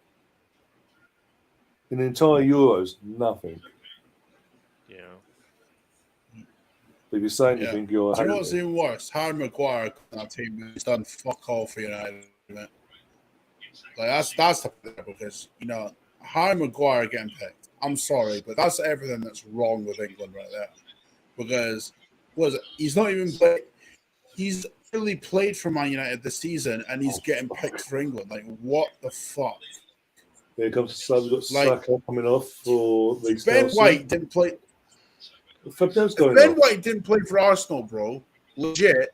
A: In the entire Euros, nothing.
C: Yeah.
A: If you're saying you think you're...
E: Do you know what's even worse? Harry Maguire on that team has done fuck all for United. Like, that's the thing, because, Harry Maguire getting picked. I'm sorry, but that's everything that's wrong with England right there. Because, he's not even played... He's really played for Man United this season, and he's getting picked for England. Like, what the fuck?
A: Here comes Saka coming off for
E: Ben White didn't play. White didn't play for Arsenal, bro. Legit.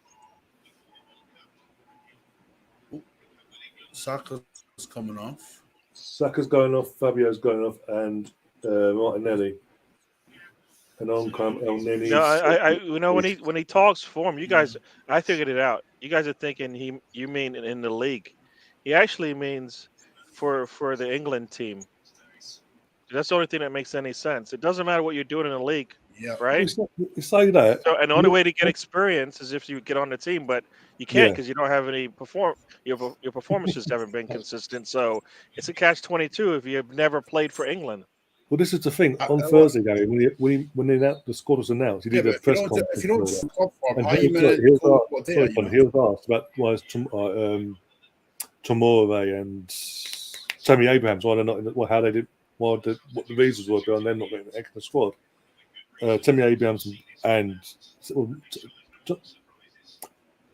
E: Saka's coming off.
A: Saka's going off. Fabio's going off, and Martinelli. And on come El Neni.
C: No, when he talks form, you guys, I figured it out. You guys are thinking you mean in the league. He actually means for the England team. That's the only thing that makes any sense. It doesn't matter what you're doing in the league, right?
A: It's like that.
C: So, and the only way to get experience is if you get on the team, but you can't because you don't have any your performances haven't been consistent. So it's a catch-22 if you've never played for England.
A: Well, this is the thing. On Thursday, Gary, when the squad was announced, he did a press conference.
E: If you don't
A: he was asked about why is Tomori and Tammy Abrahams, why they're not how they did, what the reasons were behind them not getting the extra squad. Tammy Abrahams and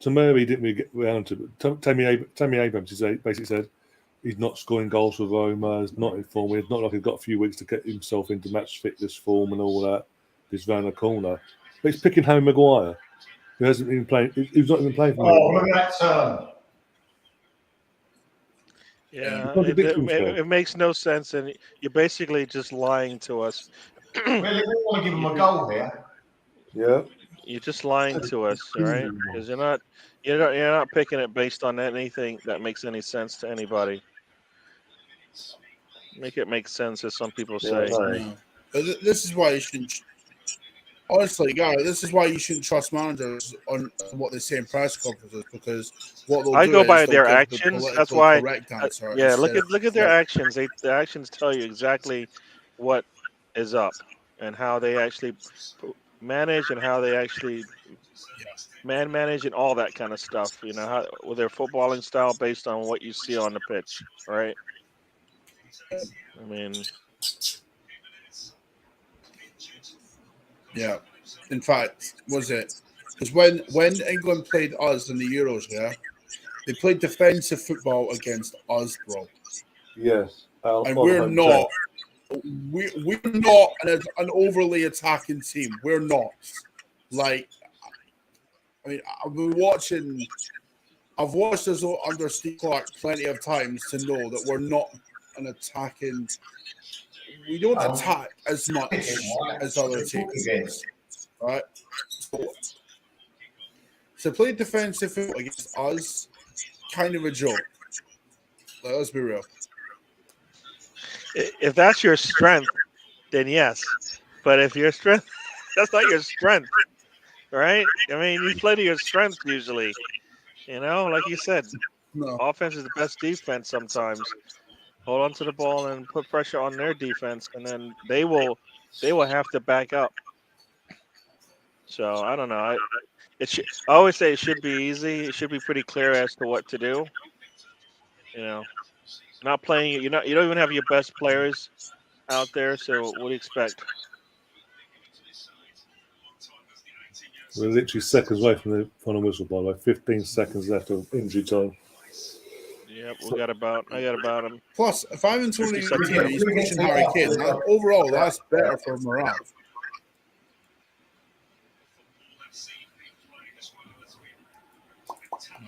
A: Tomori didn't really get around to it. Tammy Abrahams basically said he's not scoring goals for Roma. He's not in form. It's not like he's got a few weeks to get himself into match fitness form and all that. He's round the corner. But he's picking Harry Maguire, who hasn't been playing. He's not even playing for.
D: Oh, look at that turn!
C: Yeah,
A: Contradictions,
C: it makes no sense, and you're basically just lying to us.
D: Well, they want to give them a goal here.
A: Yeah.
C: You're just lying to us, all right? Because you're not picking it based on anything that makes any sense to anybody. Make it make sense, as some people say.
E: No. But this is why you shouldn't. Honestly, guys, this is why you shouldn't trust managers on what they say in press conferences, because what they'll
C: I
E: do
C: go
E: is
C: by
E: they'll
C: their
E: give the
C: actions. That's
E: politically
C: why.
E: correct answer.
C: Yeah, look
E: instead
C: at their
E: of,
C: actions. The actions tell you exactly what is up and how they actually manage and how they actually manage and all that kind of stuff. You know, how with their footballing style based on what you see on the pitch, right? I mean,
E: yeah. In fact, was it? Because when England played us in the Euros, yeah, they played defensive football against us, bro.
A: Yes.
E: And we're not. We're not an overly attacking team. We're not. Like, I mean, I've watched us under Steve Clark plenty of times to know that we're not an attacking. We don't attack as much as other teams, right? So play defensive football against us, kind of a joke. Let's be real.
C: if that's your strength, then yes. But if your strength, that's not your strength, right? I mean, you play to your strengths usually. You know, like you said,
E: No.
C: offense is the best defense sometimes. Hold on to the ball and put pressure on their defense, and then they will have to back up. So I don't know. I always say it should be easy. It should be pretty clear as to what to do. You know, not playing. You don't even have your best players out there. So what do you expect?
A: We're literally seconds away from the final whistle, by the way. 15 seconds left of injury time.
C: Yep, I got about him.
E: Plus, if I'm in Tony
C: 50 seconds left.
E: he's pushing Harry Kane. Overall, that's better for morale.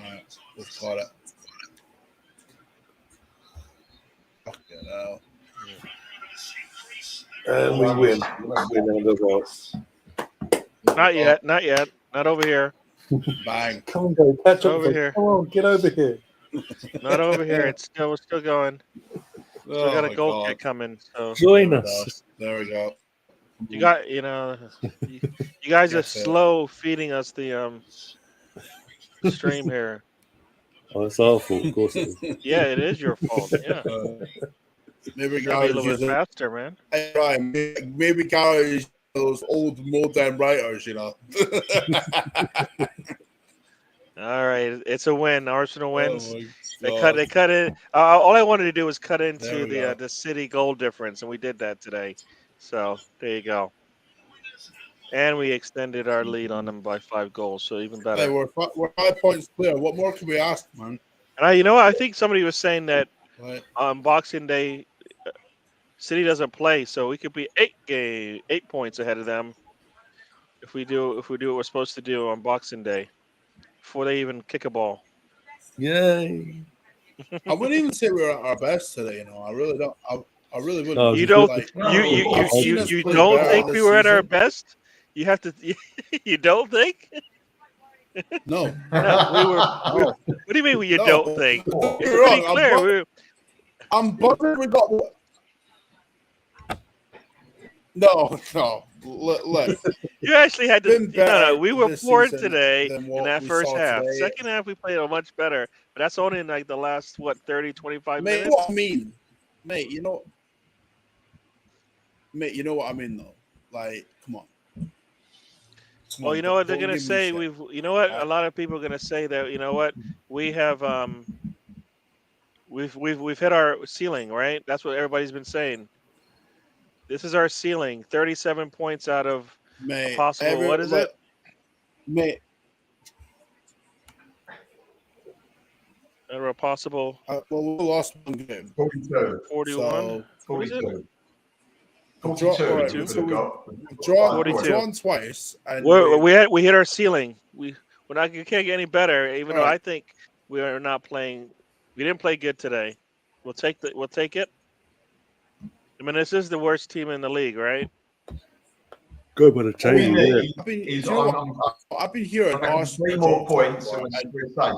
E: Right, we've got it. Fucking hell.
A: And we win.
C: Not yet. Not over here.
E: Bang.
A: Come on, go. Catch up
C: Over here.
A: Come on, get over here.
C: Not over here. We're still going. Still got a goal kick coming. So
A: Join us.
E: There we go.
C: you got, you guys are slow feeding us the stream here.
A: Oh, it's our fault, of course it is.
C: Yeah, it is your fault. Yeah,
E: Maybe
C: gotta be a little bit faster, man.
E: Right, maybe guys, those old modern writers, you know.
C: All right, it's a win. Arsenal wins.
E: Oh
C: They cut it. All I wanted to do was cut
E: There
C: into
E: we go.
C: the city goal difference, and we did that today. So there you go. And we extended our lead on them by 5 goals, so even better.
E: Hey, we're 5 points clear. What more can we ask, man?
C: And you know what? I think somebody was saying that
E: Right.
C: on Boxing Day, City doesn't play, so we could be 8 points ahead of them if we do what we're supposed to do on Boxing Day before they even kick a ball.
A: Yay.
E: I wouldn't even say we're at our best today. You know, I really don't. I really wouldn't.
A: No,
C: You don't.
E: Like,
C: You don't think we were at our best? You have to. You don't think?
E: No.
C: No, we were. What do you mean you don't think? It's
E: You're
C: pretty
E: wrong.
C: clear.
E: I'm buzzing. We got. No. Look.
C: You actually had to.
E: Been better
C: No. We were
E: this
C: poor
E: season
C: today
E: than
C: in
E: what
C: that
E: we
C: first
E: saw
C: half.
E: today.
C: Second half, we played much better, but that's only in like the last 30, 25
E: Mate,
C: minutes.
E: what I mean, mate, you know what I mean, though. Like, come on.
C: Well, you know what they're
E: Don't
C: gonna
E: give me
C: say.
E: shit.
C: You know what? A lot of people are gonna say that. You know what? We have we've hit our ceiling, right? That's what everybody's been saying. This is our ceiling. 37 points out of
E: Mate,
C: possible. What is it?
E: Mate,
C: Out of a possible
E: well, we lost one game.
D: 42.
C: 41.
E: So,
C: What was it?
D: 42.
E: Right,
D: We've
E: so
D: got.
E: we've drawn twice. And
C: We hit our ceiling. We can't get any better. Even though
E: Right.
C: I think we are not playing. We didn't play good today. We'll take it. I mean, this is the worst team in the league, right?
A: Good with a team. Yeah.
E: I've been hearing Arsenal
D: 3 more points and we're safe.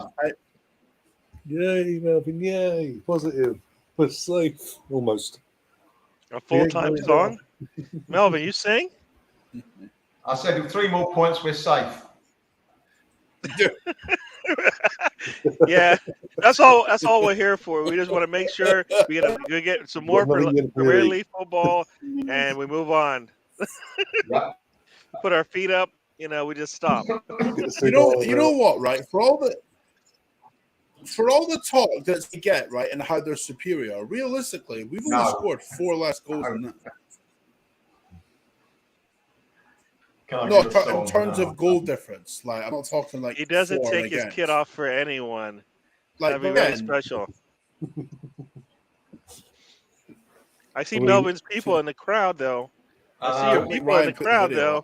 A: Yay, Melvin! Yay, positive. We're safe almost.
C: A full-time song. Melvin, you sing?
D: I said with 3 more points, we're safe.
C: Yeah, that's all we're here for. We just want to make sure we get some more Premier League football, and we move on.
D: Yeah.
C: Put our feet up. We just stop.
E: You know what? Right, for all the talk that they get, right, and how they're superior, realistically, we've only scored 4 less goals than that. No, in terms of goal difference, like I'm not talking like
C: he doesn't take his kid off for anyone. That'd be very special. I see Melvin's people in the crowd, though. I see your people in the crowd, though.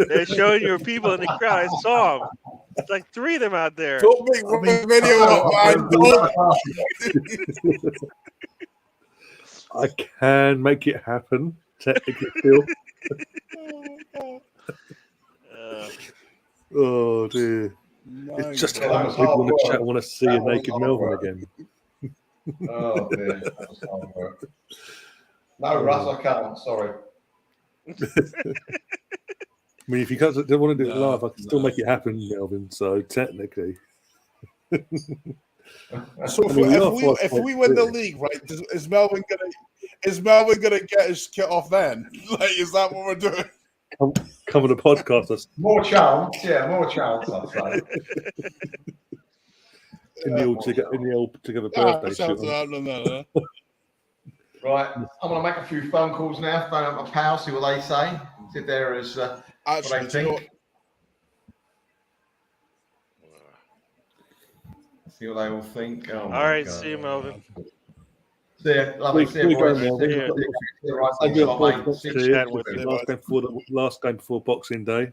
C: They're showing your people in the crowd. I saw them. It's like 3 of them out there.
E: Don't make a video up, man.
A: I can make it happen. Technically, still. Oh dear! It's just how people in the chat want to see a naked Melvin again.
D: Oh dear, that was hard work. No, Russ, I can't. Sorry.
A: I mean, if you don't want to do it live, I can still make it happen, Melvin. So technically.
E: So if we win the league, right? Is Melvin gonna get his kit off then? Like, is that what we're doing?
A: Come on the podcast.
D: More chance, I'd say.
A: in the old together birthday shoot.
D: Right, I'm going to make a few phone calls now. Phone up my pals, see what they say. Sit there as what they think. See what they all think. Oh,
C: all right, see you, Melvin.
D: See you. Lovely. See you, boys.
A: Last game before Boxing Day.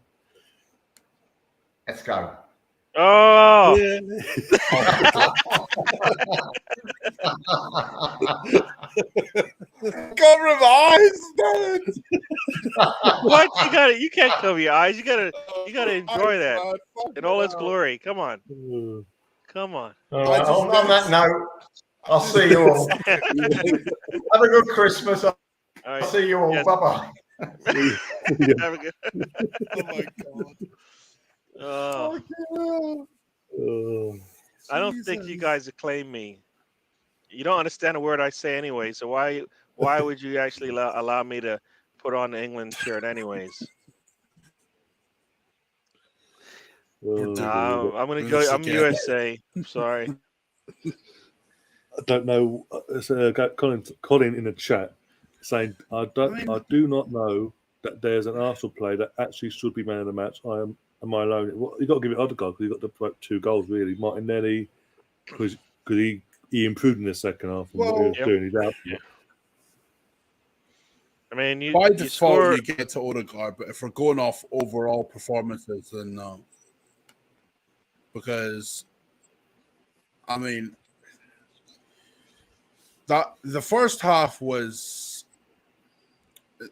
D: Let's go.
C: Oh!
A: Yeah.
E: Cover my eyes,
C: What? You can't cover your eyes. You gotta enjoy that in all its glory. Come on. Come on.
D: All right, on that note, I'll see you all. Have a good Christmas. I'll see you all. Yes. Bye-bye.
C: Have a good.
E: Oh my God.
C: I don't think you guys acclaim me. You don't understand a word I say anyway. So why would you actually allow me to put on the England shirt anyways? I'm gonna go. I'm USA. I'm sorry.
A: I don't know. Colin in the chat saying I do not know that there's an Arsenal player that actually should be man of the match. Am I alone? Well, you got to give it Odegaard because he got the 2 goals really. Martinelli because he improved in the second half. What he was doing, he's out.
C: Yeah. I mean,
E: by default you get to Odegaard, but if we're going off overall performances, then no. Because I mean that the first half was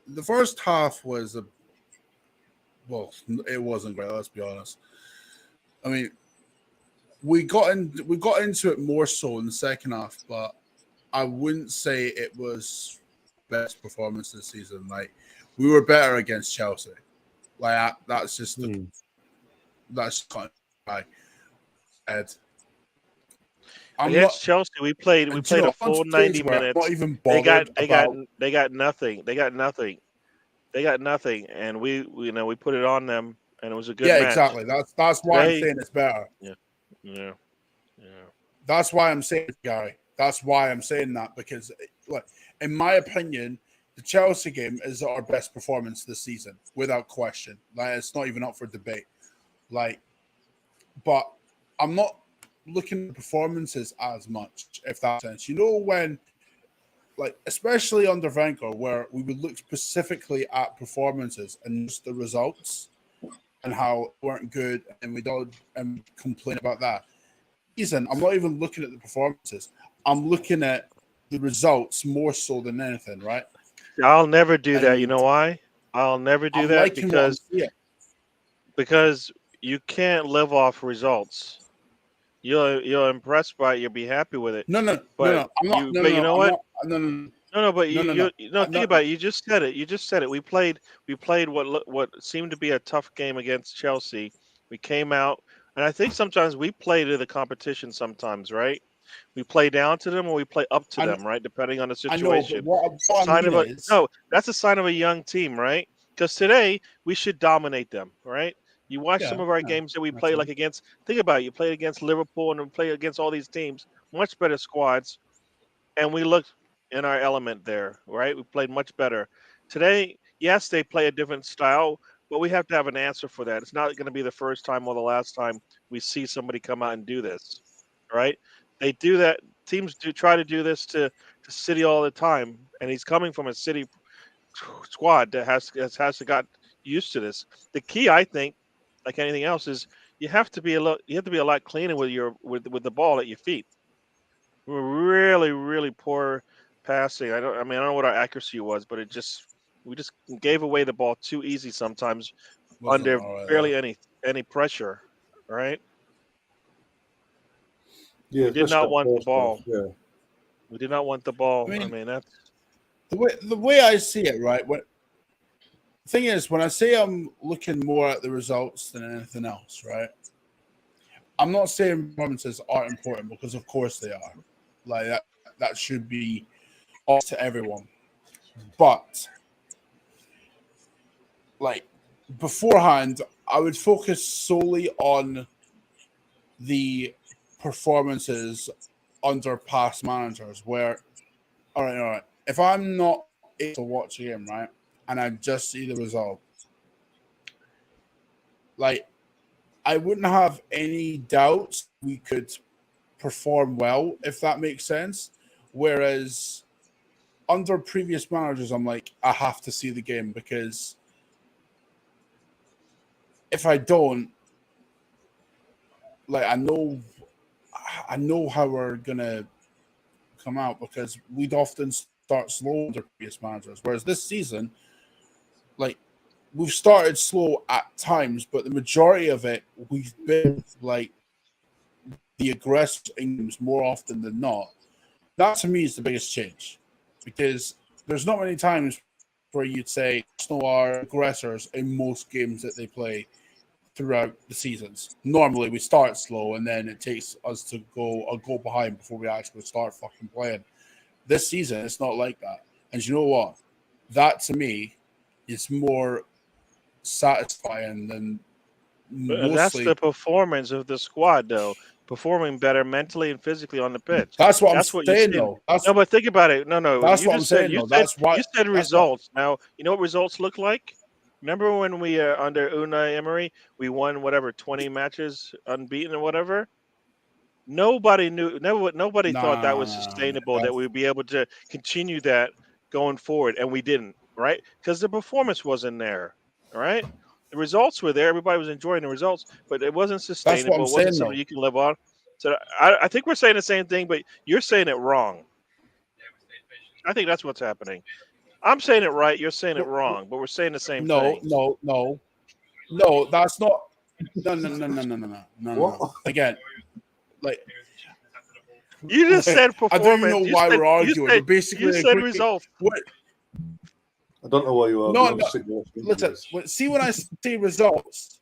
E: it wasn't great, let's be honest. I mean, we got into it more so in the second half, but I wouldn't say it was best performance this season. Like, we were better against Chelsea. Like, that's just that's kind of my head.
C: Against Chelsea, we played a full 90 minutes.
E: Not even
C: they got nothing. They got nothing, and we put it on them, and it was a good match.
E: Exactly. That's why I'm saying it's better.
C: Yeah.
E: That's why I'm saying, Gary. That's why I'm saying that, because, like, in my opinion, the Chelsea game is our best performance this season, without question. Like, it's not even up for debate. Like, but I'm not looking at performances as much, if that makes sense. You know, when, like, especially under Wenger, where we would look specifically at performances and just the results and how they weren't good, and we don't complain about that. I'm not even looking at the performances. I'm looking at the results more so than anything, right?
C: I'll never do that. You know why? I'll never do that because you can't live off results. You're impressed by it. You'll be happy with it.
E: No.
C: But
E: I'm not.
C: you know what?
E: No.
C: But
E: No.
C: think about it. You just said it. We played what seemed to be a tough game against Chelsea. We came out, and I think sometimes we play to the competition. Sometimes, right? We play down to them or we play up to them, right? Depending on the situation. That's a sign of a young team, right? Because today we should dominate them, right? You watch some of our games that we play like against. Think about it. You played against Liverpool and we play against all these teams, much better squads, and we looked in our element there, right? We played much better. Today, yes, they play a different style, but we have to have an answer for that. It's not going to be the first time or the last time we see somebody come out and do this, right? They do that. Teams do try to do this to City all the time, and he's coming from a City squad that has got used to this. The key, I think, like anything else, is you have to be a lot cleaner with the ball at your feet. We're really, really poor passing. I don't know what our accuracy was, but we just gave away the ball too easy sometimes under barely any pressure, right?
A: Yeah,
C: we did not want the ball.
A: Yeah.
C: We did not want the ball. I mean that's
E: the way I see it, right? The thing is, when I say I'm looking more at the results than anything else, right? I'm not saying performances aren't important because of course they are. Like that should be up to everyone. But like beforehand, I would focus solely on the performances under past managers where all right. If I'm not able to watch a game, right, and I just see the result, like I wouldn't have any doubts we could perform well, if that makes sense. Whereas under previous managers, I'm like, I have to see the game because if I don't, like I know how we're gonna come out because we'd often start slow under previous managers. Whereas this season, like we've started slow at times, but the majority of it we've been like the aggressive games more often than not. That to me is the biggest change because there's not many times where you'd say Arsenal are aggressors in most games that they play throughout the seasons. Normally we start slow and then it takes us to go a goal behind before we actually start fucking playing. This season it's not like that. And you know what? That to me is more satisfying than mostly.
C: That's the performance of the squad though. Performing better mentally and physically on the pitch.
E: That's what I'm saying, though.
C: No, but think about it. No.
E: That's what I'm saying, though. That's why
C: you said results. Now, you know what results look like? Remember when we under Unai Emery, we won whatever 20 matches unbeaten or whatever? Nobody thought that was sustainable, that we'd be able to continue that going forward, and we didn't, right? Because the performance wasn't there, all right? The results were there. Everybody was enjoying the results, but it wasn't sustainable. It wasn't something you can live on. So I think we're saying the same thing, but you're saying it wrong. I think that's what's happening. I'm saying it right. You're saying it wrong, but we're saying the same thing.
E: No, that's not. No. Again, like
C: you just said performance.
E: I don't even know why we're arguing.
C: You said results.
E: What?
A: I don't know why you are.
E: No. Listen, see when I say results,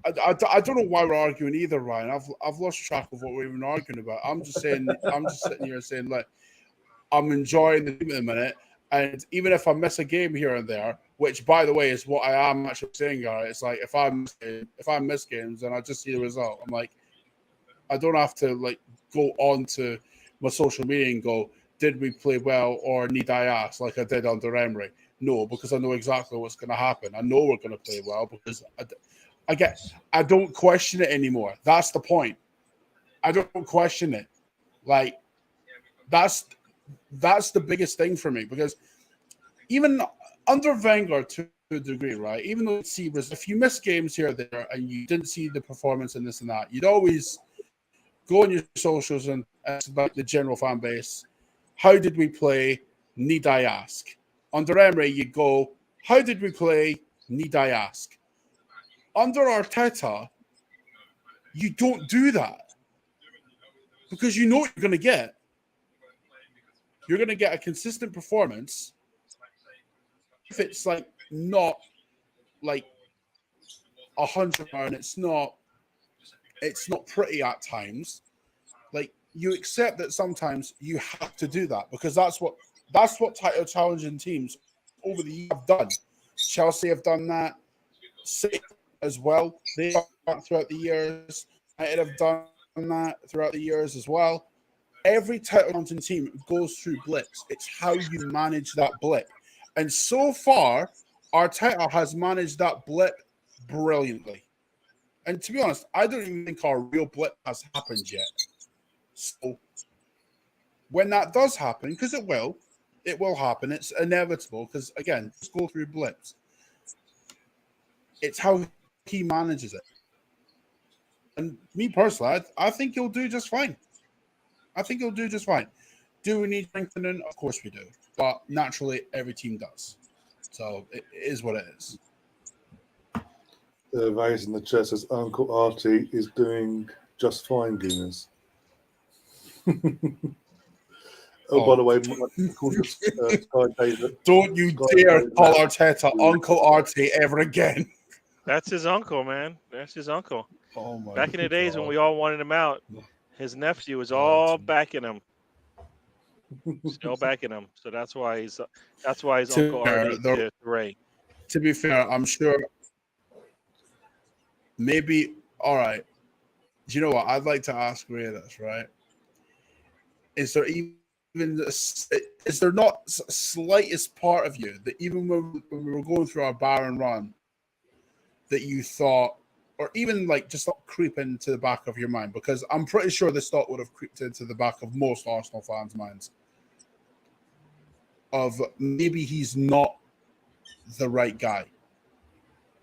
E: I don't know why we're arguing either, Ryan. I've lost track of what we're even arguing about. I'm just sitting here saying like I'm enjoying the game at the minute, and even if I miss a game here and there, which by the way is what I am actually saying, guys. It's like if I miss games and I just see the result, I'm like I don't have to like go on to my social media and go, did we play well or need I ask like I did under Emery? No, because I know exactly what's going to happen. I know we're going to play well because I don't question it anymore. That's the point. I don't question it. Like that's the biggest thing for me because even under Wenger to a degree, right? Even though if you miss games here or there and you didn't see the performance and this and that, you'd always go on your socials and as like the general fan base, how did we play? Need I ask? Under Emery, you go, how did we play? Need I ask? Under Arteta, you don't do that because you know what you're going to get. You're going to get a consistent performance. If it's like not like 100 and it's not pretty at times, like you accept that sometimes you have to do that because that's what title challenging teams over the years have done. Chelsea have done that, City as well. They've done that throughout the years. United have done that throughout the years as well. Every title challenging team goes through blips. It's how you manage that blip. And so far, Arteta has managed that blip brilliantly. And to be honest, I don't even think our real blip has happened yet. So when that does happen, because it will happen. It's inevitable because, again, just go through blips. It's how he manages it. And me personally, I think he'll do just fine. Do we need strengthening? Of course we do. But naturally, every team does. So it is what it is.
A: Vays in the chat says Uncle Artie is doing just fine, Guinness. By the way,
E: don't you dare call Arteta Uncle Artie ever again.
C: That's his uncle, man. That's his uncle.
E: Oh my
C: Back in the days when we all wanted him out, his nephew was all backing him. Still backing him. So that's why he's Uncle Artie to Ray.
E: To be fair, I'm sure maybe all right. Do you know what? I'd like to ask Ray this, right? Is there not slightest part of you that even when we were going through our Baron run that you thought, or even like just creep into the back of your mind? Because I'm pretty sure this thought would have creeped into the back of most Arsenal fans' minds of maybe he's not the right guy.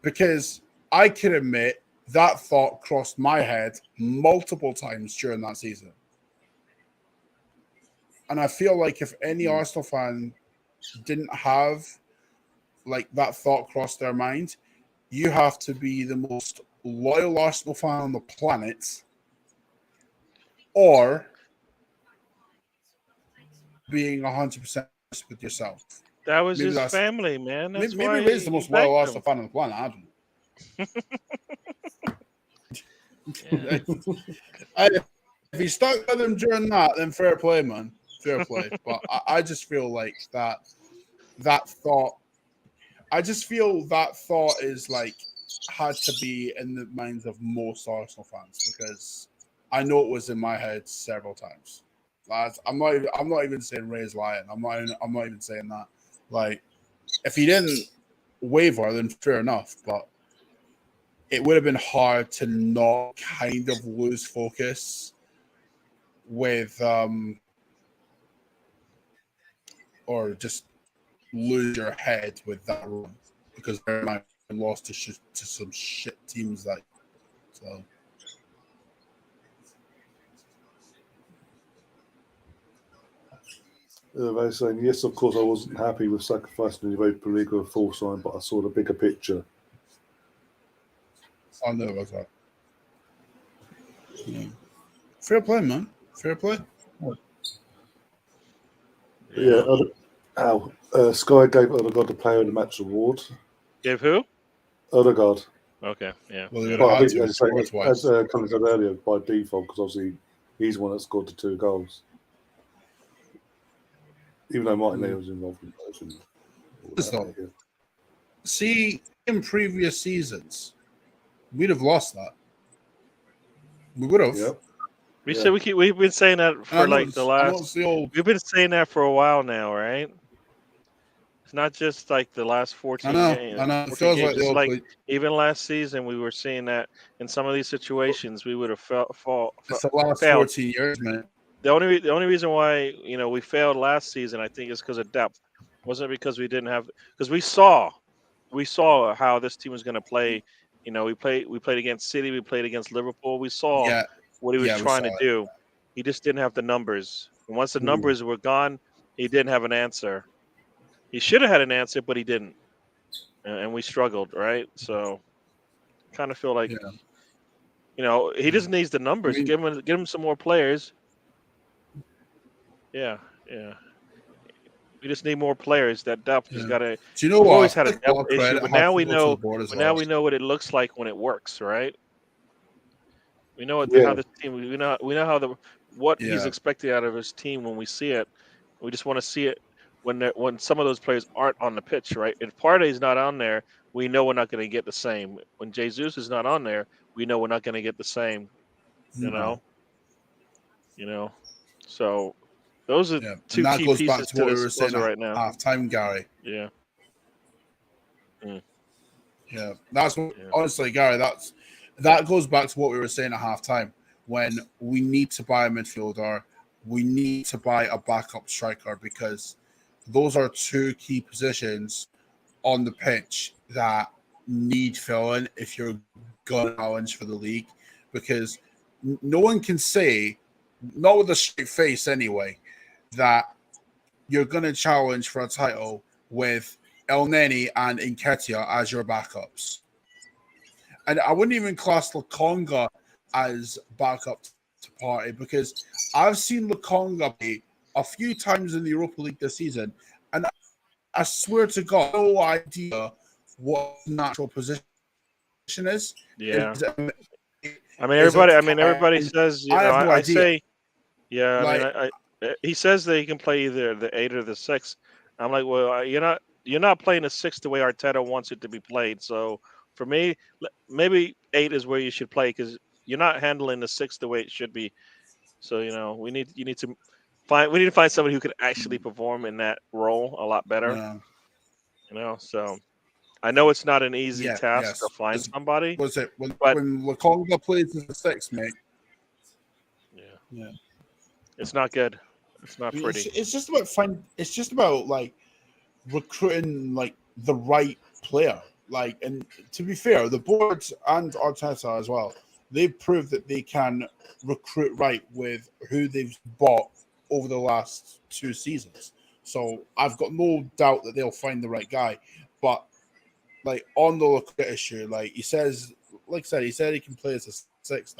E: Because I can admit that thought crossed my head multiple times during that season. And I feel like if any Arsenal fan didn't have like that thought cross their mind, you have to be the most loyal Arsenal fan on the planet or being 100% with yourself.
C: That was maybe his family, man. That's
E: maybe he is the most loyal Arsenal fan on the planet. I don't know. If he stuck with him during that, then fair play, man. Fair play. But I just feel like that thought. I just feel that thought is like had to be in the minds of most Arsenal fans because I know it was in my head several times. I'm not even saying Ray's lying. I'm not even saying that. Like, if he didn't waver, then fair enough. But it would have been hard to not kind of lose focus with or just lose your head with that run because they might have lost to some shit teams that. So.
A: They're saying, yes, of course, I wasn't happy with sacrificing the Europa League or a full sign, but I saw the bigger picture.
E: I know about that. Yeah. Fair play, man. Fair play.
A: Yeah. Sky gave Odegaard the Player of the Match award.
C: Gave who?
A: Odegaard.
C: Okay, yeah.
E: Well,
A: I think, as Colin said earlier, by default, because obviously he's the one that scored the 2 goals. Even though Martinelli was involved in that.
E: See, in previous seasons, we'd have lost that. We would have.
A: Yep.
C: We've been saying that for we've been saying that for a while now, right? It's not just like the last 14 games.
E: I know. It feels
C: like even last season we were seeing that in some of these situations we would have
E: it's the last 14 years, man.
C: The only reason why we failed last season, I think, is because of depth. It wasn't because we didn't have, because we saw how this team was going to play. We played against City, we played against Liverpool. We saw what he was trying to do, He just didn't have the numbers. And once the numbers were gone, he didn't have an answer. He should have had an answer, but he didn't, and we struggled, right? So, kind of feel like he just needs the numbers. Give him some more players. Yeah. We just need more players. That depth has got to.
E: Do you know
C: we've
E: what?
C: always had a depth issue, but now we know. Now we know what it looks like when it works, right? We know how the team. We know how what he's expected out of his team when we see it. We just want to see it when some of those players aren't on the pitch, right? If Partey's not on there, we know we're not going to get the same. When Jesus is not on there, we know we're not going to get the same. You know. So those are two key pieces to this puzzle right now.
E: Half-time, Gary.
C: Yeah.
E: Yeah, that's what, honestly, Gary. That goes back to what we were saying at halftime. When we need to buy a midfielder, we need to buy a backup striker, because those are two key positions on the pitch that need filling if you're going to challenge for the league. Because no one can say, not with a straight face anyway, that you're going to challenge for a title with El Neni and Nketiah as your backups. And I wouldn't even class Lokonga as backup to Partey, because I've seen Lokonga play a few times in the Europa League this season, and I swear to God, no idea what natural position is.
C: Yeah. Everybody says, I say, he says that he can play either the 8 or the 6. I'm like, well, you're not playing the 6 the way Arteta wants it to be played. So for me, maybe 8 is where you should play, because you're not handling the 6 the way it should be. So we need to find somebody who can actually perform in that role a lot better. So I know it's not an easy task to find somebody.
E: Was it when Lokonga plays as a 6, mate? Yeah.
C: It's not good. It's not pretty.
E: It's just about It's just about recruiting the right player. And to be fair, the board and Arteta as well, they've proved that they can recruit right with who they've bought over the last 2 seasons. So I've got no doubt that they'll find the right guy. But on the Lokonga issue, he says, he said he can play as a 6.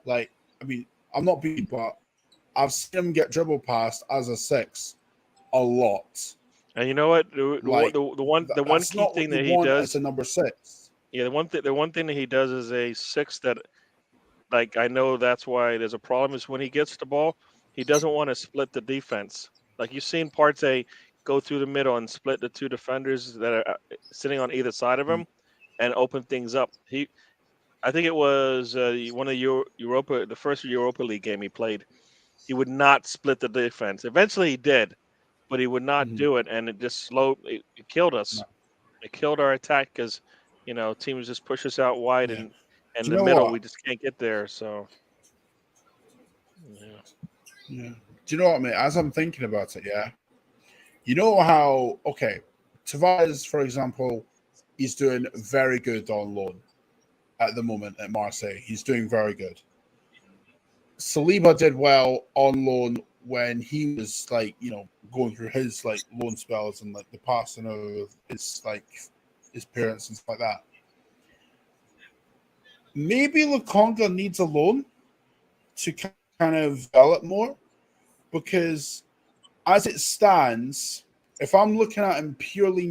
E: I'm not beating, but I've seen him get dribble passed as a 6 a lot.
C: And you know what? The one key thing that he does
E: as a number 6.
C: Yeah, the one thing that he does is a 6 that, I know that's why there's a problem, is when he gets the ball, he doesn't want to split the defense. You've seen Partey go through the middle and split the 2 defenders that are sitting on either side of him and open things up. I think it was one of the first Europa League game he played. He would not split the defense. Eventually he did, but he would not do it, and it just it killed us. It killed our attack, because teams just push us out wide, and in the middle we just can't get there. So
E: do you know what, mate? As I'm thinking about it, you know how Tavares, for example, he's doing very good on loan at the moment at Marseille. He's doing very good. Saliba did well on loan when he was going through his loan spells and the passing of his parents and stuff like that. Maybe Lokonga needs a loan to kind of develop more, because as it stands, if I'm looking at him purely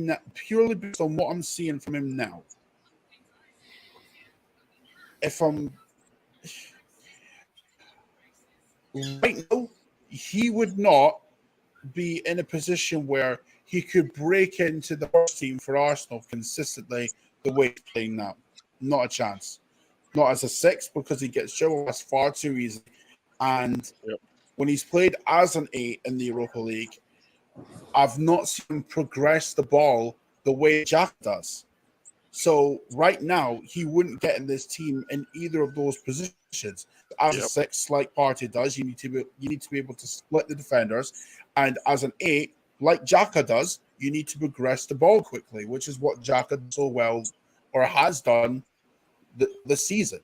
E: based on what I'm seeing from him now, right now, he would not be in a position where he could break into the first team for Arsenal consistently the way he's playing now. Not a chance. Not as a 6, because he gets dribbled far too easy. And when he's played as an 8 in the Europa League, I've not seen him progress the ball the way Jack does. So right now, he wouldn't get in this team in either of those positions. As a 6, like Partey does, you need to be able to split the defenders, and as an 8, like Xhaka does, you need to progress the ball quickly, which is what Xhaka does so well, or has done this season.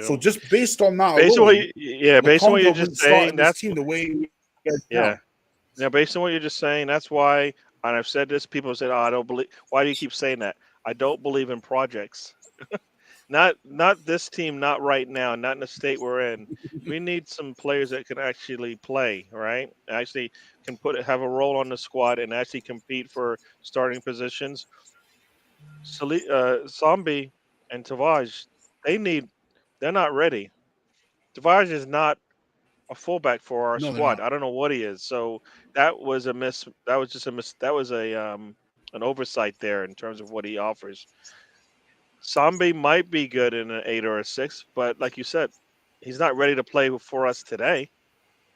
E: So just based on that
C: based on
E: alone,
C: based on what you're just saying,
E: that's team the way.
C: Now, based on what you're just saying, that's why, and I've said this. People say, "Oh, I don't believe." Why do you keep saying that? I don't believe in projects. Not this team, not right now, not in the state we're in. We need some players that can actually play, right? Actually can have a role on the squad and actually compete for starting positions. Zombie and Tavage, they're not ready. Tavage is not a fullback for our
E: No, they're
C: squad.
E: not.
C: I don't know what he is. So that was a miss. That was just a miss. That was an oversight there in terms of what he offers. Sambi might be good in an 8 or a 6, but like you said, he's not ready to play for us today.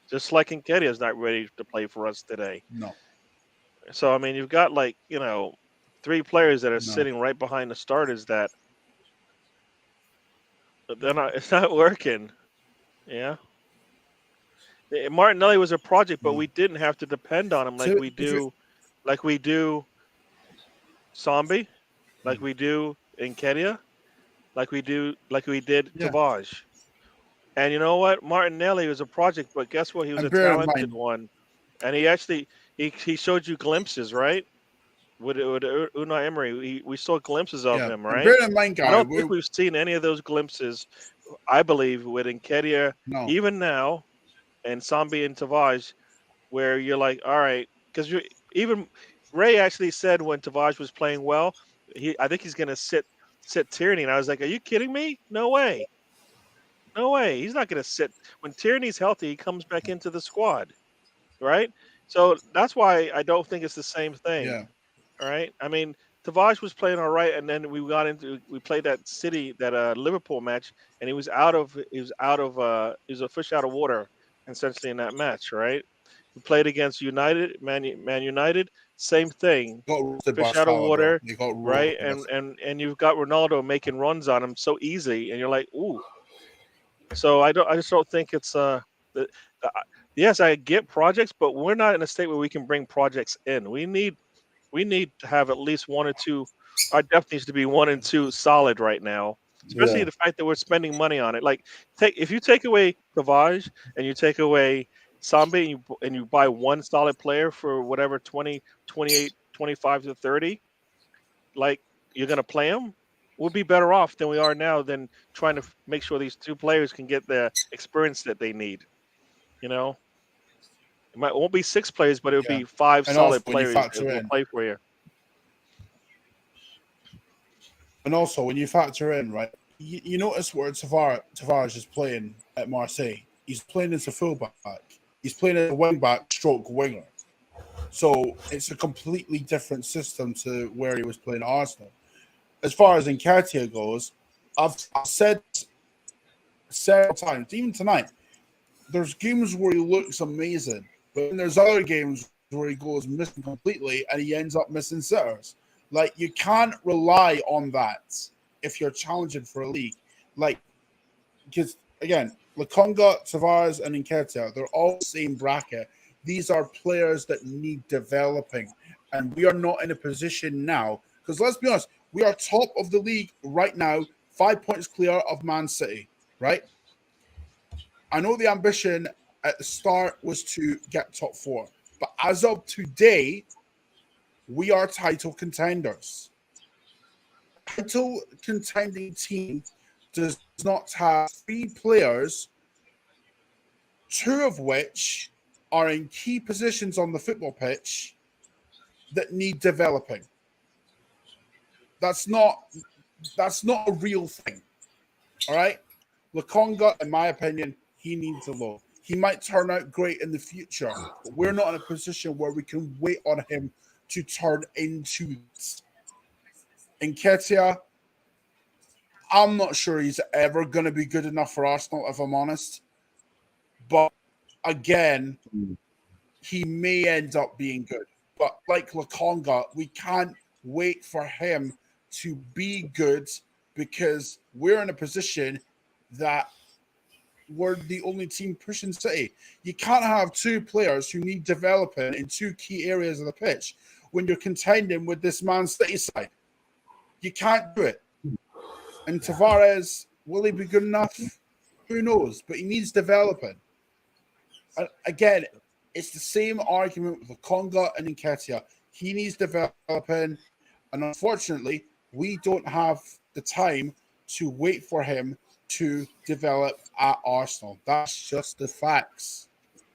C: Just like Nketiah is not ready to play for us today.
E: No.
C: So I mean, you've got 3 players that are
E: No.
C: sitting right behind the starters that they're not. It's not working. Yeah. Martinelli was a project, but we didn't have to depend on him like we do Sambi, like we do Nketiah, like we did Tavage. And you know what? Martinelli was a project, but guess what? He was a talented one. And he actually he showed you glimpses, right? With Unai Emery, we saw glimpses of him, right?
E: Bear in mind, guys,
C: I don't think we've seen any of those glimpses. I believe with Nketiah, even now, and Sambi and Tavage, where you're like, all right, because even Ray actually said when Tavage was playing well, I think he's going to sit Tierney, and I was like, are you kidding me? No way. No way. He's not going to sit. When Tierney's healthy, he comes back into the squad, right? So that's why I don't think it's the same thing.
E: Yeah.
C: All right. I mean, Tavage was playing all right, and then we played that Liverpool match, and he was a fish out of water essentially in that match, right? We played against Man United, same thing. Fish out of water, right? And you've got Ronaldo making runs on him so easy, and you're like, ooh. So I just don't think it's yes, I get projects, but we're not in a state where we can bring projects in. We need to have at least 1 or 2. Our depth needs to be 1 and 2 solid right now, especially the fact that we're spending money on it. Like, if you take away Tavage and you take away Sambi and you buy 1 solid player for whatever 20, 28, 25 to 30, like, you're going to play him. We'll be better off than we are now than trying to make sure these 2 players can get the experience that they need. You know, it won't be 6 players, but it'll be 5 solid players that will play for you.
E: And also, when you factor in, right, you notice where Tavares is playing at Marseille. He's playing as a fullback. He's playing as a wing-back stroke winger. So it's a completely different system to where he was playing at Arsenal. As far as Nketiah goes, I've said several times, even tonight, there's games where he looks amazing, but then there's other games where he goes missing completely and he ends up missing sitters. Like, you can't rely on that if you're challenging for a league. Like, because, again, Lokonga, Tavares, and Nketiah, they're all the same bracket. These are players that need developing, and we are not in a position now. Because let's be honest, we are top of the league right now, 5 points clear of Man City, right? I know the ambition at the start was to get top 4, but as of today, we are title contenders. Title contending team does not have 3 players, 2 of which are in key positions on the football pitch that need developing. That's not a real thing. All right? Lokonga, in my opinion, he needs a loan. He might turn out great in the future, but we're not in a position where we can wait on him to turn into it. Nketiah, I'm not sure he's ever going to be good enough for Arsenal, if I'm honest. But again, he may end up being good. But like Lokonga, we can't wait for him to be good because we're in a position that we're the only team pushing City. You can't have 2 players who need developing in 2 key areas of the pitch when you're contending with this Man City side. You can't do it. And Tavares Will he be good enough? Who knows? But he needs developing. Again, it's the same argument with Conga and Nketiah. He needs developing, and unfortunately, we don't have the time to wait for him to develop at Arsenal. That's just the facts,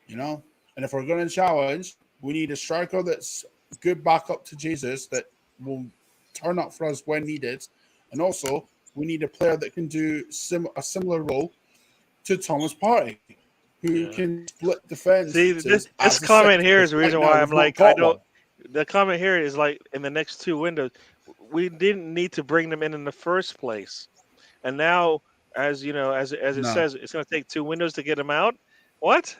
E: you know. And if we're going to challenge, we need a striker that's good backup to Jesus that will turn up for us when needed, and also we need a player that can do a similar role to Thomas Partey, who can split defense.
C: See, this comment here is the reason why I'm like, I don't. The comment here is like, in the next 2 windows, we didn't need to bring them in the first place, and now, as you know, as it says, it's going to take 2 windows to get them out. What?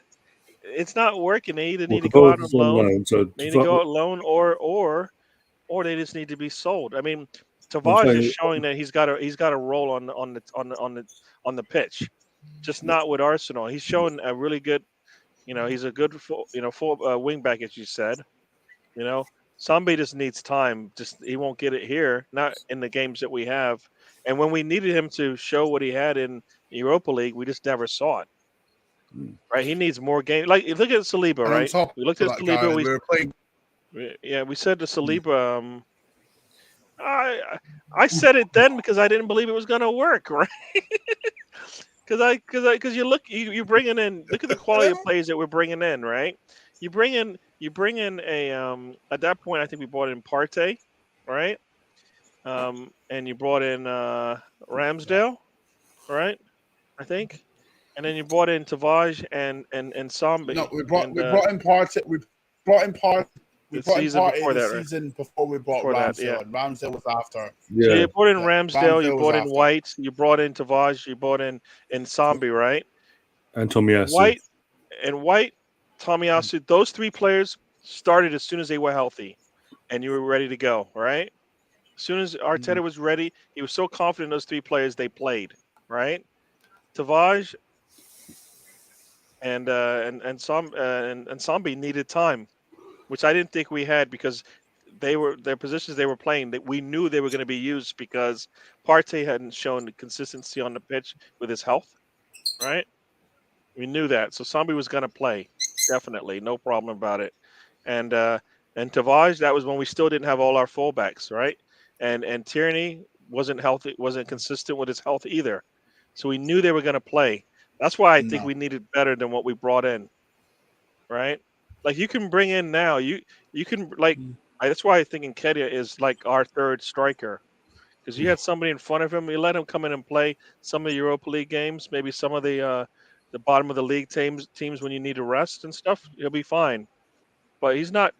C: It's not working. They either need to go out on loan, they need to go out loan, or they just need to be sold. I mean, Tavares is showing that he's got a role on the pitch, just not with Arsenal. He's showing a really good, he's a good full wing back, as you said. Sambi just needs time. Just he won't get it here, not in the games that we have. And when we needed him to show what he had in Europa League, we just never saw it. Right? He needs more games. Like, look at Saliba, right? We looked at Saliba. We said to Saliba, I said it then because I didn't believe it was going to work, right? Because you're bringing in, look at the quality of players that we're bringing in, right? You bring in a at that point I think we brought in Partey, right? And you brought in Ramsdale, right? I think, and then you brought in Tavares and Sambi.
E: No, we brought in Partey. We brought in Partey.
C: The season before that, right?
E: Season before we brought Ramsdale, and Ramsdale was after.
C: Yeah. So you brought in Ramsdale, you brought in White, you brought in Tavares, you brought in Sambi, right?
A: And Tomiyasu.
C: White, Tomiyasu, those 3 players started as soon as they were healthy, and you were ready to go, right? As soon as Arteta was ready, he was so confident in those 3 players, they played, right? Tavares and Sambi needed time, which I didn't think we had because their positions they were playing, that we knew they were going to be used because Partey hadn't shown the consistency on the pitch with his health, right? We knew that. So Sambi was going to play, definitely, no problem about it. And Tavares, that was when we still didn't have all our fullbacks, right? And Tierney wasn't healthy, wasn't consistent with his health either. So we knew they were going to play. That's why I think we needed better than what we brought in, right? Like, you can bring in now, you can, like, that's why I think Nketiah is like our third striker, because you had somebody in front of him. You let him come in and play some of the Europa League games, maybe some of the bottom of the league teams when you need to rest and stuff. He'll be fine. But he's not.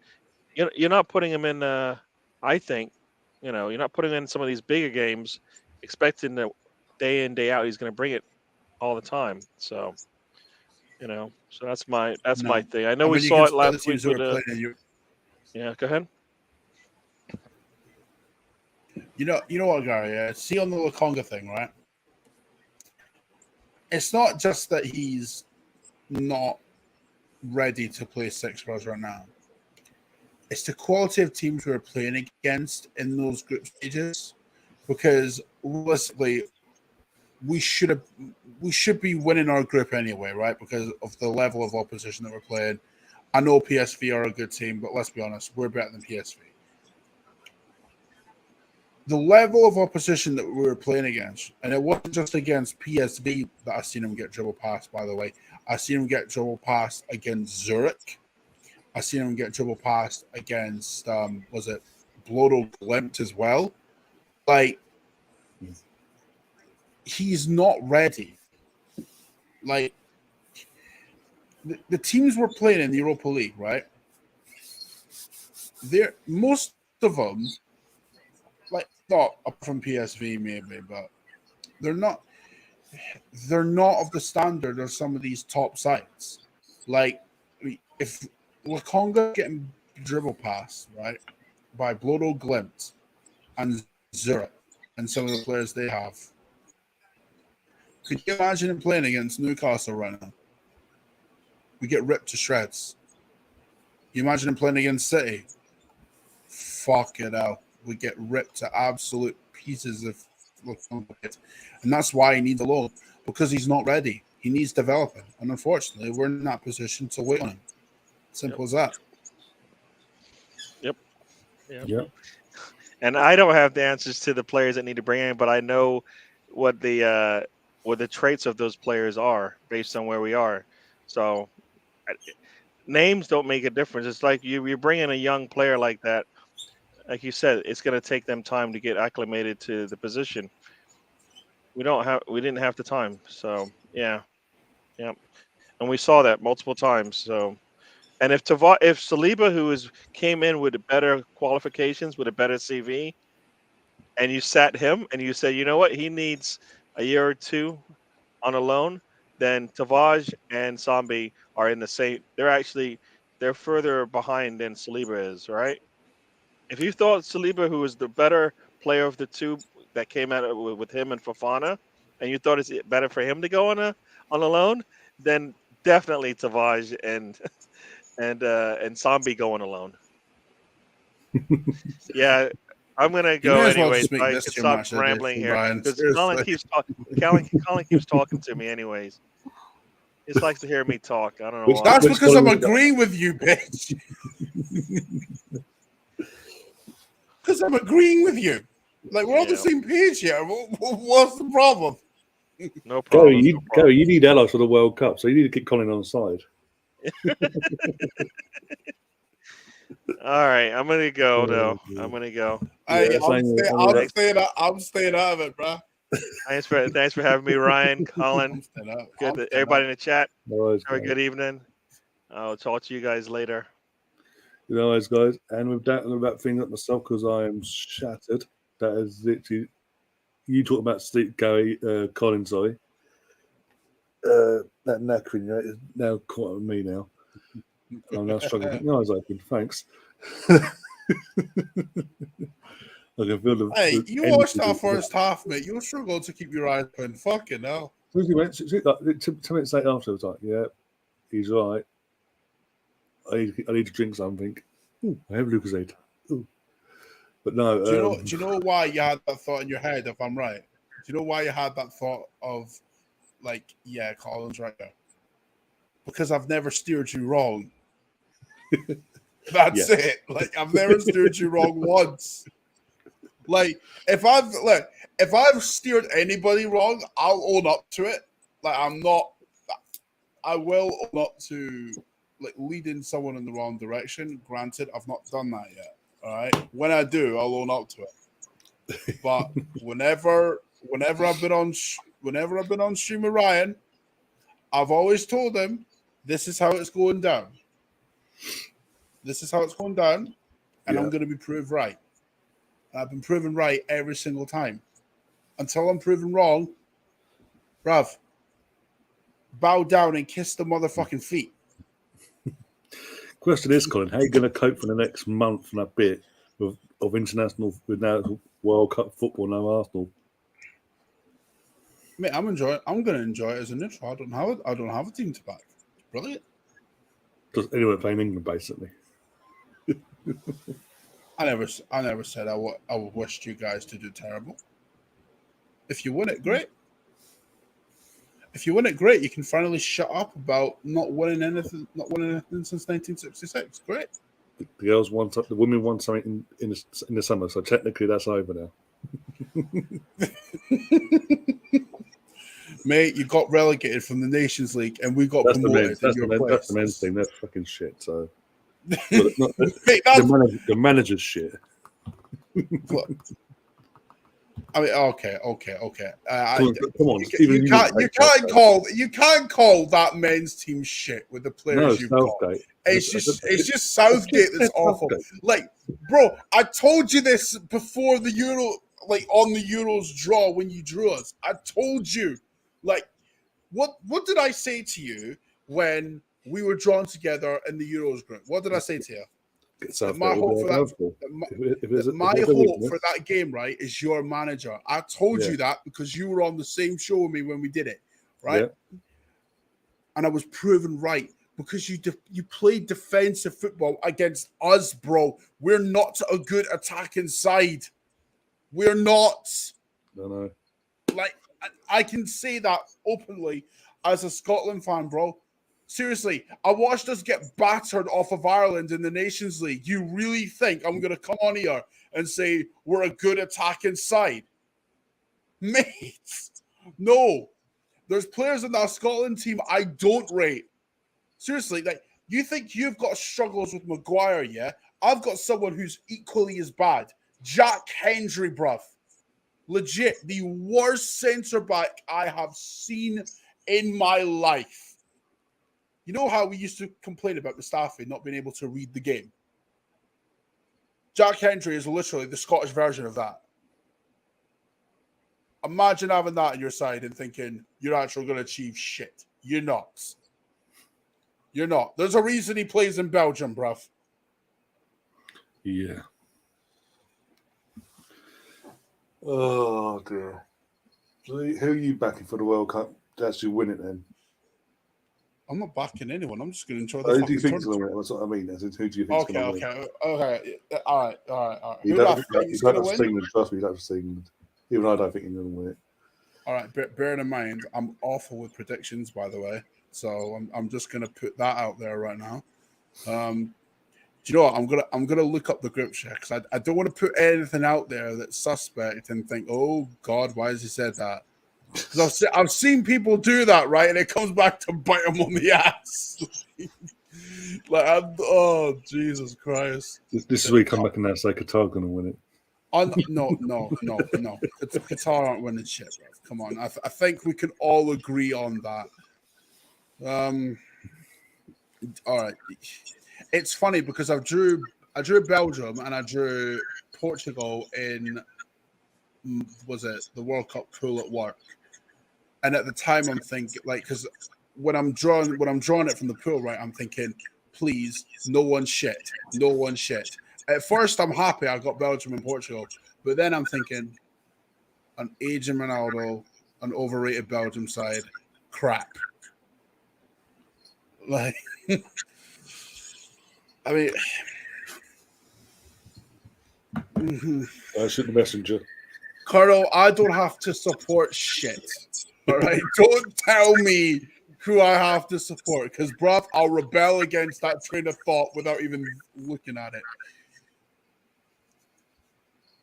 C: You're not putting him in. I think, you're not putting him in some of these bigger games, expecting that day in day out he's going to bring it all the time. So. So that's my thing. I know we saw it last week with yeah, go ahead.
E: You know what, Gary? See on the Lokonga thing, right? It's not just that he's not ready to play 6 for us right now. It's the quality of teams we're playing against in those group stages, because realistically, we should be winning our group anyway, right? Because of the level of opposition that we're playing. I know PSV are a good team, but let's be honest, we're better than PSV. The level of opposition that we were playing against, and it wasn't just against PSV that I seen him get dribble past, by the way. I seen him get dribble past against Zurich. I seen him get dribble past against, was it Blodo Glimt as well? Like, he's not ready. Like, the teams we're playing in the Europa League, right? Most of them, like, not up from PSV maybe, but they're not of the standard of some of these top sides. Like, if Lokonga getting dribble pass, right, by Blodo Glimt and Zurich and some of the players they have, could you imagine him playing against Newcastle right now? We get ripped to shreds. You imagine him playing against City? Fuck it out. We get ripped to absolute pieces of And that's why he needs a loan, because he's not ready. He needs developing. And unfortunately, we're in that position to wait on him. Simple as that.
A: Yep.
C: And I don't have the answers to the players that need to bring in, but I know what the traits of those players are based on where we are. So names don't make a difference. It's like you bring in a young player like that. Like you said, it's going to take them time to get acclimated to the position. We didn't have the time. So yeah, and we saw that multiple times. So. And if Saliba, came in with better qualifications, with a better CV, and you sat him and you said, you know what, he needs a year or two on a loan, then Tavage and Sambi are in the same. They're further behind than Saliba is, right? If you thought Saliba, who was the better player of the two that came out with him and Fofana, and you thought it's better for him to go on a loan, then definitely Tavage and Sambi going alone. Yeah, I'm gonna go anyways. I can stop rambling here because Colin keeps talking to me anyways. He just likes to hear me talk. I don't know why.
E: That's because I'm agreeing with you, bitch. Because I'm agreeing with you. Like, we're on the same page here. What's the problem?
C: No problem.
A: Gary, you need allies for the World Cup, so you need to keep Colin on the side.
C: All right, I'm gonna go though. I'm gonna go.
E: Hey, I'm staying out of it, bro.
C: Thanks for having me, Ryan, Colin. Good. Everybody in the chat. Have a good evening. I'll talk to you guys later.
A: Good night, guys. And with that, I'm about things up myself because I am shattered. That is literally you talk about sleep, Gary, Colin, sorry. That knackering is now caught on me now. I'm now struggling to keep my eyes open. Thanks. I can feel
E: you watched our first half, mate. You struggled to keep your eyes open. Fucking hell.
A: He went 2 minutes later after, I was like, yeah, he's right. I need to drink something. Ooh, I have Lucozade. Ooh. But no.
E: Do you know why you had that thought in your head, if I'm right? Do you know why you had that thought of, like, yeah, Colin's right there? Because I've never steered you wrong. That's it. Like, I've never steered you wrong once. Like, if I've steered anybody wrong, I'll own up to it. Like, I will own up to, like, leading someone in the wrong direction. Granted, I've not done that yet. All right. When I do, I'll own up to it. But whenever I've been on stream with Ryan, I've always told him this is how it's going down. This is how it's going down, and I'm going to be proved right. And I've been proven right every single time. Until I'm proven wrong, bruv, bow down and kiss the motherfucking feet.
A: Question is, Colin, how are you going to cope for the next month and a bit of international with now World Cup football, no Arsenal?
E: Mate, I'm going to enjoy it as a neutral. I don't have a team to back. It's brilliant.
A: Just anyone playing England, basically.
E: I never said I wished you guys to do terrible. If you win it, great. If you win it, great. You can finally shut up about not winning anything since 1966. Great.
A: The women won something in the summer, so technically that's over now.
E: Mate, you got relegated from the Nations League, and we got promoted. That's
A: the men's thing. That's fucking shit. So, the manager's shit.
E: Look, I mean, okay.
A: Come on,
E: you can't call that men's team shit with the players you've got. It's just Southgate that's awful. Like, bro, I told you this before the Euro, like on the Euros draw when you drew us. I told you, like, what did I say to you when we were drawn together in the Euros group? What did I say to you? My hope for that game, right, is your manager. I told you that because you were on the same show with me when we did it, right? Yeah. And I was proven right because you played defensive football against us, bro. We're not a good attacking side. We're not.
A: know.
E: Like, I can say that openly as a Scotland fan, bro. Seriously, I watched us get battered off of Ireland in the Nations League. You really think I'm going to come on here and say we're a good attacking side? Mate, no. There's players in that Scotland team I don't rate. Seriously, like, you think you've got struggles with Maguire, yeah? I've got someone who's equally as bad. Jack Hendry, bruv. Legit, the worst centre-back I have seen in my life. You know how we used to complain about Mustafi not being able to read the game? Jack Hendry is literally the Scottish version of that. Imagine having that on your side and thinking you're actually going to achieve shit. You're not. You're not. There's a reason he plays in Belgium, bruv.
A: Yeah. Oh, dear. So who are you backing for the World Cup to actually win it then?
E: I'm not backing anyone. I'm just going to enjoy the
A: Who
E: fucking
A: do you think's
E: tournament.
A: going to win it? That's what I mean. As in, who do you think's going to win it?
E: Okay. All right.
A: You
E: Who do I
A: don't
E: think is going to
A: have
E: win?
A: England. Trust me, you don't have England. Even I don't think England will win it.
E: All right. Bearing in mind, I'm awful with predictions, by the way. So I'm just going to put that out there right now. Do you know what? I'm gonna look up the group chat because I don't want to put anything out there that's suspect and think, oh God, why has he said that? Because I've seen people do that, right, and it comes back to bite them on the ass. Oh Jesus Christ!
A: This is where you come back and now say Qatar going to win it.
E: No. Qatar aren't winning shit, bro. Come on, I think we can all agree on that. All right. It's funny because I drew Belgium and I drew Portugal in the World Cup pool at work, and at the time I'm thinking because when I'm drawing it from the pool, right, I'm thinking, please, no one shit. At first I'm happy I got Belgium and Portugal, but then I'm thinking an aging Ronaldo, an overrated Belgium side, crap. Like. I mean,
A: I shoot the messenger.
E: Carlo, I don't have to support shit. All right, don't tell me who I have to support because, bruv, I'll rebel against that train of thought without even looking at it.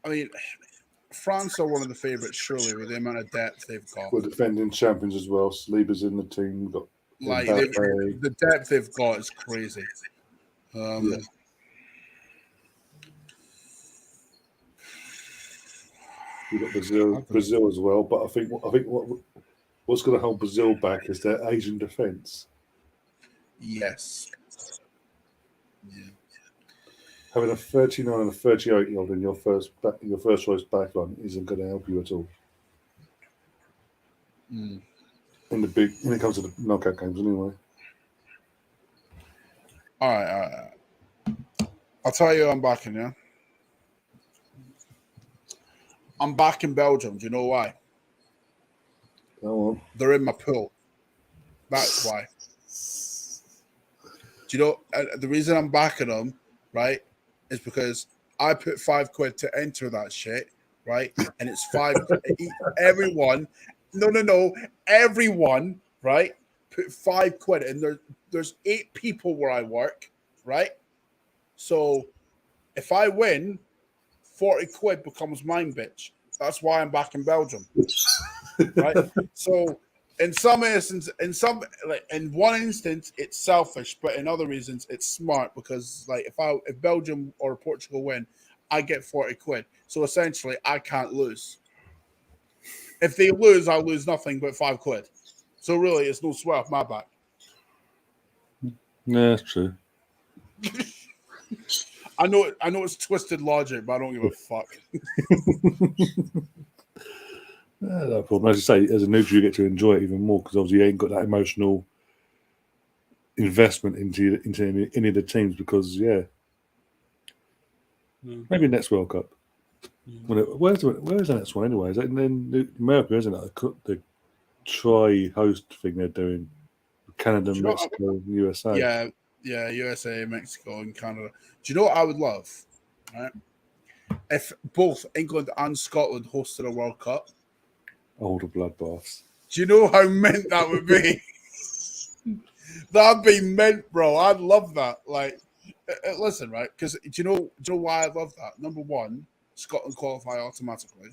E: I mean, France are one of the favourites, surely, with the amount of depth they've got.
A: We're defending champions as well. Saliba's in the team. We've got
E: the depth they've got is crazy. Yeah.
A: We've got Brazil as well, but I think what's going to hold Brazil back is their Asian defence.
E: Yes. Yeah.
A: Having a 39 and a 38-year-old in your first choice backline isn't going to help you at all.
E: Mm.
A: When it comes to the knockout games, anyway.
E: All right. I'll tell you who I'm backing, yeah? I'm backing Belgium. Do you know why?
A: Go on.
E: They're in my pool. That's why. Do you know the reason I'm backing them, right, is because I put £5 to enter that shit, right? And it's everyone, everyone, right, put £5 and there's 8 people where I work, right? So if I win, £40 becomes mine, bitch. That's why I'm back in Belgium, right? So in some instance, in one instance, it's selfish, but in other reasons, it's smart because if Belgium or Portugal win, I get £40. So essentially, I can't lose. If they lose, I'll lose nothing but £5. So really, it's no sweat off my back.
A: Yeah, that's true.
E: I know it's twisted logic, but I don't give a fuck.
A: No problem. As I say, as a neutral, you get to enjoy it even more because obviously you ain't got that emotional investment into any of the teams because, maybe next World Cup. Where's the next one anyway? Is that in America, isn't it? The tri-host thing they're doing. Canada, Mexico, USA.
E: Yeah, USA, Mexico, and Canada. Do you know what I would love? Right? If both England and Scotland hosted a World Cup,
A: Oh, the bloodbaths.
E: Do you know how mint that would be? That'd be mint, bro. I'd love that. Like, listen, right? Because do you know why I love that? Number one, Scotland qualify automatically.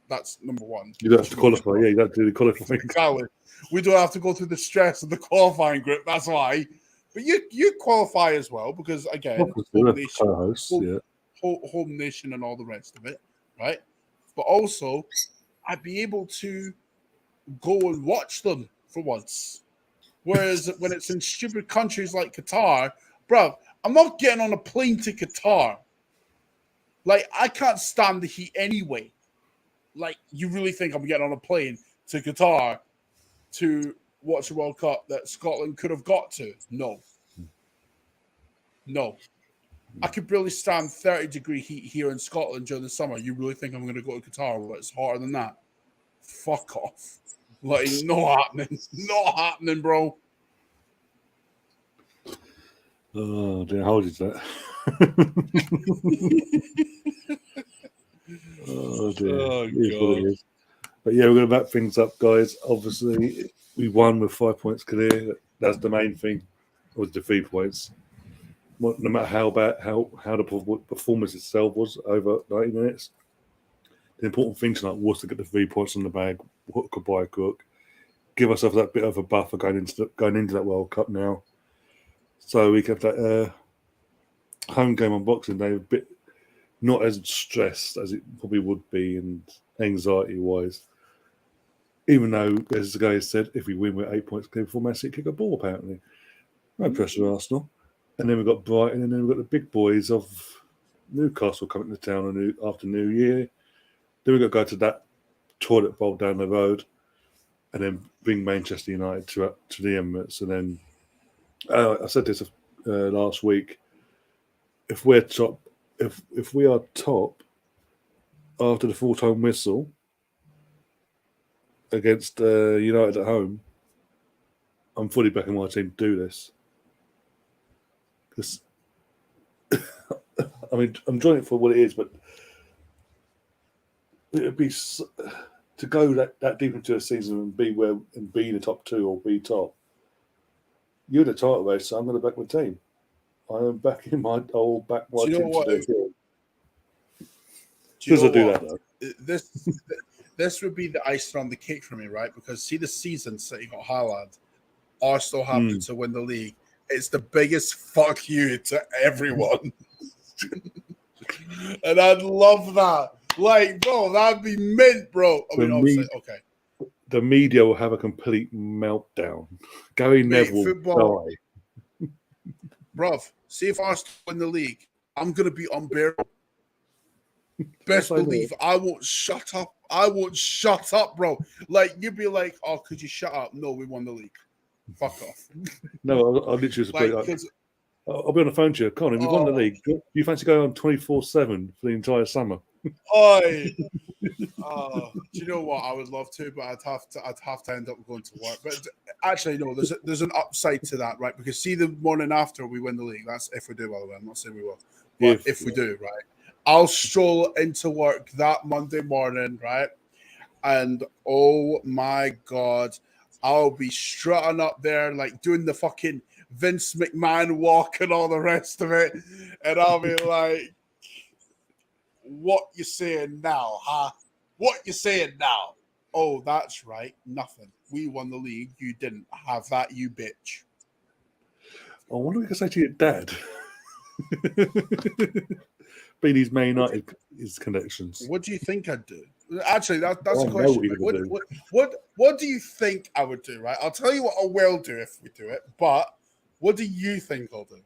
E: That's number one.
A: You don't have to qualify. Yeah, you don't have to do the qualifying.
E: Exactly. We don't have to go through the stress of the qualifying group. That's why. But you qualify as well because again, home nation and all the rest of it, right? But also, I'd be able to go and watch them for once. Whereas when it's in stupid countries like Qatar, bro, I'm not getting on a plane to Qatar. Like, I can't stand the heat anyway. Like, you really think I'm getting on a plane to Qatar to watch a World Cup that Scotland could have got to? No. I could barely stand 30-degree heat here in Scotland during the summer. You really think I'm going to go to Qatar where it's hotter than that? Fuck off. Like, not happening. Not happening, bro.
A: Oh, dear. How old is that? Oh, dear.
E: Oh,
A: It is what
E: God.
A: it is. But yeah, we're going to wrap things up, guys. Obviously, we won with 5 points clear. That's the main thing. It was the 3 points. No matter how bad, how the performance itself was over 90 minutes, the important thing tonight was to get the 3 points on the bag, hook or by crook, give ourselves that bit of a buffer going into that World Cup now, so we kept that home game on Boxing Day a bit not as stressed as it probably would be and anxiety-wise. Even though, as the guy said, if we win, we're 8 points clear before Man City kick a ball. Apparently, no pressure on Arsenal. And then we've got Brighton, and then we've got the big boys of Newcastle coming to town after New Year. Then we've got to go to that toilet bowl down the road, and then bring Manchester United to the Emirates. And then I said this last week: if we're top, if we are top after the full-time whistle against United at home, I'm fully backing my team to do this. Because I mean, I'm enjoying it for what it is, but it'd be to go that deep into a season and be the top two or be top. You're the title race, so I'm going to back my team. I am backing my team to do it. Because I do that though.
E: This would be the icing on the cake for me, right? Because see the season City got Haaland, Arsenal happened to win the league. It's the biggest fuck you to everyone. And I'd love that. Like, bro, that'd be mint, bro. I mean, obviously, okay.
A: The media will have a complete meltdown. Gary Neville will die.
E: Bruv, see if Arsenal win the league, I'm going to be unbearable. Best believe I won't shut up. I won't shut up, bro. Like, you'd be like, oh, could you shut up? No, we won the league. Fuck off.
A: No, I'll literally I'll be on the phone to you. Conor, we've won the league. Do you fancy going on 24/7 for the entire summer?
E: Do you know what? I would love to, but I'd have to end up going to work. But actually, no. There's an upside to that, right? Because see, the morning after we win the league, that's if we do. By the way, I'm not saying we will, but if we do, right? I'll stroll into work that Monday morning, right? And oh my God, I'll be strutting up there like doing the fucking Vince McMahon walk and all the rest of it. And I'll be like, what you saying now, huh? What you saying now? Oh, that's right. Nothing. We won the league. You didn't. Have that, you bitch.
A: I wonder what you can say to your dad. Being his Man United his connections.
E: What do you think I'd do? Actually, that's a question. What do you think I would do, right? I'll tell you what I will do if we do it, but what do you think I'll do?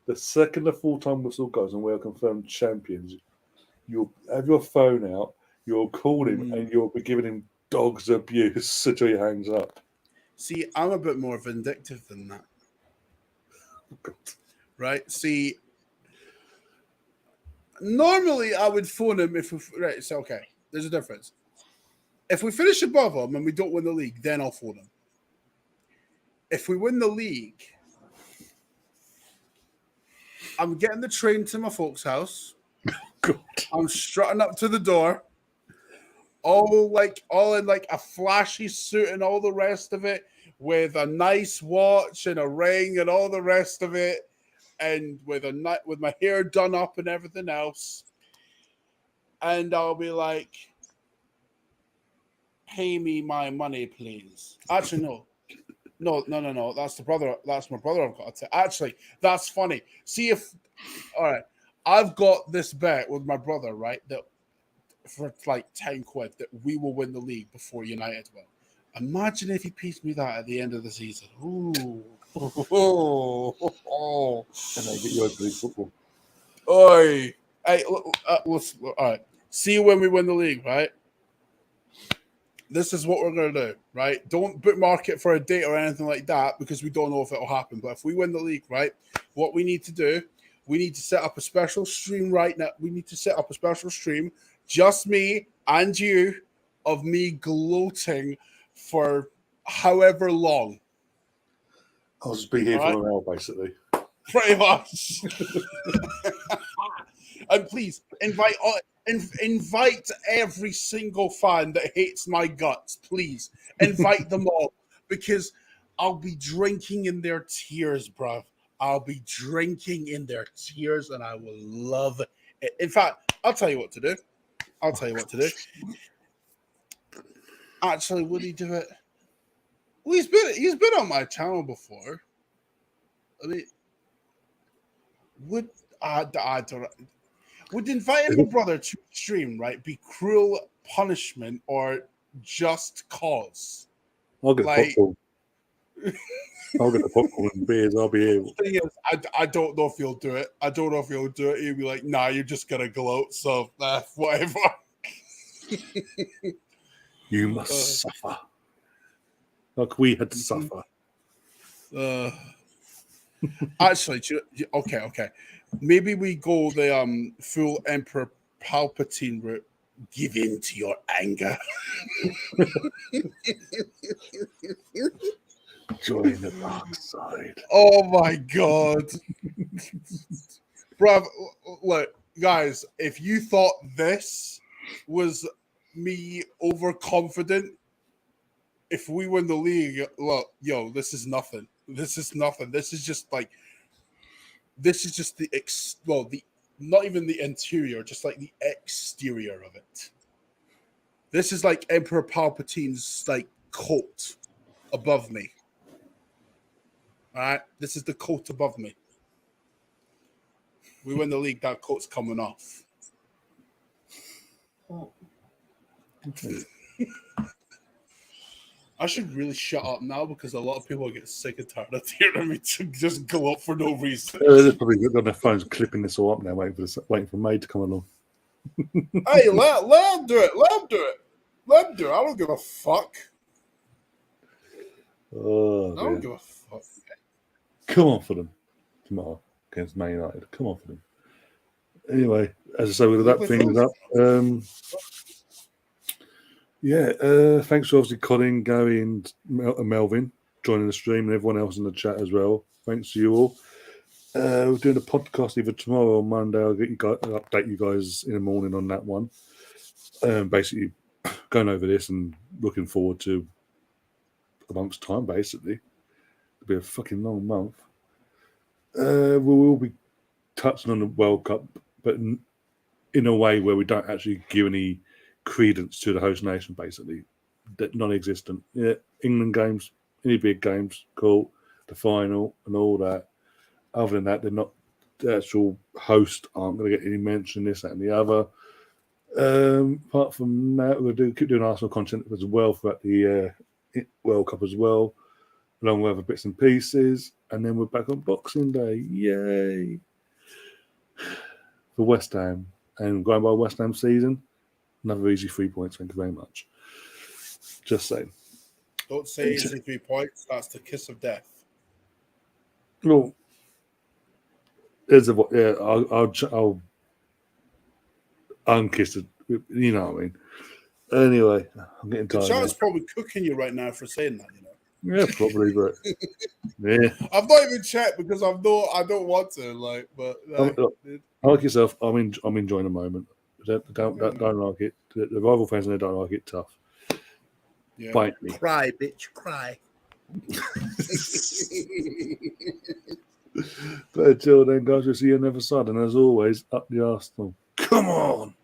A: The second the full-time whistle goes and we're confirmed champions, you'll have your phone out, you'll call him, and you'll be giving him dog's abuse until he hangs up.
E: See, I'm a bit more vindictive than that. Right? See, normally I would phone him if we... Right, so okay, there's a difference. If we finish above him and we don't win the league, then I'll phone him. If we win the league, I'm getting the train to my folks' house.
A: God.
E: I'm strutting up to the door. all in like a flashy suit and all the rest of it, with a nice watch and a ring and all the rest of it, and with my hair done up and everything else. And I'll be like, pay me my money, please. Actually, no. That's the brother. That's my brother. I've got to. Actually, that's funny. See if. All right, I've got this bet with my brother, right? That for like 10 quid that we will win the league before United will. Imagine if he pays me that at the end of the season. Ooh.
A: And they get you over to football.
E: Oi. Hey, all right. See you when we win the league, right? This is what we're going to do, right? Don't bookmark it for a date or anything like that because we don't know if it will happen. But if we win the league, right, what we need to do, we need to set up a special stream right now. We need to set up a special stream, just me and you, of me gloating for however long.
A: I'll just be here for an hour, basically.
E: Pretty much. And please invite every single fan that hates my guts. Please invite them all, because I'll be drinking in their tears, bruv. I'll be drinking in their tears, and I will love it. In fact, I'll tell you what to do. Actually, would he do it? Well, he's been on my channel before. I mean, would inviting my brother to stream, right, be cruel punishment or just cause?
A: I'll get popcorn. I'll get the popcorn and beers. I'll be able.
E: The thing is, I don't know if he'll do it. He'll be like, nah, you're just gonna gloat. So whatever.
A: You must suffer. Like we had to suffer.
E: Actually, okay. Maybe we go the full Emperor Palpatine route. Give in to your anger.
A: Join the dark side.
E: Oh my god. Bruv, look, guys, if you thought this was me overconfident, if we win the league, look, yo, this is nothing. This is just the not even the interior, just like the exterior of it. This is like Emperor Palpatine's like coat above me. All right, this is the coat above me. We win the league, that coat's coming off. I should really shut up now because a lot of people get sick and tired of hearing me to just go up for no reason.
A: They're probably on their phones clipping this all up now, waiting for May to come along.
E: Hey, let him do it. Let him do it. I don't give a fuck.
A: Oh,
E: I don't give a fuck.
A: Come on for them tomorrow against Man United. Come on for them. Anyway, as I say, we'll wrap things up. Thanks for obviously Colin, Gary, and Melvin joining the stream, and everyone else in the chat as well. Thanks to you all. We're doing a podcast either tomorrow or Monday. I'll update you guys in the morning on that one. Basically, going over this and looking forward to a month's time. Basically, it'll be a fucking long month. We will be touching on the World Cup, but in a way where we don't actually give any credence to the host nation, basically. That non-existent. Yeah, England games, any big games, cool. The final and all that. Other than that, they're not the actual host aren't going to get any mention, this, that, and the other. Apart from that, we'll keep doing Arsenal content as well throughout the World Cup as well, along with other bits and pieces. And then we're back on Boxing Day. Yay! For West Ham. And going by West Ham season, another easy 3 points. Thank you very much. Just saying.
E: Don't say easy 3 points. That's the kiss of death.
A: Well, I'll unkiss it. You know what I mean. Anyway, I'm getting tired.
E: Charlotte's probably cooking you right now for saying that, you know.
A: Yeah, probably, but yeah.
E: I've not even checked because I don't want to, like, but
A: like yourself, I'm enjoying the moment. Don't like it. the rival fans and they don't like it. Tough.
E: Yeah.
A: Bite me.
E: Cry, bitch, cry.
A: But until then, guys, we'll see you on the other side. And as always, up the Arsenal. Come on.